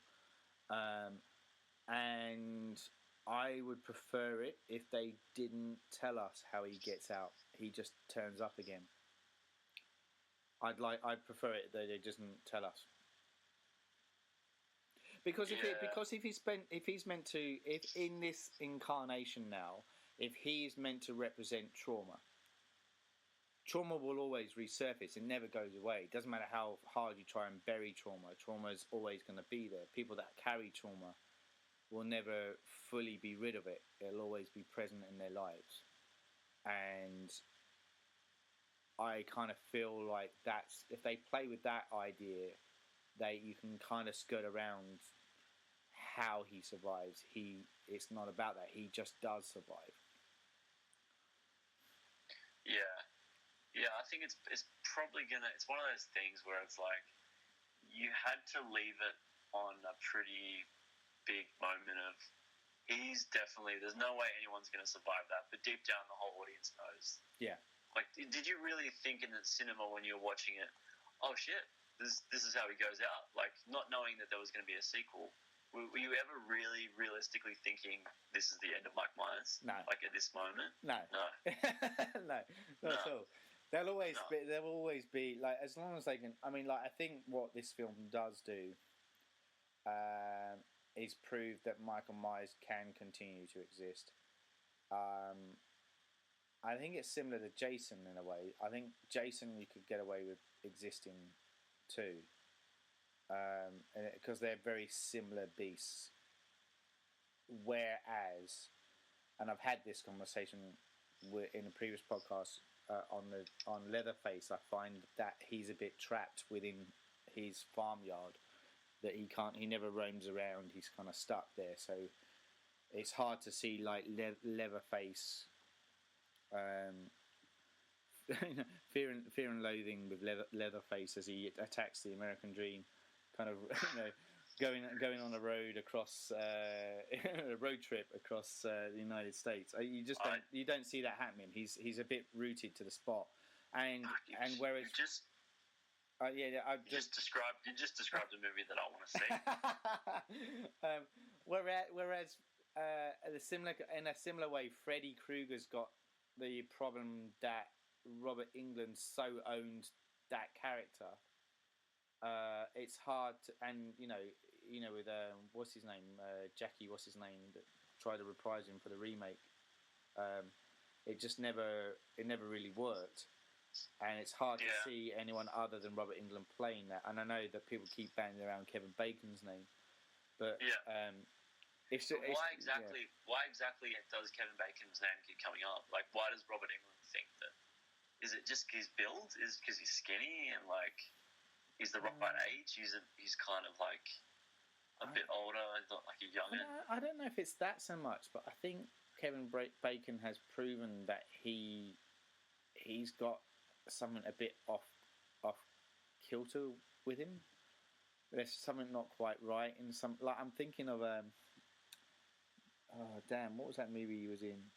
and I would prefer it if they didn't tell us how he gets out. He just turns up again. I'd prefer it that they just didn't tell us. Because if in this incarnation now, if he's meant to represent trauma will always resurface. It never goes away. It doesn't matter how hard you try and bury trauma. Trauma is always going to be there. People that carry trauma will never fully be rid of it. It'll always be present in their lives. And I kind of feel like that's, if they play with that idea, you can kind of skirt around how he survives. It's not about that. He just does survive. Yeah, I think it's probably it's one of those things where it's like you had to leave it on a pretty big moment of there's no way anyone's going to survive that, but deep down the whole audience knows. Yeah. Like, did you really think in the cinema when you were watching it, oh shit, this is how he goes out? Like, not knowing that there was going to be a sequel. Were you ever really realistically thinking this is the end of Mike Myers? No. Like, at this moment? No. No. No, not at all. There will always be, like, as long as they can. I mean, like, I think what this film does do is prove that Michael Myers can continue to exist. I think it's similar to Jason in a way. I think Jason you could get away with existing too, because they're very similar beasts. Whereas, and I've had this conversation in a previous podcast on Leatherface. I find that he's a bit trapped within his farmyard. That he never roams around. He's kind of stuck there. So it's hard to see like Leatherface. Fear and loathing with Leatherface as he attacks the American dream, kind of going on a road across a road trip across the United States. You don't see that happening. He's a bit rooted to the spot, and whereas you just described a movie that I want to see. Whereas in a similar way, Freddy Krueger's got the problem that Robert Englund so owned that character. It's hard to, and with what's his name, Jackie, that tried to reprise him for the remake. It never really worked, and it's hard to see anyone other than Robert Englund playing that. And I know that people keep banging around Kevin Bacon's name, but why exactly does Kevin Bacon's name keep coming up? Like, why does Robert Englund think that? Is it just his build? Is it because he's skinny and like he's the right age? He's kind of like a bit older, not like a youngin. I don't know if it's that so much, but I think Kevin Bacon has proven that he's got something a bit off kilter with him. There's something not quite right in some. Like, I'm thinking of what was that movie he was in?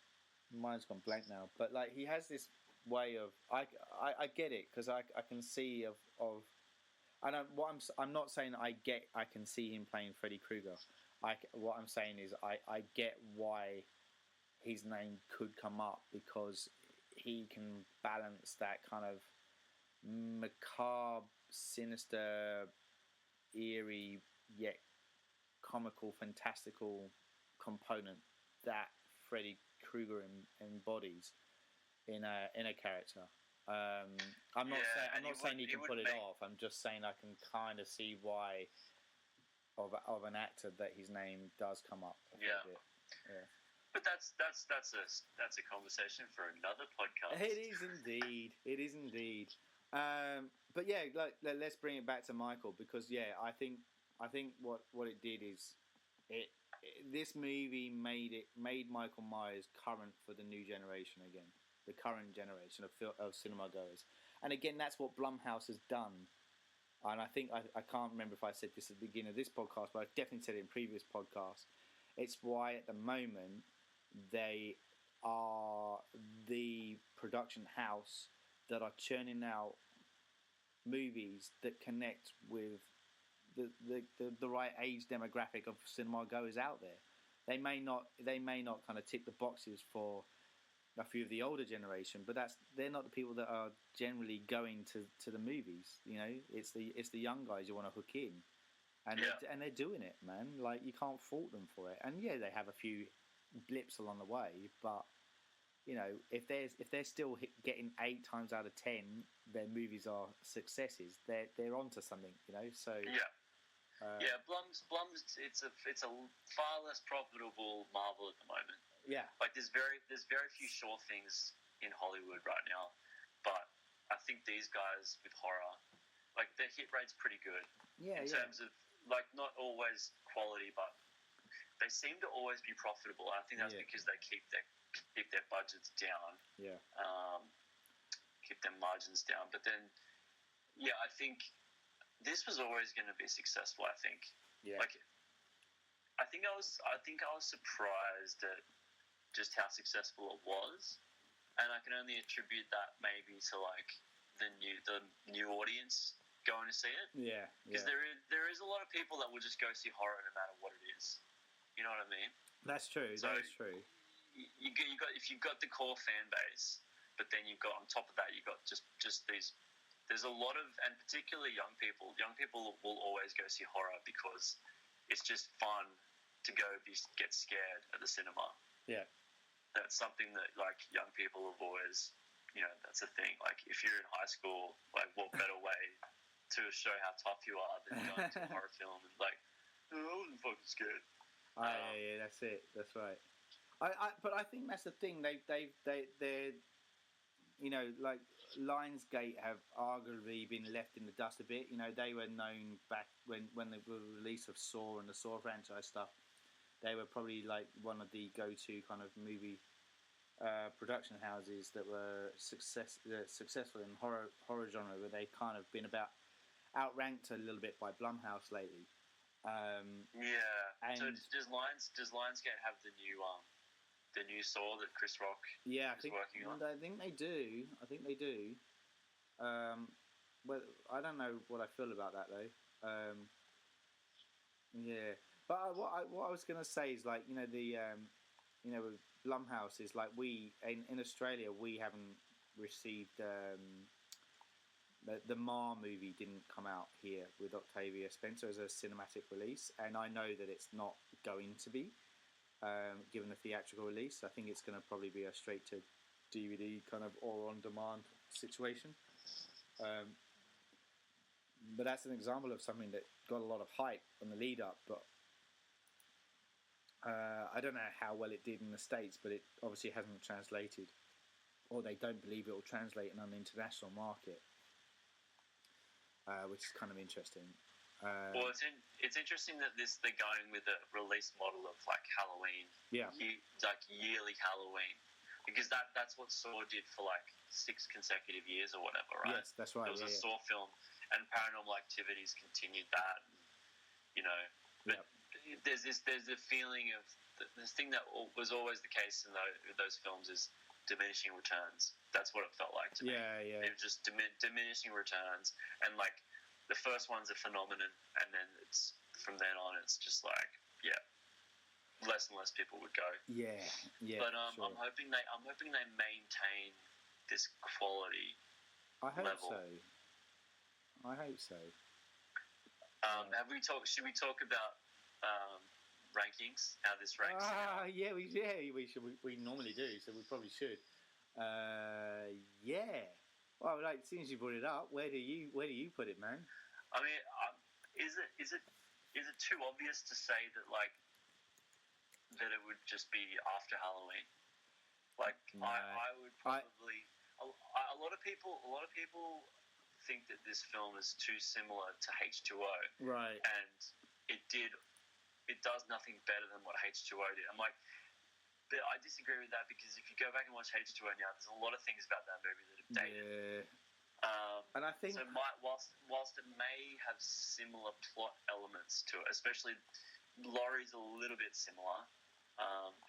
Mine's gone blank now. But like, he has this way of I get it because I can see of I'm not saying I can see him playing Freddy Krueger. What I'm saying is I get why his name could come up, because he can balance that kind of macabre, sinister, eerie yet comical, fantastical component that Freddy Krueger embodies in a character. I'm not saying he can pull it off. I'm just saying I can kind of see why of an actor that his name does come up a bit. Yeah. But that's a conversation for another podcast. It is indeed. But yeah, let's bring it back to Michael, because I think what it did is this movie made Michael Myers current for the new generation again, the current generation of cinema goers. And again, that's what Blumhouse has done. And I think I can't remember if I said this at the beginning of this podcast, but I've definitely said it in previous podcasts. It's why at the moment they are the production house that are churning out movies that connect with the right age demographic of cinema goers out there. They may not kind of tick the boxes for a few of the older generation, but they're not the people that are generally going to the movies. You know, it's the young guys you want to hook in, and they're doing it, man. Like, you can't fault them for it. And yeah, they have a few blips along the way, but you know, if they're still getting 8 times out of 10, their movies are successes. They're onto something, you know. So Blum's it's a far less profitable Marvel at the moment. Yeah, like there's very few sure things in Hollywood right now, but I think these guys with horror, like, their hit rate's pretty good. In terms of, like, not always quality, but they seem to always be profitable. I think that's because they keep their budgets down. Yeah. Keep their margins down. But then, I think this was always going to be successful. I think. Yeah. Like, I think I was surprised at just how successful it was, and I can only attribute that maybe to, like, the new audience going to see it. Yeah. Because there is a lot of people that will just go see horror no matter what it is. You know what I mean? That's true. So, that is true. You got if you've got the core fan base, but then you've got on top of that, you've got just these. There's a lot of, and particularly young people. Young people will always go see horror because it's just fun to go get scared at the cinema. Yeah, that's something that, like, young people have always, you know, that's a thing. Like, if you're in high school, like, what better way to show how tough you are than going to a horror film and, like, I wasn't fucking scared. Yeah, that's it. That's right. But I think that's the thing. They're, you know, like, Lionsgate have arguably been left in the dust a bit. You know, they were known back when the release of Saw and the Saw franchise stuff. They were probably, like, one of the go-to kind of movie production houses that were successful in horror genre, but they kind of been outranked a little bit by Blumhouse lately. And so does Lionsgate have the new Saw that Chris Rock is working on? I think they do. Well, I don't know what I feel about that though. But what I was going to say is, like, you know, with Blumhouse is, like, we in Australia we haven't received the Ma movie didn't come out here with Octavia Spencer as a cinematic release, and I know that it's not going to be given the theatrical release. I think it's going to probably be a straight to DVD kind of or on demand situation. But that's an example of something that got a lot of hype on the lead up, but I don't know how well it did in the States, but it obviously hasn't translated, or they don't believe it will translate in an international market, which is kind of interesting. Well, it's interesting that they're going with a release model of, like, Halloween, like yearly Halloween, because that's what Saw did for, like, 6 consecutive years or whatever, right? Yes, that's right. There was a Saw film, and Paranormal Activities continued that, you know. But there's a feeling of this thing that was always the case in those films is diminishing returns. That's what it felt like to me. Yeah. It was just diminishing returns, and, like, the first one's a phenomenon, and then it's from then on, it's just like, less and less people would go. Yeah. But sure. I'm hoping they maintain this quality. I hope level. so. I hope so. Should we talk about rankings? How this ranks? Yeah, we should. We normally do, so we probably should. Yeah. Well, like, as soon as you brought it up, where do you put it, man? I mean, is it too obvious to say that, like, that it would just be after Halloween? Like, No. I would probably. A lot of people think that this film is too similar to H2O, Right. and it does nothing better than what H2O did. I'm like, but I disagree with that, because if you go back and watch H2O now, there's a lot of things about that movie that have dated. Yeah. And I think So whilst it may have similar plot elements to it, especially Laurie's a little bit similar.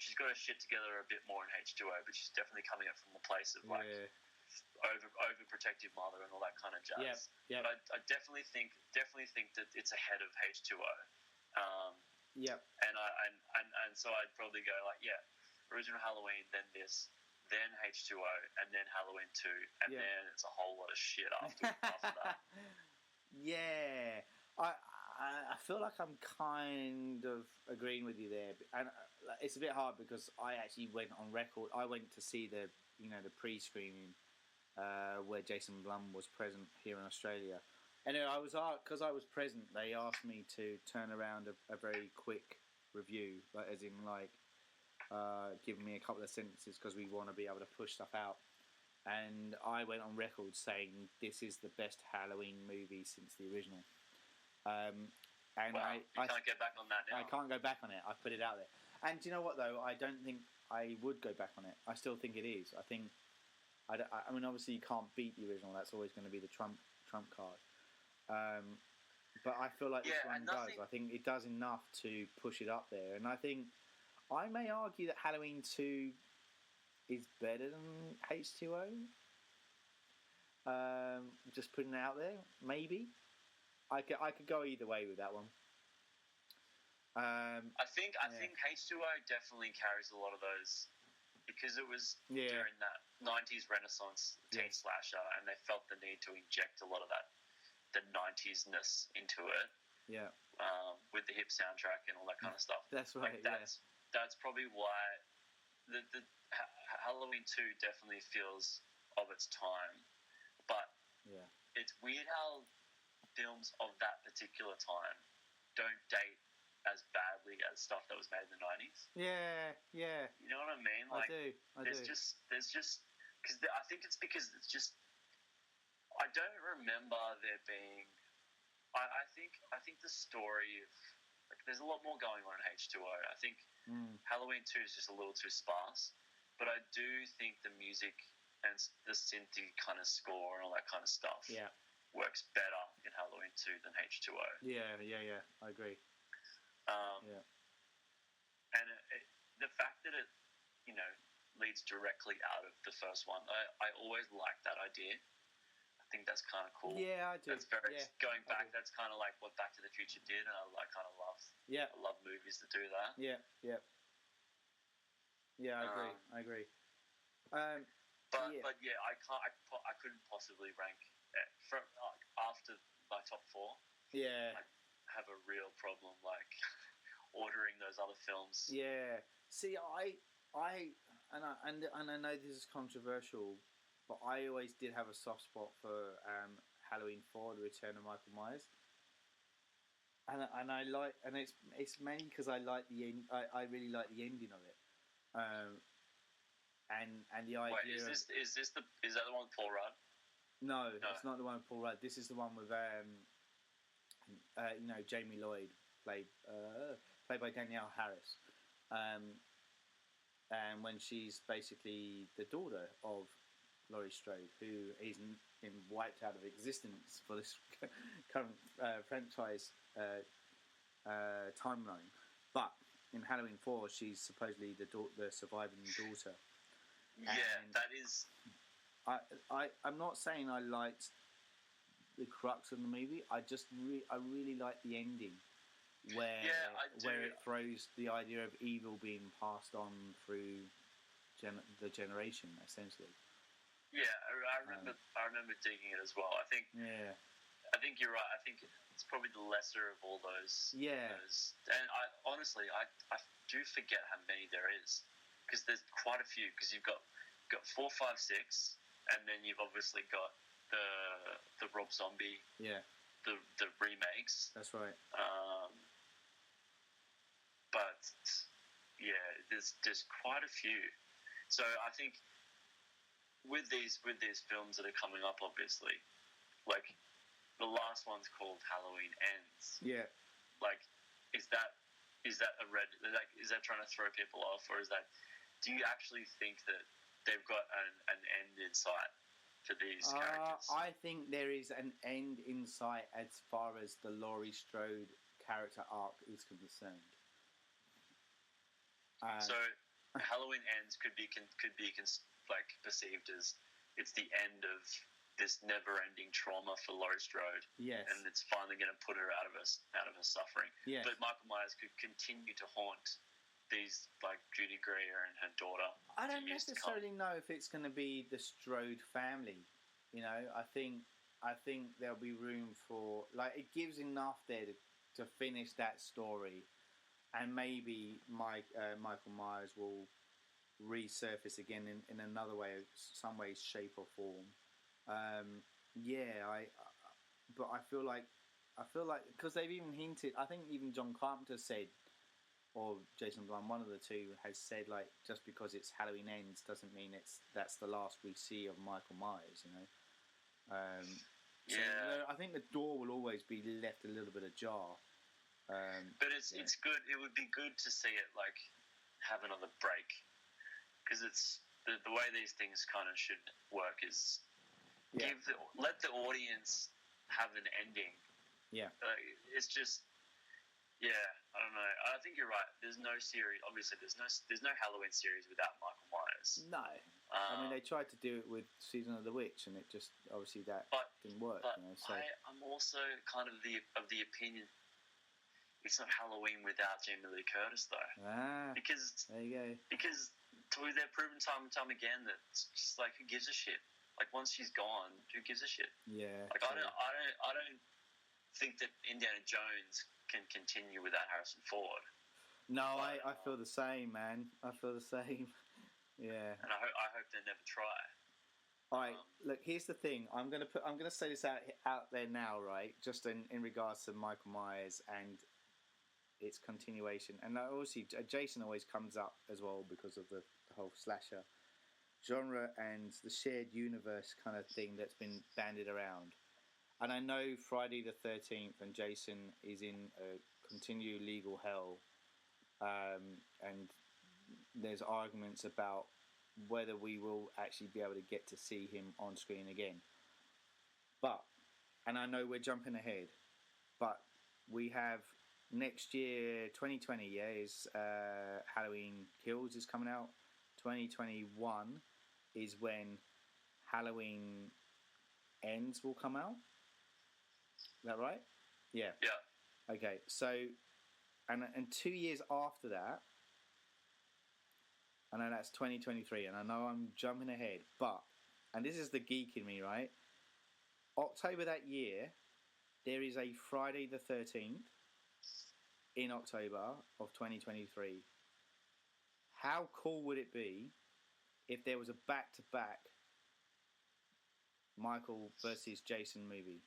She's got her shit together a bit more in H2O, but she's definitely coming up from the place of, like, overprotective mother and all that kind of jazz. Yeah. But I definitely think that it's ahead of H2O. Yeah. And so I'd probably go like, original Halloween, then this, then H2O, and then Halloween 2, and then it's a whole lot of shit after that. Yeah. I feel like I'm kind of agreeing with you there, and it's a bit hard because I actually went on record. I went to see the pre-screening where Jason Blum was present here in Australia, and I was because I was present. They asked me to turn around a very quick review, like, as in, like, giving me a couple of sentences because we want to be able to push stuff out. And I went on record saying this is the best Halloween movie since the original. And you can't get back on that now. I can't go back on it. I put it out there. And do you know what, though? I don't think I would go back on it. I still think it is. I mean, obviously you can't beat the original. That's always going to be the trump card. But I feel like this one does. I think it does enough to push it up there. And I think I may argue that Halloween 2 is better than H2O. Just putting it out there. Maybe. I could go either way with that one. I think H2O definitely carries a lot of those, because it was during that 90s Renaissance teen slasher, and they felt the need to inject a lot of the 90s-ness into it. Yeah. With the hip soundtrack and all that kind of stuff. That's right. Like, that's probably why the Halloween 2 definitely feels of its time, but it's weird how films of that particular time don't date as badly as stuff that was made in the 90s. Yeah. You know what I mean? Like, I do. There's just because I think it's because it's just, I don't remember there being. I think the story of, like, there's a lot more going on in H2O. I think Halloween 2 is just a little too sparse, but I do think the music and the synthy kind of score and all that kind of stuff works better in Halloween 2 than H2O. Yeah. I agree. And the fact that it, leads directly out of the first one, I always liked that idea. I think that's kind of cool. Yeah, I do. That's very going back. That's kind of like what Back to the Future did, and I kind of love. Yeah. I love movies that do that. Yeah. I agree. But I couldn't possibly rank it from after my top 4. Yeah. I have a real problem, like, ordering those other films. Yeah. See, I know this is controversial, but I always did have a soft spot for Halloween 4: The Return of Michael Myers. And I like, and it's mainly because I like I really like the ending of it. And the idea. Wait, is that the one with Paul Rudd? No, it's not the one with Paul Rudd. This is the one with Jamie Lloyd, played by Danielle Harris, and when she's basically the daughter of Laurie Strode, who is been wiped out of existence for this current franchise timeline, but in Halloween 4, she's supposedly the surviving daughter. Yeah, that is. I'm not saying I liked the crux of the movie. I really like the ending where it throws the idea of evil being passed on through the generation, essentially. Yeah, I remember digging it as well. I think you're right. I think it's probably the lesser of all those. Yeah. And I do forget how many there is, because there's quite a few. Because you've got 4, 5, 6, and then you've obviously got the Rob Zombie. Yeah. The remakes. That's right. But yeah, there's quite a few. So I think with these films that are coming up, obviously, like the last one's called Halloween Ends. Yeah. Like, is that a red? Like, is that trying to throw people off, or is that? Do you actually think that they've got an end in sight for these characters? I think there is an end in sight as far as the Laurie Strode character arc is concerned. So Halloween Ends could be perceived as it's the end of this never-ending trauma for Laurie Strode. Yes. And it's finally going to put her out of her suffering. Yes. But Michael Myers could continue to haunt these, like Judy Greer and her daughter. I don't necessarily know if it's going to be the Strode family. You know, I think there'll be room for, like, it gives enough there to finish that story, and maybe Michael Myers will resurface again in another way, some way, shape or form. But I feel like because they've even hinted. I think even John Carpenter said, or Jason Blum, one of the two, has said, like, just because it's Halloween Ends doesn't mean that's the last we see of Michael Myers. You know. So, I think the door will always be left a little bit ajar. But it's good. It would be good to see it like have another break, because it's the way these things kind of should work is let the audience have an ending. Yeah. It's just I don't know. I think you're right. There's no series. Obviously, there's no Halloween series without Michael Myers. No. I mean, they tried to do it with Season of the Witch, and it just obviously didn't work. But you know, so. I'm also kind of the opinion it's not Halloween without Jamie Lee Curtis, though. Because there you go. Because they've proven time and time again that it's just like, who gives a shit? Like, once she's gone, who gives a shit? Yeah. Like, I don't think that Indiana Jones can continue without Harrison Ford. No, I feel the same, man. I feel the same. Yeah. And I hope they never try. All right. Look, here's the thing. I'm gonna say this out there now, right? Just in regards to Michael Myers and its continuation, and obviously Jason always comes up as well because of the whole slasher genre and the shared universe kind of thing that's been bandied around. And I know Friday the 13th and Jason is in a continued legal hell, and there's arguments about whether we will actually be able to get to see him on screen again. And I know we're jumping ahead, but we have next year, 2020, is Halloween Kills is coming out. 2021 is when Halloween Ends will come out. Is that right? Yeah. Yeah. Okay, so, and 2 years after that, I know that's 2023, and I know I'm jumping ahead, but, and this is the geek in me, right? October that year, there is a Friday the 13th in October of 2023. How cool would it be if there was a back-to-back Michael versus Jason movie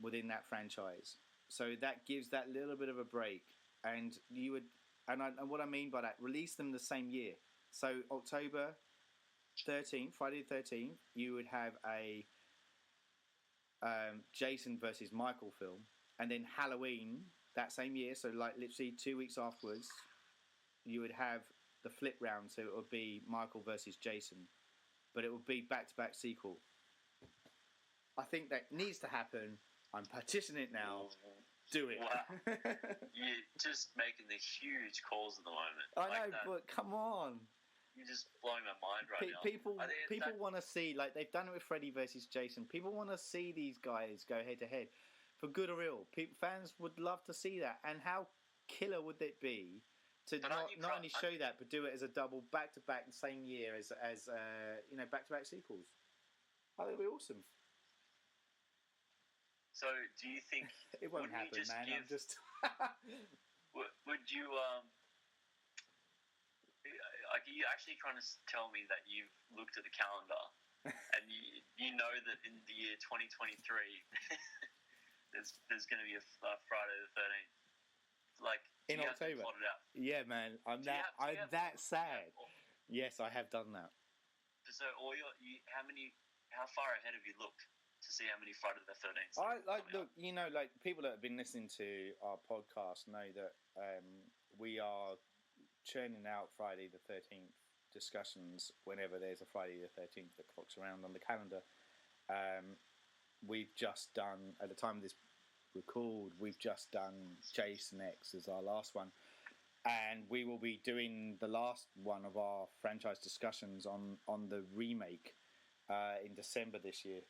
within that franchise? So that gives that little bit of a break, and you would, and what I mean by that, release them the same year. So October 13th, Friday the 13th, you would have a Jason versus Michael film, and then Halloween that same year, so like literally 2 weeks afterwards, you would have the flip round, so it would be Michael versus Jason, but it would be back-to-back sequel. I think that needs to happen. I'm petitioning it now. Do it. Wow. You're just making the huge calls at the moment. I know, but come on. you're just blowing my mind right now. People want to see, like they've done it with Freddy versus Jason. People want to see these guys go head to head, for good or ill. Fans would love to see that, and how killer would it be to not only show that, but do it as a double back to back the same year as back to back sequels. I think it'd be awesome. So, do you think it won't happen, man? I'm just. Would you like? Are you actually trying to tell me that you've looked at the calendar and you know that in the year 2023 there's going to be a Friday the 13th, like in October? Yeah, man. I'm that sad. Yes, I have done that. So, how far ahead have you looked to see how many Friday the 13th? Look, people that have been listening to our podcast know that we are churning out Friday the 13th discussions whenever there's a Friday the 13th that clocks around on the calendar. We've just done, at the time of this record, we've just done Jason X as our last one. And we will be doing the last one of our franchise discussions on the remake in December this year.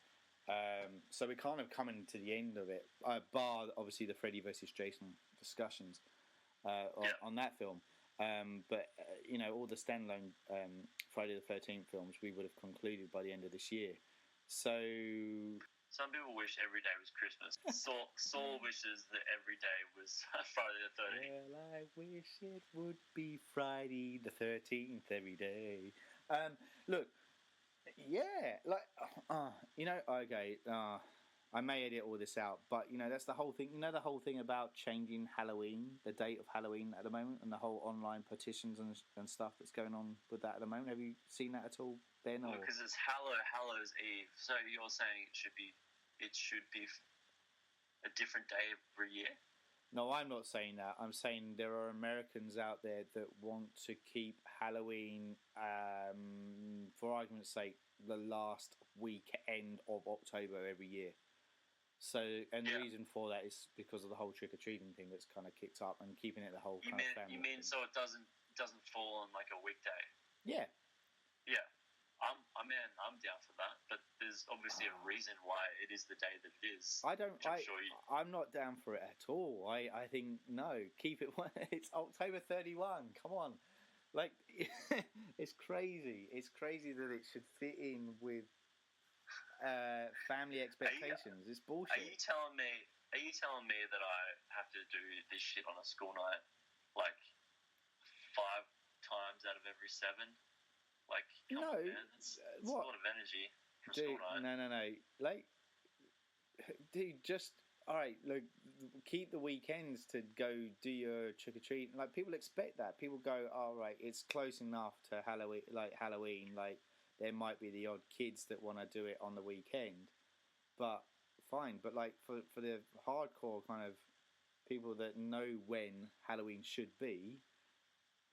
So we're kind of coming to the end of it, bar obviously the Freddy versus Jason discussions on that film. But all the standalone Friday the 13th films we would have concluded by the end of this year. So some people wish every day was Christmas. Saul wishes that every day was Friday the 13th. Well, I wish it would be Friday the 13th every day. Look. Yeah, I may edit all this out, but that's the whole thing. The whole thing about changing Halloween, the date of Halloween at the moment, and the whole online petitions and stuff that's going on with that at the moment. Have you seen that at all, Ben? Because it's Hallows Eve, so you're saying it should be a different day every year. No, I'm not saying that. I'm saying there are Americans out there that want to keep Halloween, for argument's sake, the last weekend of October every year. So, and the reason for that is because of the whole trick-or-treating thing that's kind of kicked up and keeping it the whole kind of family. You mean so it doesn't fall on like a weekday? Yeah. Yeah. I'm down for that, but there's obviously a reason why it is the day that it is. I'm not down for it at all. I think no, keep it. It's October 31. Come on, like it's crazy. It's crazy that it should fit in with family expectations. It's bullshit. Are you telling me that I have to do this shit on a school night, like 5 times out of every 7? Like, come on, man. It's a lot of energy for school night. No. Like, dude, just all right. Look, keep the weekends to go do your trick or treat. Like, people expect that. People go, all right, it's close enough to Halloween. Like, there might be the odd kids that want to do it on the weekend, but fine. But like for the hardcore kind of people that know when Halloween should be.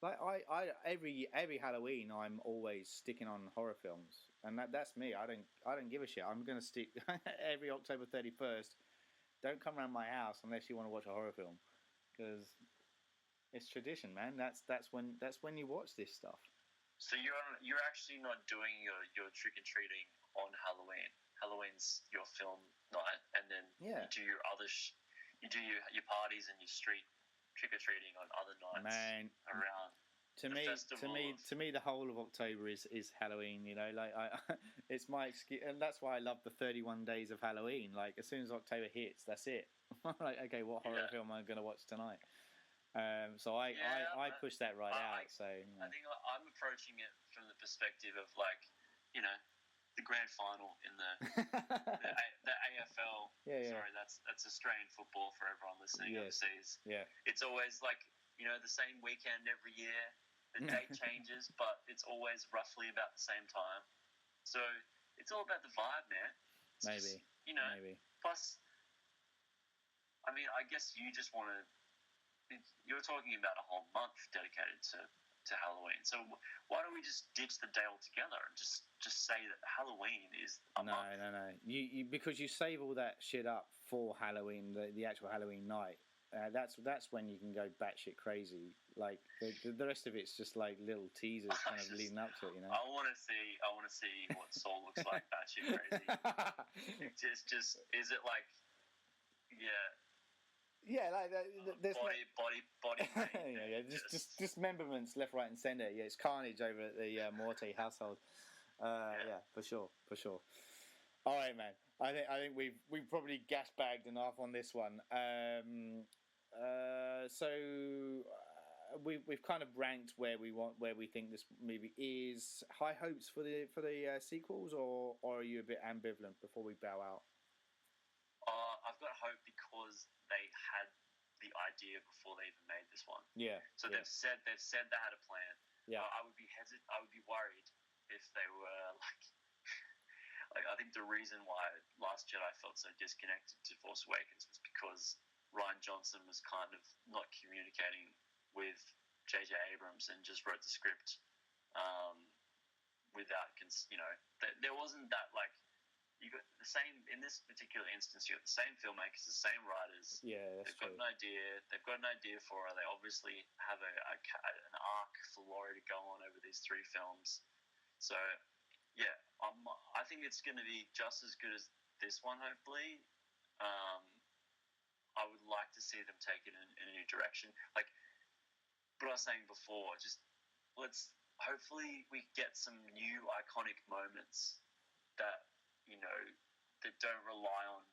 Like I every Halloween I'm always sticking on horror films, and that's me. I don't give a shit. I'm gonna stick every October 31st. Don't come around my house unless you want to watch a horror film, because it's tradition, man. That's when you watch this stuff. So you're actually not doing your trick or treating on Halloween. Halloween's your film night, and then you do your other you do your parties and your street trick or treating on other nights. Man, around. To me, the whole of October is Halloween. It's my excuse, and that's why I love the 31 days of Halloween. Like, as soon as October hits, that's it. Like, okay, what horror film am I going to watch tonight? So I push that out. I think I'm approaching it from the perspective of the grand final in the AFL. Sorry, that's Australian football for everyone listening overseas. Yeah, it's always like the same weekend every year. The date changes, but it's always roughly about the same time. So it's all about the vibe, man. It's maybe. Plus, I mean, I guess you just want to. You're talking about a whole month dedicated to Halloween. So why don't we just ditch the day altogether and just say that Halloween is a month? No. You because you save all that shit up for Halloween, the actual Halloween night. that's when you can go batshit crazy. Like the rest of it's just like little teasers, kind of leading up to it. You know. I want to see what Saul looks like batshit crazy. just is it like, yeah. Yeah, like there's body pain. yeah. Just dismemberments left, right, and centre. Yeah, it's carnage over at the Morte household. Yeah, for sure. All right, man. I think we've probably gas bagged enough on this one. So we've kind of ranked where we think this movie is. High hopes for the sequels, or are you a bit ambivalent before we bow out? I've got hope because they had the idea before they even made this one. Yeah. So they've said they had a plan. Yeah. I would be worried if they were like I think the reason why Last Jedi felt so disconnected to Force Awakens was because Rian Johnson was kind of not communicating with J.J. Abrams and just wrote the script without, there wasn't that, like, you got the same, in this particular instance, you got the same filmmakers, the same writers. Yeah, that's true. They've got an idea for her. They obviously have an arc for Laurie to go on over these 3 films. So, yeah, I think it's going to be just as good as this one, hopefully. I would like to see them take it in a new direction. Like what I was saying before, just hopefully we get some new iconic moments that, that don't rely on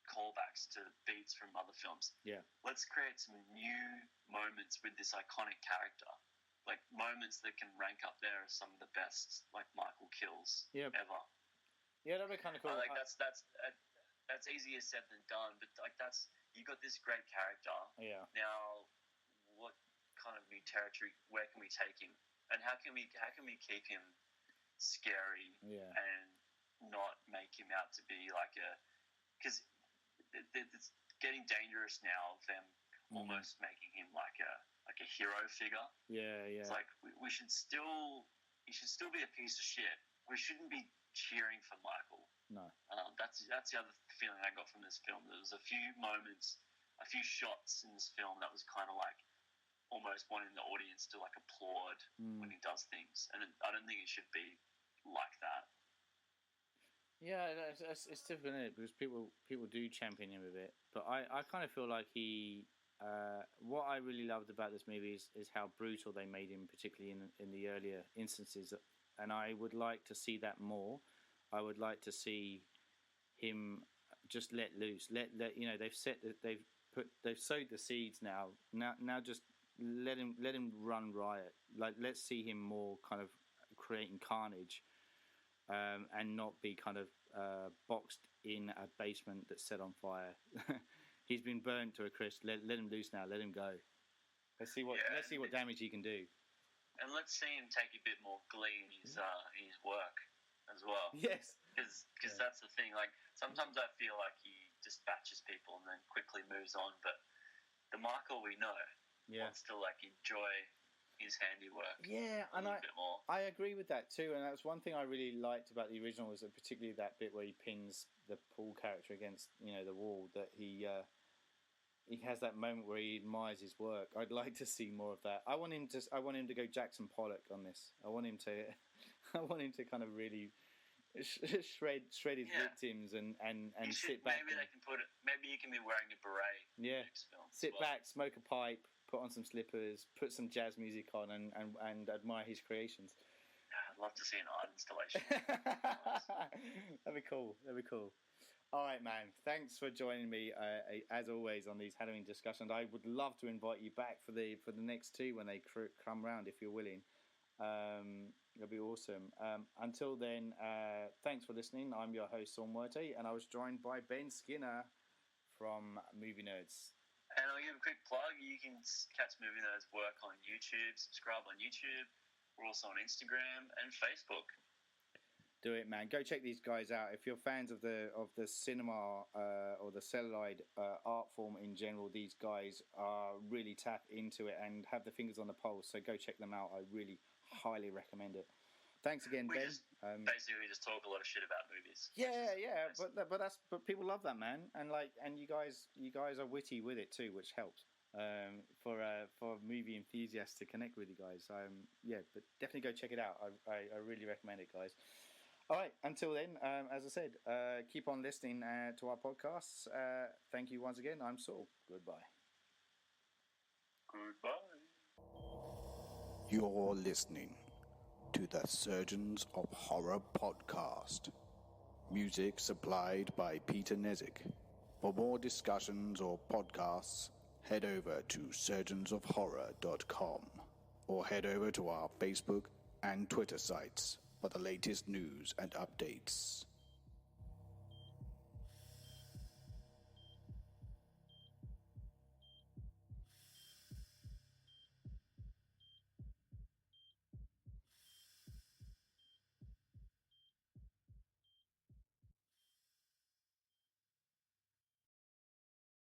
callbacks to beats from other films. Yeah. Let's create some new moments with this iconic character. Like moments that can rank up there as some of the best, like, Michael kills ever. Yeah, that'd be kind of cool. Like that's easier said than done, but like you got this great character. Yeah. Now, what kind of new territory? Where can we take him? And how can we keep him scary? Yeah. And not make him out to be like because it's getting dangerous now of them almost making him like a hero figure. Yeah. It's like he should still be a piece of shit. We shouldn't be cheering for Michael. No. That's the other feeling I got from this film. There was a few moments, a few shots in this film that was kind of like almost wanting the audience to like applaud when he does things, and I don't think it should be like that. Yeah, it's difficult, isn't it? Because people do champion him a bit, but I kind of feel like he. What I really loved about this movie is how brutal they made him, particularly in the earlier instances, and I would like to see that more. I would like to see him just let loose. They've sowed the seeds now. Now just let him run riot. Like, let's see him more kind of creating carnage, and not be kind of boxed in a basement that's set on fire. He's been burnt to a crisp. Let him loose now. Let him go. Let's see what damage he can do. And let's see him take a bit more glee in his work as well. Yes. Because that's the thing. Like, sometimes I feel like he dispatches people and then quickly moves on. But the Michael we know wants to like enjoy his handiwork. Yeah, a little bit more. I agree with that too. And that's one thing I really liked about the original, was particularly that bit where he pins the Paul character against the wall. That he has that moment where he admires his work. I'd like to see more of that. I want him to go Jackson Pollock on this. I want him to kind of really shred his victims and sit back. Maybe you can be wearing a beret. Yeah. Sit back, smoke a pipe, put on some slippers, put some jazz music on, and admire his creations. I'd love to see an art installation. That'd be cool. All right, man. Thanks for joining me, as always, on these Halloween discussions. I would love to invite you back for the next 2 when they come round, if you're willing. It'll be awesome. Until then, thanks for listening. I'm your host, Saul Muerte, and I was joined by Ben Skinner from Movie Nerds. And I'll give a quick plug. You can catch Movie Nerds' work on YouTube. Subscribe on YouTube. We're also on Instagram and Facebook. Do it, man. Go check these guys out. If you're fans of the cinema or the celluloid art form in general, these guys are really tap into it and have the fingers on the pulse. So go check them out. I really highly recommend it. thanks again, We Ben. just basically just talk a lot of shit about movies. Yeah, but people love that, man, and you guys are witty with it too, which helps for movie enthusiasts to connect with you guys. But definitely go check it out. I really recommend it, guys. All right, until then, as I said, keep on listening to our podcasts. Thank you once again. I'm Saul. Goodbye. You're listening to the Surgeons of Horror podcast. Music supplied by Peter Nezik. For more discussions or podcasts, head over to surgeonsofhorror.com or head over to our Facebook and Twitter sites for the latest news and updates.